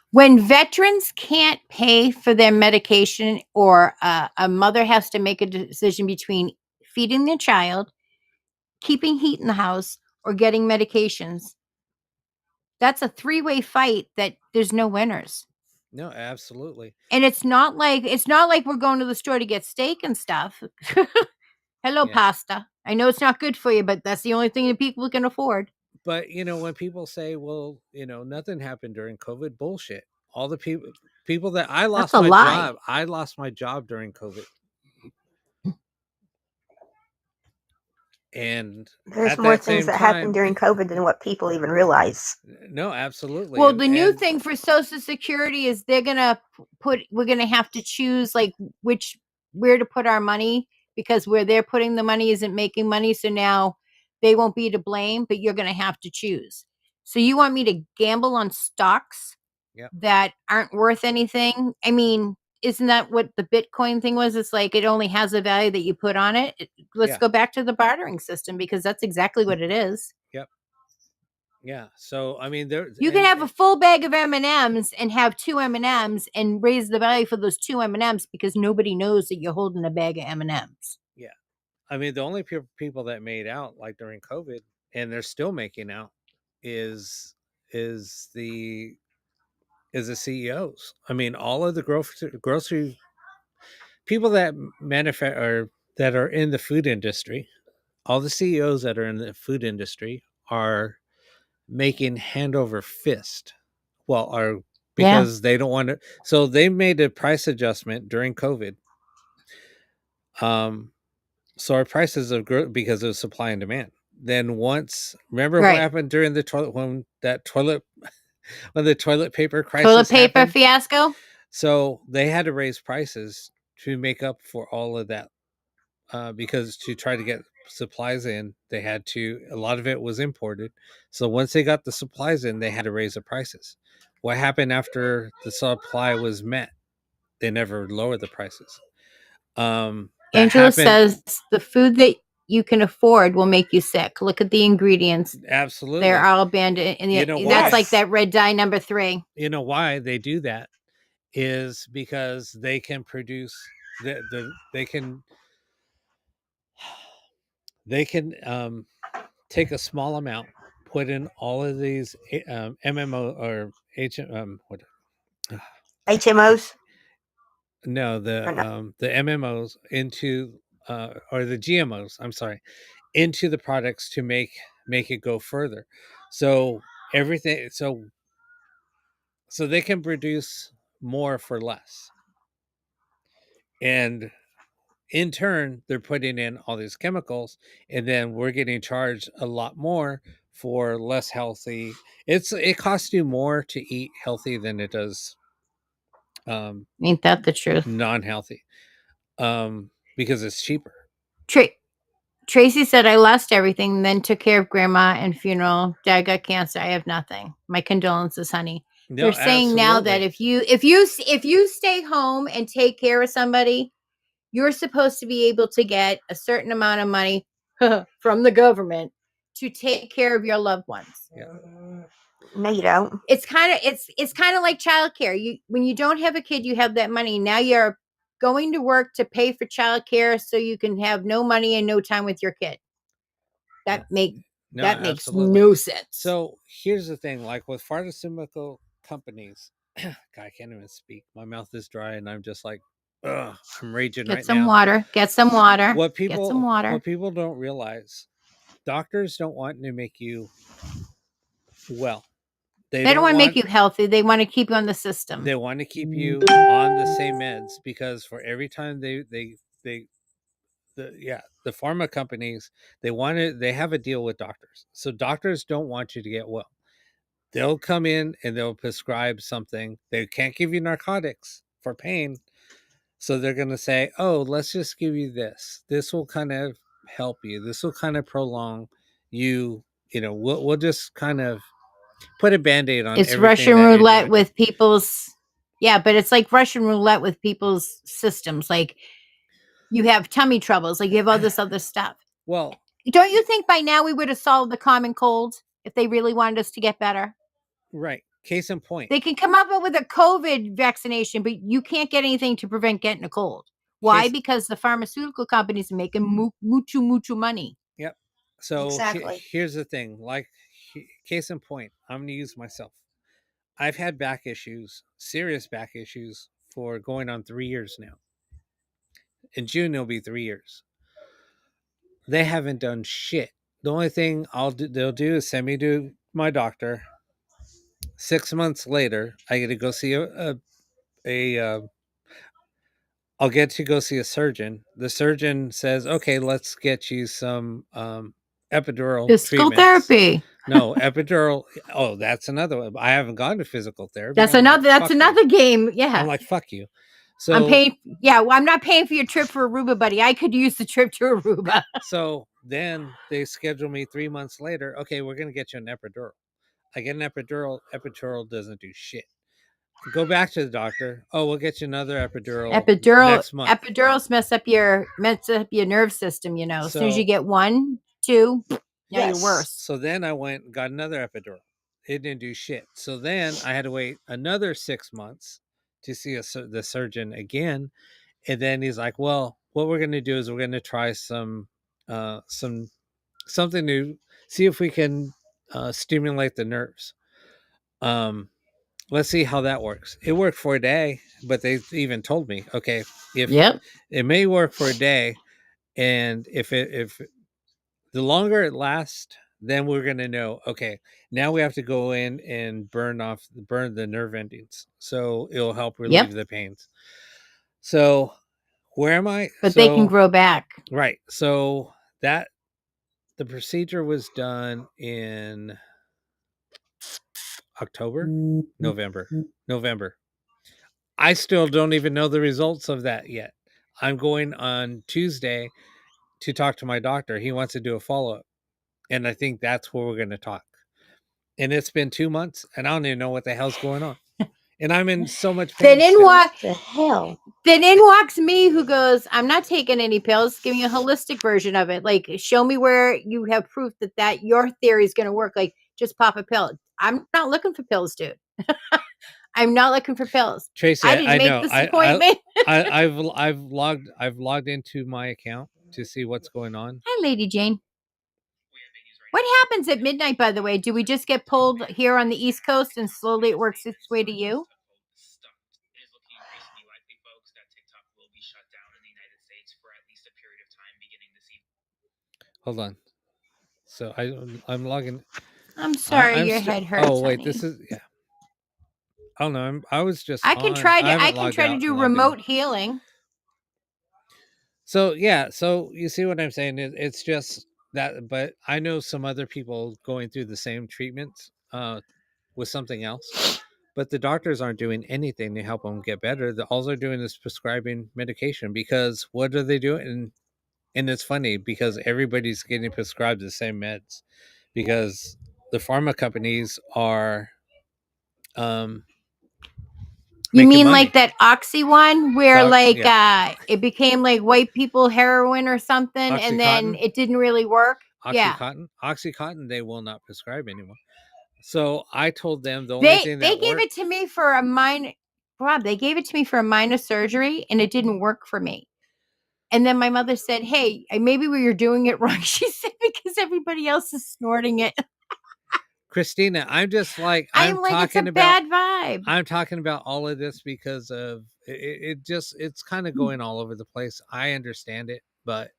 When veterans can't pay for their medication, or a mother has to make a decision between feeding their child, keeping heat in the house, or getting medications, that's a three-way fight that there's no winners.
No, absolutely.
And it's not like we're going to the store to get steak and stuff. Hello, pasta. I know it's not good for you, but that's the only thing that people can afford.
But when people say, well, nothing happened during COVID, bullshit. All the people that I lost my job, I lost my job during COVID. And
there's more things that happen during COVID than what people even realize.
No, absolutely.
Well, the new thing for Social Security is we're going to have to choose like where to put our money, because where they're putting the money isn't making money. So now they won't be to blame, but you're going to have to choose. So you want me to gamble on stocks that aren't worth anything? I mean, isn't that what the Bitcoin thing was? It's like it only has a value that you put on it. Let's go back to the bartering system, because that's exactly what it is.
Yep. Yeah. So I mean,
you can have a full bag of M&Ms and have 2 M&Ms and raise the value for those 2 M&Ms because nobody knows that you're holding a bag of M&Ms.
Yeah. I mean, the only people that made out like during COVID, and they're still making out, is the CEOs. I mean, all of the grocery people that manufacture, that are in the food industry, all the CEOs that are in the food industry are making hand over fist. Well, because they don't want to. So they made a price adjustment during COVID. So our prices have grown because of supply and demand. Then remember what happened during the toilet, when the toilet paper crisis happened?
Fiasco.
So they had to raise prices to make up for all of that, because to try to get supplies in, a lot of it was imported. So once they got the supplies in, they had to raise the prices. What happened after the supply was met? They never lowered the prices.
Angela says the food that you can afford will make you sick. Look at the ingredients.
Absolutely.
They're all banned. And that's like that red dye number 3.
You know why they do that is because they can produce they can take a small amount, put in all of these MMO or
HMOs.
No, the MMOs into or the GMOs. I'm sorry, into the products to make it go further. So everything. So they can produce more for less, and in turn, they're putting in all these chemicals, and then we're getting charged a lot more for less healthy. It costs you more to eat healthy than it does.
Ain't that the truth?
Non-healthy, because it's cheaper.
Tracy said, I lost everything, then took care of grandma and funeral. Dad got cancer. I have nothing. My condolences, honey.
No,
they're saying now that if you stay home and take care of somebody, you're supposed to be able to get a certain amount of money from the government to take care of your loved ones.
Yeah.
No, you don't.
It's kind of like childcare. When you don't have a kid, you have that money. Now you're going to work to pay for childcare so you can have no money and no time with your kid. That makes no sense.
So here's the thing, like with pharmaceutical companies, God, I can't even speak. My mouth is dry and I'm just like, ugh, I'm raging right now.
Get some water.
What people don't realize, doctors don't want to make you well.
They don't want to make you healthy. They want to keep you on the system.
They want to keep you on the same meds, because for every time they the pharma companies, they have a deal with doctors. So doctors don't want you to get well. They'll come in and they'll prescribe something. They can't give you narcotics for pain. So they're going to say, "Oh, let's just give you this. This will kind of help you. This will kind of prolong you, we'll just kind of put a band-aid on
It's
everything
Russian
that you're
roulette
doing."
with people's, yeah, but it's like Russian roulette with people's systems. Like you have tummy troubles, like you have all this other stuff.
Well,
Don't you think by now we would have solved the common cold if they really wanted us to get better?
right. Case in point.
They can come up with a COVID vaccination, but you can't get anything to prevent getting a cold. Why? Because the pharmaceutical companies are making mucho money.
Yep. So
Exactly.
here's the thing. Like, case in point, I'm going to use myself. I've had back issues, serious back issues, for going on 3 years now. In June, it'll be 3 years. They haven't done shit. The only thing they'll do is send me to my doctor. 6 months later, I get to go see I'll get to go see a surgeon. The surgeon says, "Okay, let's get you some epidural
Physical
treatments."
therapy.
No, epidural. Oh, that's another one. I haven't gone to physical therapy.
That's
I'm like,
another. That's
"Fuck you."
another game.
I'm
Yeah,
like, "Fuck you."
I'm
So
paying. Yeah, well, I'm not paying for your trip for Aruba, buddy. I could use the trip to Aruba.
so then they schedule me 3 months later. Okay, we're gonna get you an epidural. I get an epidural. Epidural doesn't do shit. Go back to the doctor. Oh, we'll get you another epidural next month.
Epidurals mess up your nerve system. You know, as soon as you
So
get 1, 2, now you're
Yes.
worse.
so then I went and got another epidural. It didn't do shit. So then I had to wait another 6 months to see the surgeon again. And then he's like, "Well, what we're going to do is we're going to try something to see if we can stimulate the nerves. Um, let's see how that works." It worked for a day, but they even told me, "Okay, if
Yep.
it may work for a day, and if the longer it lasts, then we're going to know, okay, now we have to go in and burn the nerve endings, so it'll help relieve
Yep.
the pains." So where am I?
But they can grow back.
Right. So that the procedure was done in October, November. I still don't even know the results of that yet. I'm going on Tuesday to talk to my doctor. He wants to do a follow up, and I think that's where we're going to talk. And it's been 2 months, and I don't even know what the hell's going on. And I'm in so much pain.
Then in
still.
walk
The hell.
then in walks me, who goes, "I'm not taking any pills. Give me a holistic version of it. Like, show me where you have proof that your theory is going to work. Like, just pop a pill." I'm not looking for pills, dude. I'm not looking for pills.
Tracy,
I didn't make
know.
this appointment.
I've logged into my account to see what's going on.
Hi, Lady Jane. What happens at midnight, by the way? Do we just get pulled here on the East Coast and slowly it works its way to you?
Hold on. So I'm logging.
I'm sorry,
I'm
your head hurts.
Oh wait,
honey.
this is yeah. Oh no, I was just.
I can try to. I
haven't
can
logged
try to
out
do
and logged in.
remote healing.
So yeah, so you see what I'm saying? It's just that, but I know some other people going through the same treatments with something else, but the doctors aren't doing anything to help them get better. All they're doing is prescribing medication, because what are they doing? And it's funny because everybody's getting prescribed the same meds, because the pharma companies are
You
making
mean
money.
like that Oxy one where
Yeah.
it became like white people heroin or something and then
Oxycontin?
it didn't really work? Yeah.
Oxycontin they will not prescribe anymore. So I told them the only thing
They
that
gave
worked.
it to me for a minor Rob, they gave it to me for a minor surgery and it didn't work for me. And then my mother said, "Hey, maybe we were doing it wrong." She said, "Because everybody else is snorting it."
Christina, I'm just like
I'm like, it's a bad vibe.
I'm talking about all of this because of it's kind of going all over the place. I understand it, but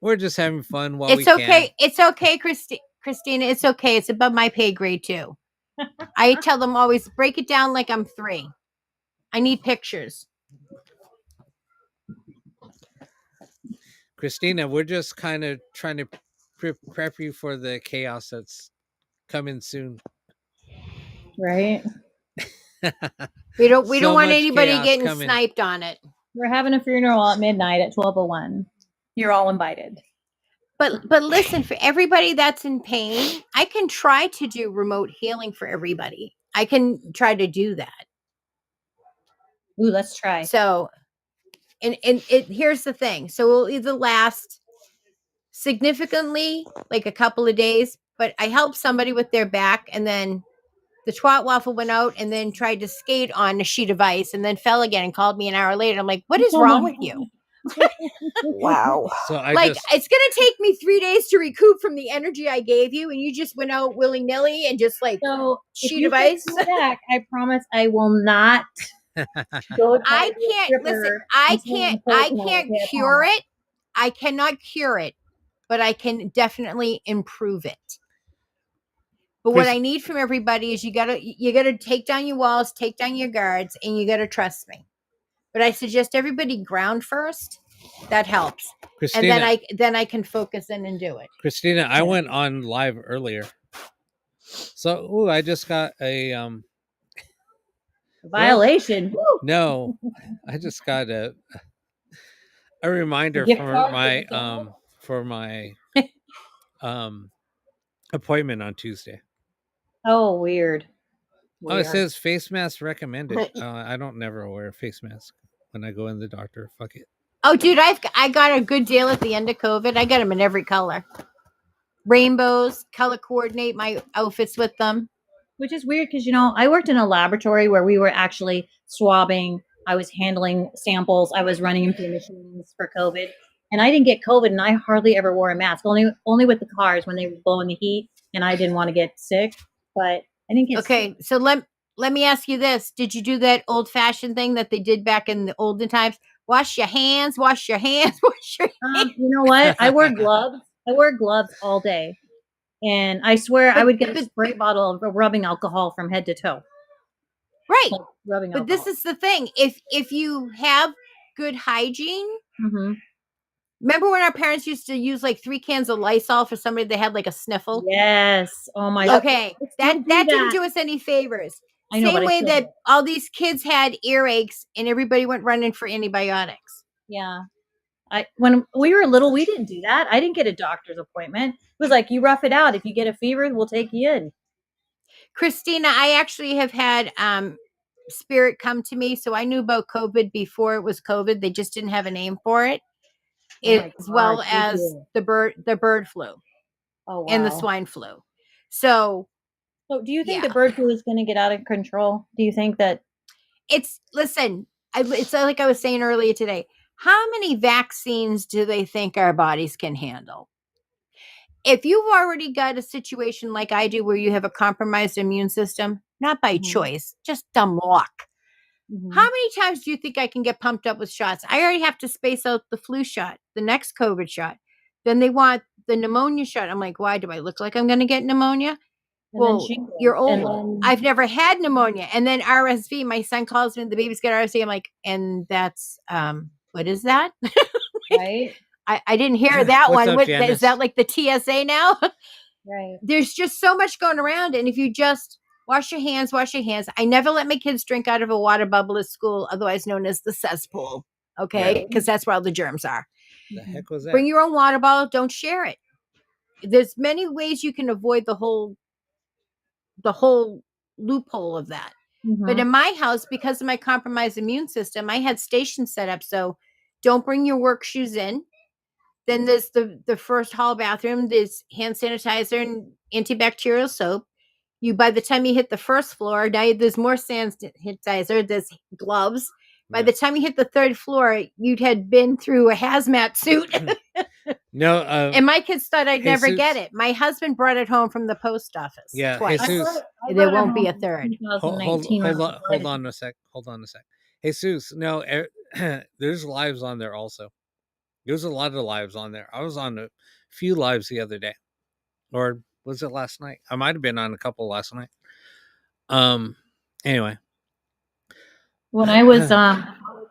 we're just having fun while we
It's okay.
can.
It's okay, Christina. It's okay. It's above my pay grade too. I tell them always break it down like I'm 3. I need pictures.
Christina, we're just kind of trying to prep you for the chaos that's coming soon.
Right?
We don't
So
want
much
anybody
chaos
getting
coming.
sniped on it.
We're having a funeral at midnight at 12:01. You're all invited.
But listen, for everybody that's in pain, I can try to do remote healing for everybody. I can try to do that.
Ooh, let's try.
So, and it here's the thing. So it'll either last significantly, like a couple of days, but I helped somebody with their back, and then the twat waffle went out and then tried to skate on a sheet of ice and then fell again and called me an hour later. I'm like, what is
Oh
wrong
my
with you?
Wow.
So I
Like,
just
it's gonna take me 3 days to recoup from the energy I gave you, and you just went out willy-nilly and just like
So if
sheet
you
of ice.
fix my back, I promise I will not go try
I
to be a
can't listen.
stripper
I
and swing
can't.
the pole
I
tonight,
can't
okay, I
cure
promise.
it. I cannot cure it, but I can definitely improve it. But what
Chris-
I need from everybody is you gotta take down your walls, take down your guards, and you gotta trust me. But I suggest everybody ground first. That helps,
Christina,
and then I can focus in and do it.
Christina, I went on live earlier. So, I just got a
Violation. Woo!
no, I just got a reminder
gift card
for my um appointment on Tuesday.
Oh, weird.
Oh, it
Weird.
says face mask recommended. I don't never wear a face mask when I go in the doctor. Fuck it.
Oh, dude, I got a good deal at the end of COVID. I got them in every color, rainbows, color coordinate my outfits with them.
Which is weird because, I worked in a laboratory where we were actually swabbing. I was handling samples. I was running them through machines for COVID. And I didn't get COVID, and I hardly ever wore a mask. Only with the cars when they were blowing the heat, and I didn't want to get sick. But I didn't get sick.
Okay, so let me ask you this: did you do that old fashioned thing that they did back in the olden times? Wash your hands, wash your hands, wash your hands.
You know what? I wear gloves. I wear gloves all day. And I swear I would get a spray bottle of rubbing alcohol from head to toe.
Right.
Like rubbing
But
alcohol.
this is the thing. If you have good hygiene, remember when our parents used to use like 3 cans of Lysol for somebody that had like a sniffle?
Yes. Oh my God.
Okay. That
that.
didn't do us any favors.
I know,
Same
but
way that all these kids had earaches and everybody went running for antibiotics.
Yeah. When we were little, we didn't do that. I didn't get a doctor's appointment. It was like, you rough it out. If you get a fever, we'll take you in.
Christina, I actually have had spirit come to me, so I knew about COVID before it was COVID. They just didn't have a name for it, as well as the bird flu, and the swine flu. So
do you think the bird flu is going to get out of control? Do you think that
it's like I was saying earlier today? How many vaccines do they think our bodies can handle? If you've already got a situation like I do where you have a compromised immune system, not by choice, just dumb luck. How many times do you think I can get pumped up with shots? I already have to space out the flu shot, the next COVID shot. Then they want the pneumonia shot. I'm like, why do I look like I'm going to get pneumonia? Well, you're old. I've never had pneumonia. And then RSV, my son calls me, the baby's got RSV. I'm like, and that's, what is that?
Right.
I didn't hear that
What's
one.
up,
Is that like the TSA now?
Right.
There's just so much going around. And if you just wash your hands. I never let my kids drink out of a water bubble at school, otherwise known as the cesspool. Okay. Because that's where all the germs are.
The heck was that?
Bring your own water bottle. Don't share it. There's many ways you can avoid the whole loophole of that. But in my house, because of my compromised immune system, I had stations set up. So don't bring your work shoes in. Then there's the first hall bathroom. There's hand sanitizer and antibacterial soap. By the time you hit the first floor, now there's more sanitizer. There's gloves. By the time you hit the third floor, you'd had been through a hazmat suit.
No,
and my kids thought I'd never get it. My husband brought it home from the post office.
Yeah,
twice.
Jesus.
There won't be a third.
Hold on a sec. Jesus, no, there's lives on there also. There's a lot of lives on there. I was on a few lives the other day, or was it last night? I might have been on a couple last night. Anyway,
when I was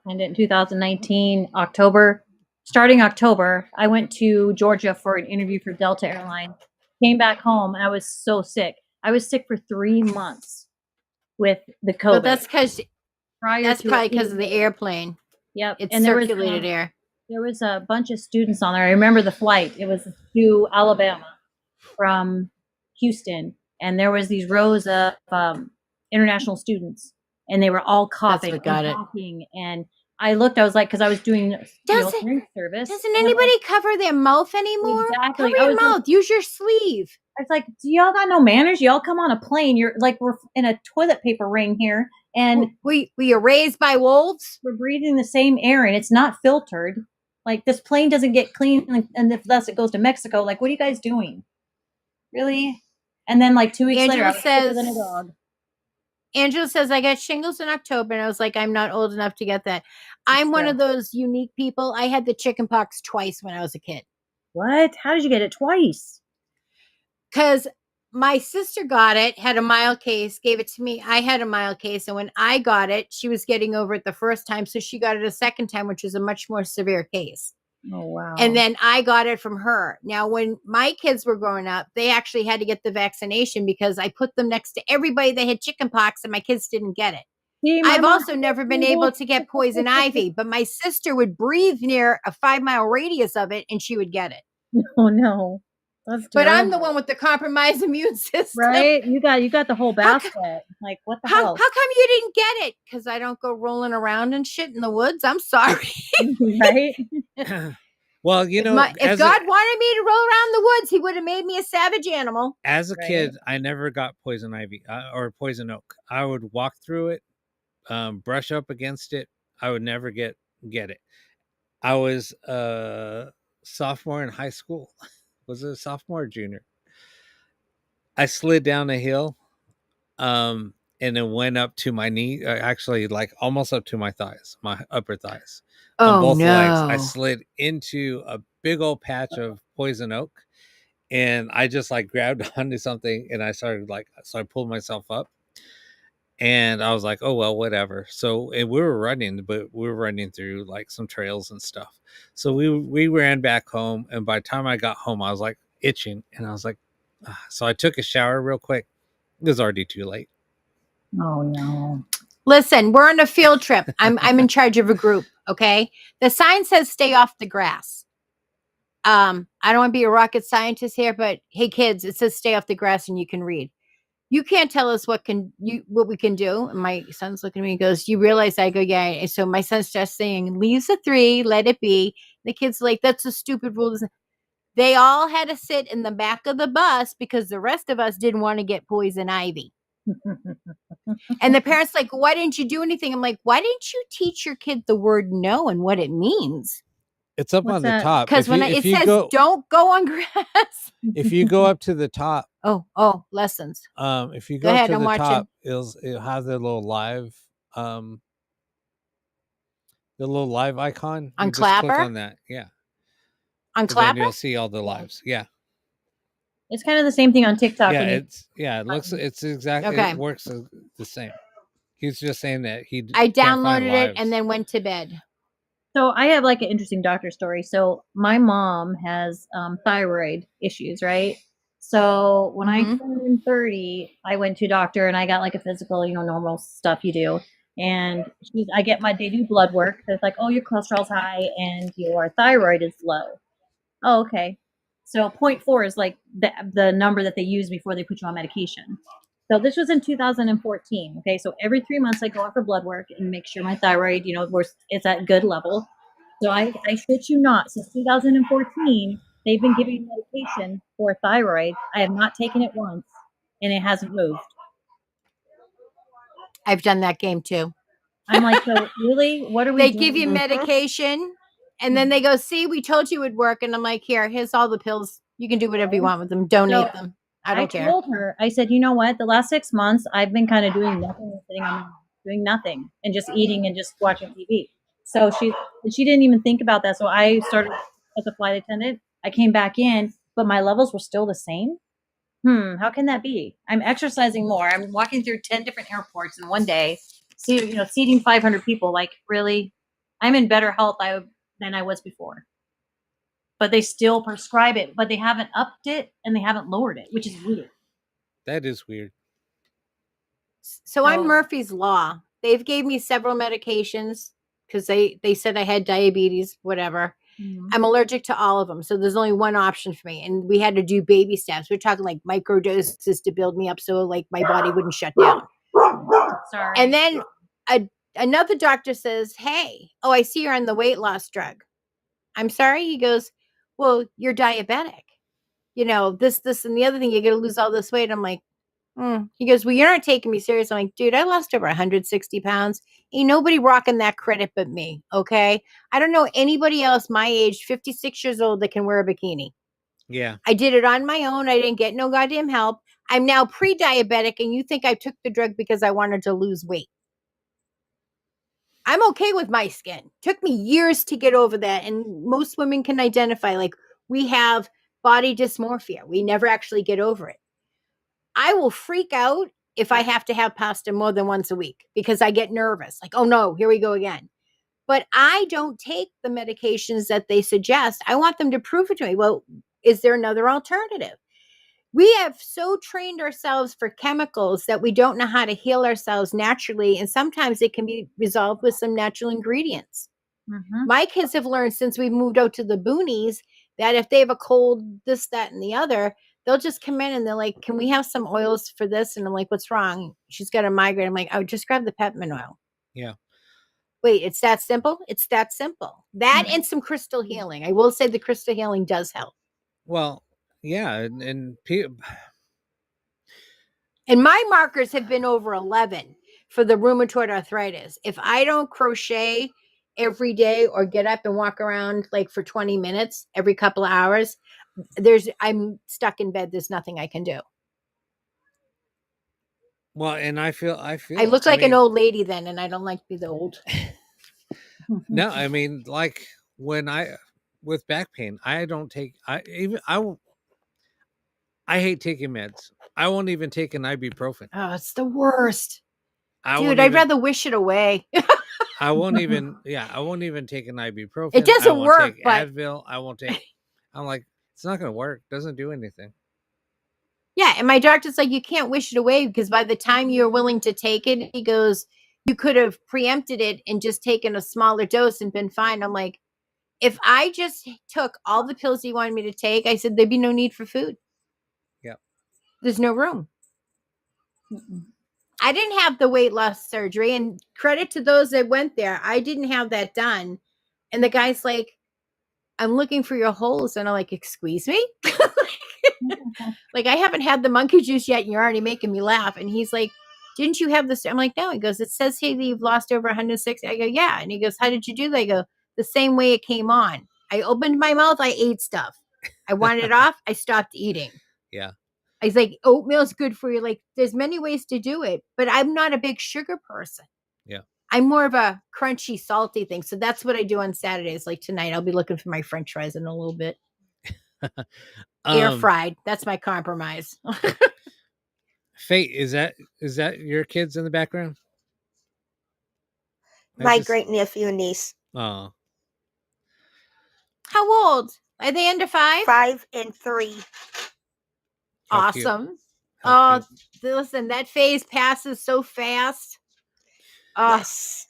in 2019 October starting October, I went to Georgia for an interview for Delta Airlines. Came back home, and I was so sick. I was sick for 3 months with the COVID.
Well, that's because
prior
that's
to
probably
it
because of the
hitting.
airplane.
Yep,
It's
and
circulated air.
there was a bunch of students on there. I remember the flight. It was to Alabama from Houston, and there was these rows of international students, and they were all coughing
what got
and
it.
talking. And I looked. I was like, because I was doing drink service.
Doesn't anybody cover their mouth anymore?
Exactly.
Cover your mouth. Use your sleeve.
It's like, do y'all got no manners? Y'all come on a plane. You're like, we're in a toilet paper ring here, and
were you raised by wolves?
We're breathing the same air, and it's not filtered. Like, this plane doesn't get clean, and if thus it goes to Mexico. Like, what are you guys doing? Really? And then, like 2 weeks later, I was sicker than a dog.
Angela says, I got shingles in October, and I was like, I'm not old enough to get that. I'm one of those unique people. I had the chicken pox twice when I was a kid.
What? How did you get it twice?
Because my sister got it, had a mild case, gave it to me. I had a mild case, and when I got it, she was getting over it the first time, so she got it a second time, which is a much more severe case.
Oh, wow.
And then I got it from her. Now, when my kids were growing up, they actually had to get the vaccination because I put them next to everybody that had chicken pox, and my kids didn't get it. See, I've also never been able to get poison ivy, but my sister would breathe near a 5-mile radius of it, and she would get it.
Oh, no.
But I'm the one with the compromised immune system.
Right? You got the whole basket. Like, what the hell?
How come you didn't get it? Because I don't go rolling around and shit in the woods. I'm sorry.
Right?
Well,
if God wanted me to roll around the woods, he would have made me a savage animal.
As a kid, I never got poison ivy or poison oak. I would walk through it, brush up against it. I would never get it. I was a sophomore in high school. Was it a sophomore or junior? I slid down a hill, and it went up to my knee, actually, like almost up to my thighs, my upper thighs, on both legs. I slid into a big old patch of poison oak, and I just like grabbed onto something, and I started so I pulled myself up, and I was like, oh well, whatever. So we were running, but we were running through like some trails and stuff. So we ran back home, and by the time I got home, I was like itching, and I was like, so I took a shower real quick. It was already too late.
Oh no.
Listen, we're on a field trip. I'm in charge of a group, okay? The sign says stay off the grass. I don't want to be a rocket scientist here, but hey kids, it says stay off the grass and you can read. You can't tell us what we can do. And my son's looking at me and goes, you realize? I go, yeah. And so my son's just saying, leaves a 3, let it be. The kid's like, that's a stupid rule. They all had to sit in the back of the bus because the rest of us didn't want to get poison ivy. And the parents like, why didn't you do anything? I'm like, why didn't you teach your kid the word no and what it means?
It's up on the top.
Because when it says don't go on grass.
If you go up to the top.
Oh, lessons.
If you go up to the top, it'll have the little live icon.
On
you
Clapper?
just click on that. Yeah.
On Clapper?
Then you'll see all the lives. Yeah.
It's kind of the same thing on TikTok.
It's exactly,
okay.
It works the same. He's just saying that
I downloaded it and then went to bed.
So I have like an interesting doctor story. So my mom has thyroid issues, right? So when I turned 30, I went to a doctor and I got like a physical, normal stuff you do. And they do blood work. So it's like, oh, your cholesterol's high and your thyroid is low. Oh, okay. So 0.4 is like the number that they use before they put you on medication. So this was in 2014. Okay, so every 3 months I go out for blood work and make sure my thyroid, it's at good level. So I shit you not, since 2014, they've been giving me medication for thyroid. I have not taken it once, and it hasn't moved.
I've done that game too.
I'm like, so really? What are we
They
doing?
give you medication, and then they go, see, we told you it would work. And I'm like, here's all the pills. You can do whatever you want with them. Donate them. I don't care.
I told her, I said, you know what? The last 6 months, I've been kind of doing nothing and sitting on my doing nothing and just eating and just watching TV. So she didn't even think about that. So I started as a flight attendant. I came back in, but my levels were still the same. How can that be? I'm exercising more. I'm walking through 10 different airports in one day, seating 500 people. Like, really? I'm in better health than I was before. but they still prescribe it, but they haven't upped it and they haven't lowered it, which is weird.
That is weird.
So I'm
So-
Murphy's Law. They've gave me several medications because they said I had diabetes, whatever.
Mhm.
I'm allergic to all of them. So there's only one option for me. And we had to do baby steps. We're talking like micro doses to build me up so like my body wouldn't shut down.
Sorry.
And then another doctor says, hey, oh, I see you're on the weight loss drug. I'm sorry. He goes, well, you're diabetic. You know, this, and the other thing, you're going to lose all this weight. I'm like, He goes, well, you're not taking me serious. I'm like, dude, I lost over 160 pounds. Ain't nobody rocking that credit but me. Okay. I don't know anybody else my age, 56 years old, that can wear a bikini.
Yeah.
I did it on my own. I didn't get no goddamn help. I'm now pre-diabetic, and you think I took the drug because I wanted to lose weight. I'm okay with my skin. Took me years to get over that. And most women can identify, like, we have body dysmorphia. We never actually get over it. I will freak out if I have to have pasta more than once a week because I get nervous. Like, oh no, here we go again. But I don't take the medications that they suggest. I want them to prove it to me. Well, is there another alternative? We have so trained ourselves for chemicals that we don't know how to heal ourselves naturally. And sometimes it can be resolved with some natural ingredients.
Mhm.
My kids have learned since we moved out to the boonies that if they have a cold, this, that, and the other, they'll just come in and they're like, can we have some oils for this? And I'm like, what's wrong? She's got a migraine. I'm like, oh, just grab the peppermint oil.
Yeah.
Wait, it's that simple? It's that simple. That
Mhm.
and some crystal healing. I will say the crystal healing does help.
Well, yeah, and
And my markers have been over 11 for the rheumatoid arthritis. If I don't crochet every day or get up and walk around like for 20 minutes every couple of hours, I'm stuck in bed. There's nothing I can do.
well, and I
I look like an
mean,
old lady then, and I don't like to be the old.
No, I mean, like when with back pain, I don't take I hate taking meds. I won't even take an ibuprofen.
Oh, it's the worst.
I
Dude,
won't
I'd
even
rather wish it away.
I won't even I won't even take an ibuprofen.
It doesn't
I won't
work,
take
but
Advil. I won't take I'm like, it's not gonna work. Doesn't do anything.
yeah, and my doctor's like, you can't wish it away because by the time you're willing to take it, he goes, you could have preempted it and just taken a smaller dose and been fine. I'm like, if I just took all the pills you wanted me to take, I said there'd be no need for food.
Yeah.
There's no room.
Mm-mm.
I didn't have the weight loss surgery, and credit to those that went there. I didn't have that done. And the guy's like, I'm looking for your holes. And I'm like, excuse me? Like, I haven't had the monkey juice yet, and you're already making me laugh. And he's like, didn't you have this? I'm like, no. He goes, it says here that you've lost over 160. I go, yeah. And he goes, how did you do that? I go, the same way it came on. I opened my mouth, I ate stuff. I wanted it off, I stopped eating.
Yeah.
I was like, oatmeal's good for you. Like, there's many ways to do it, but I'm not a big sugar person.
Yeah.
I'm more of a crunchy, salty thing. So that's what I do on Saturdays. Like tonight, I'll be looking for my French fries in a little bit. Air fried. That's my compromise.
Fate, is that your kids in the background?
My great nephew and niece,
Oh,
How old? Are they under 5?
5 and 3.
how cute.
Awesome.
How
Oh, listen, that phase passes so fast.
Yes.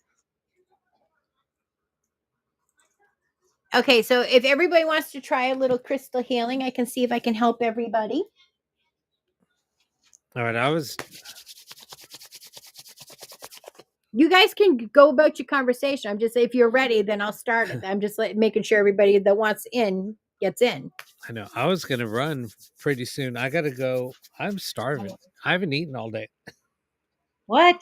Okay, so if everybody wants to try a little crystal healing, I can see if I can help everybody.
All right,
You guys can go about your conversation. I'm just if you're ready, then I'll start it. I'm just like making sure everybody that wants in gets in.
I know I was gonna run pretty soon. I gotta go. I'm starving. I haven't eaten all day.
What?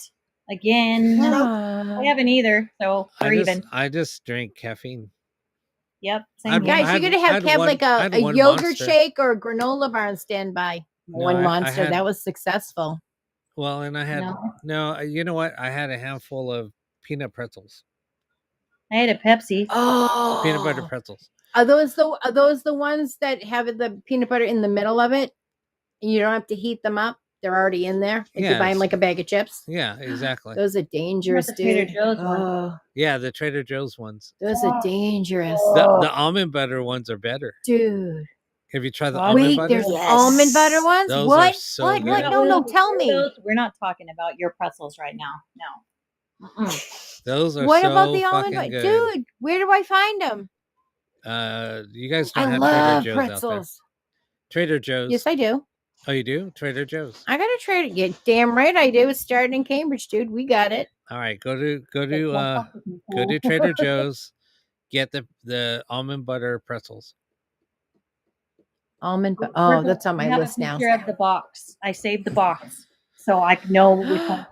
Again?
Ah.
I haven't either, so we're even.
I just drink caffeine.
Yep.
I'd
Same
Guys,
I
you're
had-
gonna
I
have
had
to have
one-
like
I
a
had one
yogurt
Monster.
shake or a granola bar on standby.
No,
One
I
monster.
had-
That was successful.
Well, and I had
No.
you know what? I had a handful of peanut pretzels,
I had a Pepsi.
Oh,
peanut butter pretzels.
Are those the ones that have the peanut butter in the middle of it? And you don't have to heat them up. they're already in there. Like you buy them
Yes.
like a bag of chips.
Yeah, exactly.
Those are dangerous,
the Trader
dude.
Joe's one.
Oh,
Yeah, the Trader Joe's ones.
those are dangerous,
The almond butter ones are better.
dude.
Have you tried the
Wait,
almond
Wait,
butter?
there's
Yes.
almond butter ones.
Those
what?
are so
what?
good.
What? No, tell me.
We're not talking about your pretzels right now. No. Mm-mm.
Those are
What
so
about the almond
fucking
butter,
good.
dude? Where do I find them?
You guys don't
I
have
love
Trader Joe's out there.
pretzels.
Trader Joe's.
Yes, I do.
Oh, you do? Trader Joe's.
I got a Trader. Yeah, damn right I do. It's starting in Cambridge, dude. We got it.
All right, go to Trader Joe's. Get the almond butter pretzels.
Almond. Oh, that's on my list
I
now.
have a picture of the box. I saved the box, so I know which one.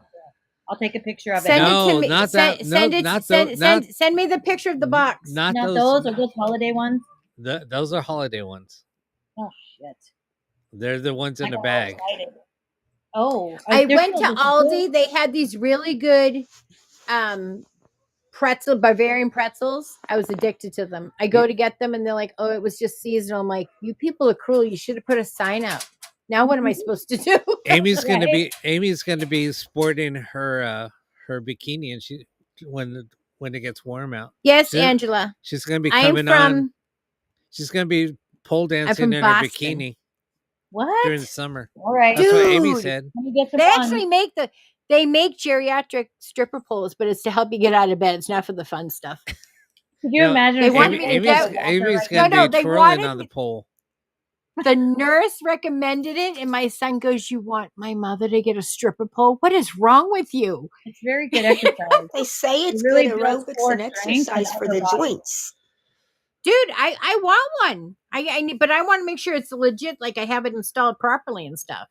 I'll take a picture of it.
Send
No,
it to me.
not
send,
that.
send
No,
it.
not
send,
tho-
send,
not-
send me the picture of the box.
Not
Not
those.
those are those holiday ones.
Those are holiday ones.
Oh shit!
They're the ones in
I
the
got all
bag.
excited. Oh,
I
they're
went to
still-
Aldi. They had these really good Bavarian pretzels. I was addicted to them. I go to get them and they're like, oh, it was just seasonal. I'm like, you people are cruel. You should have put a sign up. Now what am I supposed to do?
Amy's gonna be sporting her bikini, and when it gets warm out.
Yes,
She's-
Angela.
She's gonna be
I am
coming
from
on. She's gonna be pole dancing
from
in
Boston.
her bikini
What?
during the summer.
All right.
That's what Amy
Dude.
said.
Let me get some
They
fun.
actually make geriatric stripper poles, but it's to help you get out of bed. It's not for the fun stuff.
Could you
No,
imagine?
they
if
wanted
Amy
me to
was
get-
a walker
Amy's
right
gonna
No,
be
they
twirling
wanted
on the
me-
pole.
The nurse recommended it, and my son goes, "You want my mother to get a stripper pole? What is wrong with you?"
It's very good exercise.
They say it's
really
good
builds
aerobics
core
and
strength and
exercise for
upper
the
body.
joints.
Dude, I want one. I need, but I want to make sure it's legit, like I have it installed properly and stuff.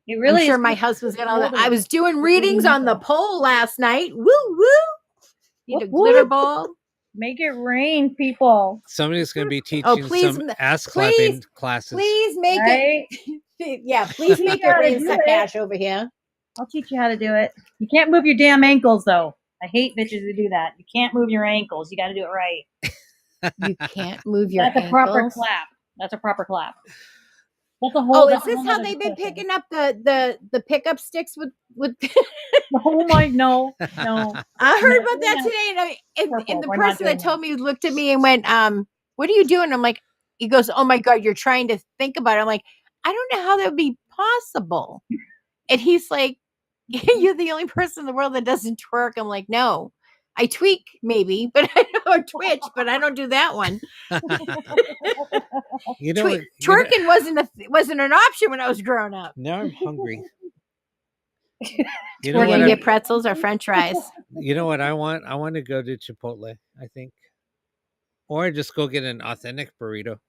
It really
I'm sure
is
my
good.
husband's got all that.
Totally.
I was doing readings on the pole last night. Woo woo! Need a
Whoop,
glitter
whoop.
ball.
Make it rain, people.
Somebody's gonna be teaching
Oh, please,
some ass clapping classes.
Please make
Right?
it. Yeah, please make it
gotta
rain
do
some
it.
cash over here.
I'll teach you how to do it. You can't move your damn ankles, though. I hate bitches who do that. You can't move your ankles. You got to do it right.
You can't move your
That's a proper
ankles.
clap. That's a proper clap. That's a whole.
Oh, is
that's a
this
whole
how
other
they've been
discussion.
picking up the pickup sticks with?
Oh my no.
I heard about that today, and
Purple.
the
We're not
person that
doing
told me looked at me and went, "What are you doing?" I'm like, he goes, "Oh my god, you're trying to think about it." I'm like, I don't know how that would be possible. And he's like, "You're the only person in the world that doesn't twerk." I'm like, "No, I tweak maybe, but I don't twitch, but I don't do that one."
You know what?
Twerking wasn't an option when I was growing up.
Now I'm hungry.
We're gonna get pretzels or French fries.
You know what I want? I want to go to Chipotle, I think. Or just go get an authentic burrito.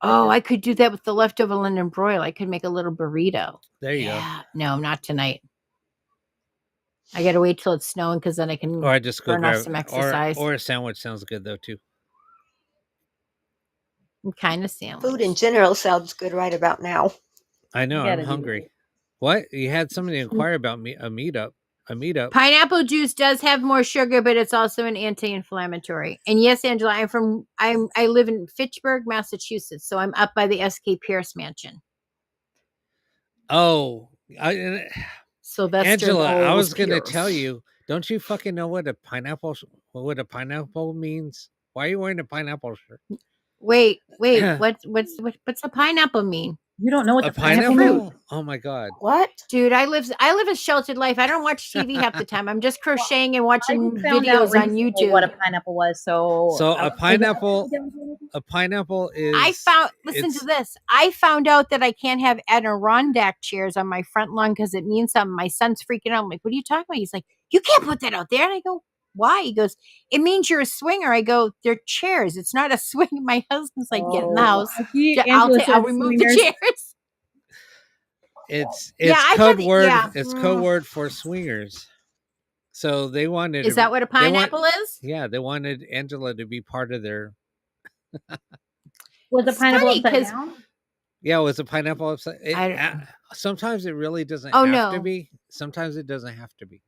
Oh, I could do that with the leftover London broil. I could make a little burrito.
There you
Yeah, no, not tonight. I gotta wait till it's snowing because then I can
go. Or I just go
burn off
grab
some exercise.
or a sandwich sounds good though too.
Kind of sandwich.
Food in general sounds good right about now.
I know,
gotta
I'm
do
hungry. What? You had somebody inquire about me a meetup.
Pineapple juice does have more sugar, but it's also an anti-inflammatory. And yes, Angela, I live in Fitchburg, Massachusetts, so I'm up by the SK Pierce mansion.
Oh,
Sylvester
Angela, I was
Knowles
going to
Pierce.
tell you, don't you fucking know what a pineapple means? Why are you wearing a pineapple shirt?
Wait, what's a pineapple mean?
You don't know what
A
the pineapple
pineapple? Oh my god.
What?
Dude, I live a sheltered life. I don't watch TV half the time. I'm just crocheting and watching
I found out
videos on
recently
YouTube.
what a pineapple was. So
A pineapple is
I found listen to this. I found out that I can't have Adirondack chairs on my front lawn because it means something. My son's freaking out. I'm like, what are you talking about? He's like, you can't put that out there. And I go, why? He goes, it means you're a swinger. I go, they're chairs. It's not a swing. My husband's like, get in the house. I'll remove the chairs.
It's
I
code
thought-
word.
yeah.
It's code word for swingers. So they wanted.
Is that what a pineapple is?
Yeah, they wanted Angela to be part of their.
Was the
It's
pineapple
funny,
upside
'cause-
down?
Yeah, it was a pineapple upside. Sometimes it really doesn't have to be. Sometimes it doesn't have to be.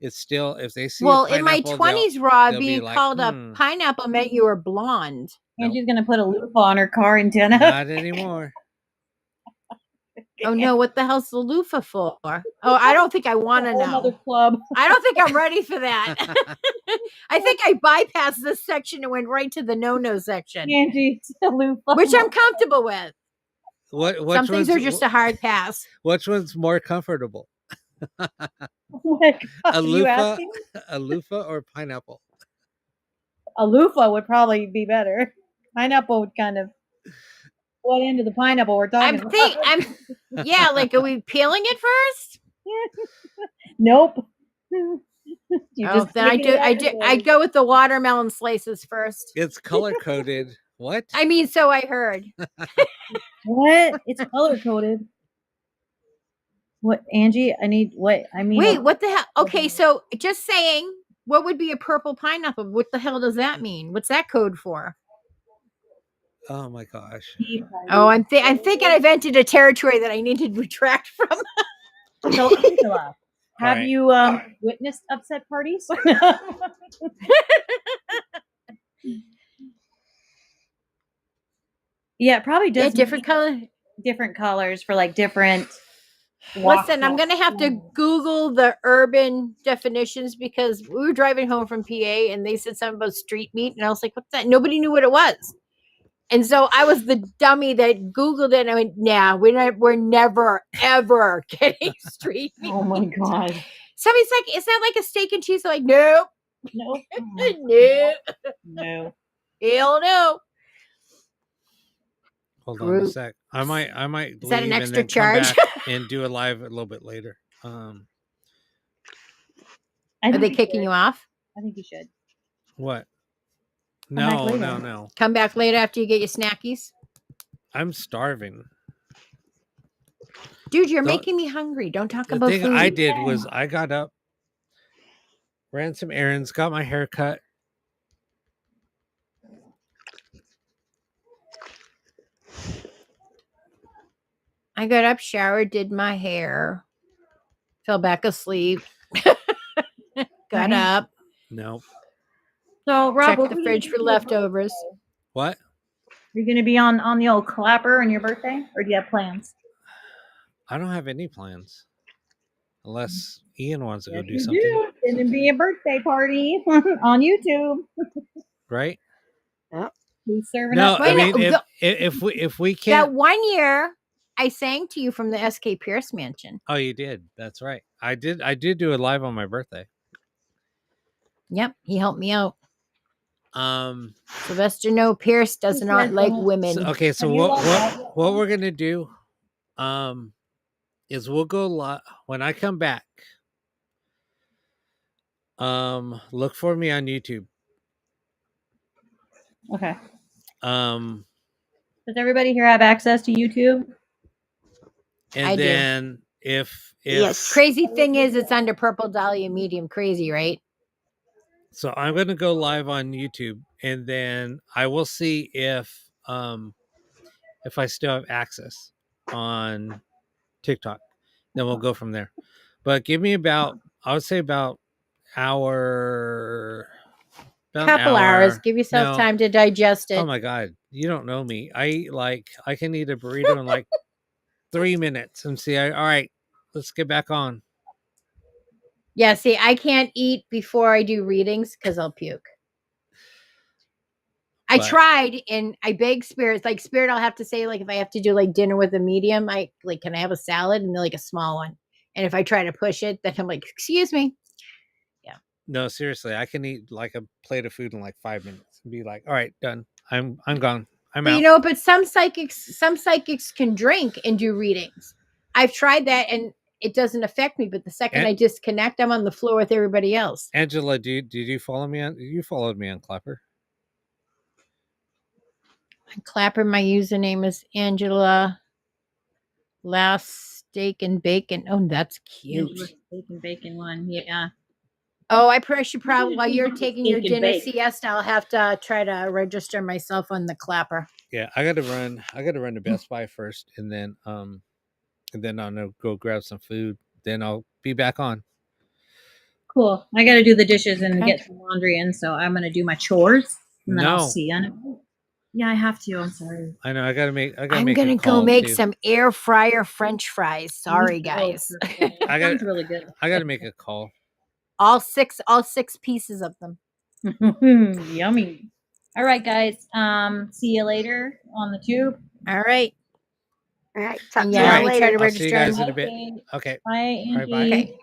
It's still if they see.
Well,
a
in my
pineapple,
20s, Rob,
they'll be
being
like,
called a pineapple meant you were blonde.
No.
And she's gonna put a loop on her car antenna.
Not anymore.
Oh no, what the hell's the loofah for? Oh, I don't think I want to
Another
know.
club.
I don't think I'm ready for that. I think I bypassed this section and went right to the no-no section,
Angie, loofah.
which I'm comfortable with.
Which
Some things
one's,
are just a hard pass.
which one's more comfortable?
Oh my God,
A
are you
loofah,
asking?
a loofah or pineapple?
A loofah would probably be better. Pineapple would kind of. What end of the pineapple we're talking about?
Yeah, like, are we peeling it first?
Nope. You
Oh, then I'd go with the watermelon slices first.
It's color coded. What?
I mean, so I heard.
What? It's color coded. What, Angie? I need what? I mean,
Wait, what the hell? Okay, so just saying, what would be a purple pineapple? What the hell does that mean? What's that code for?
Oh my gosh.
Oh, I'm thinking I've entered a territory that I need to retract from.
So, Angela, have
right.
you witnessed upset parties? Yeah, it probably does.
Different color.
Different colors for like different.
Listen, I'm gonna have to Google the urban definitions because we were driving home from PA and they said something about street meat, and I was like, "What's that?" Nobody knew what it was, and so I was the dummy that Googled it. And I went, "Nah, we're never ever getting street meat."
Oh my God!
Somebody's like, "Is that like a steak and cheese?" I'm like, nope,
Nope.
nope,
No.
hell no.
Hold on a sec. I might
Is that an
leave
extra
and then
charge?
come back and do a live a little bit later.
Are they kicking you off?
I think you should.
What?
back
No,
later.
no.
Come back later after you get your snackies.
I'm starving.
Dude, you're making me hungry. Don't talk
The
about
thing
food.
I did was I got up, ran some errands, got my hair cut.
I got up, showered, did my hair, fell back asleep, got up,
No.
So, Rob,
checked the fridge for leftovers.
What?
Are you going to be on the old clapper on your birthday, or do you have plans?
I don't have any plans. Unless Ian wants to go do
You
something.
do. It's going to be a birthday party on YouTube.
Right?
Who's serving
No,
up?
I mean if we can't.
That 1 year I sang to you from the SK Pierce mansion.
Oh, you did. That's right. I did do it live on my birthday.
Yep, he helped me out.
Sylvester
No, Pierce does not like women.
So what we're gonna do is we'll go live when I come back. Look for me on YouTube.
Okay.
Does
everybody here have access to YouTube?
And
I
then
do.
if
Yes.
Crazy thing is it's under Purple Dahlia Medium crazy, right?
So I'm going to go live on YouTube and then I will see if I still have access on TikTok. Then we'll go from there. But give me about, I would say about hour.
Couple hours. Give yourself time to digest it.
Oh my God. You don't know me. I can eat a burrito in like 3 minutes and see, all right, let's get back on.
Yeah, see, I can't eat before I do readings because I'll puke. I tried and I begged Spirit. Like Spirit, I'll have to say, like, if I have to do like dinner with a medium, can I have a salad and like a small one? And if I try to push it, then I'm like, excuse me. Yeah.
No, seriously, I can eat like a plate of food in like 5 minutes and be like, all right, done. I'm gone. I'm out.
You know, but some psychics can drink and do readings. I've tried that and it doesn't affect me, but the second I disconnect, I'm on the floor with everybody else.
Angela, did you follow me on? You followed me on Clapper.
On Clapper, my username is Angela. Last steak and bacon. Oh, that's cute.
Angela steak and bacon one, yeah.
Oh, I should probably while you're taking your dinner siesta, I'll have to try to register myself on the Clapper.
Yeah, I got to run to Best Buy first, and then I'll go grab some food. Then I'll be back on.
Cool. I got to do the dishes and get some laundry in, so I'm gonna do my chores, and then I'll
No.
see you. Yeah, I have to. I'm sorry.
I know. I gotta make. I gotta
I'm
make
gonna
a
go
call
make
too.
some air fryer French fries. Sorry,
Me too.
guys.
That
I got.
sounds really good.
I gotta make a call.
all six pieces of them.
Yummy. All right, guys. See you later on the tube.
All right.
All right. Talk to
Yeah,
y'all
let me
later.
try to
I'll see you
register.
guys in a bit.
Okay.
Okay.
Bye,
All right.
Angie.
Bye.
Okay.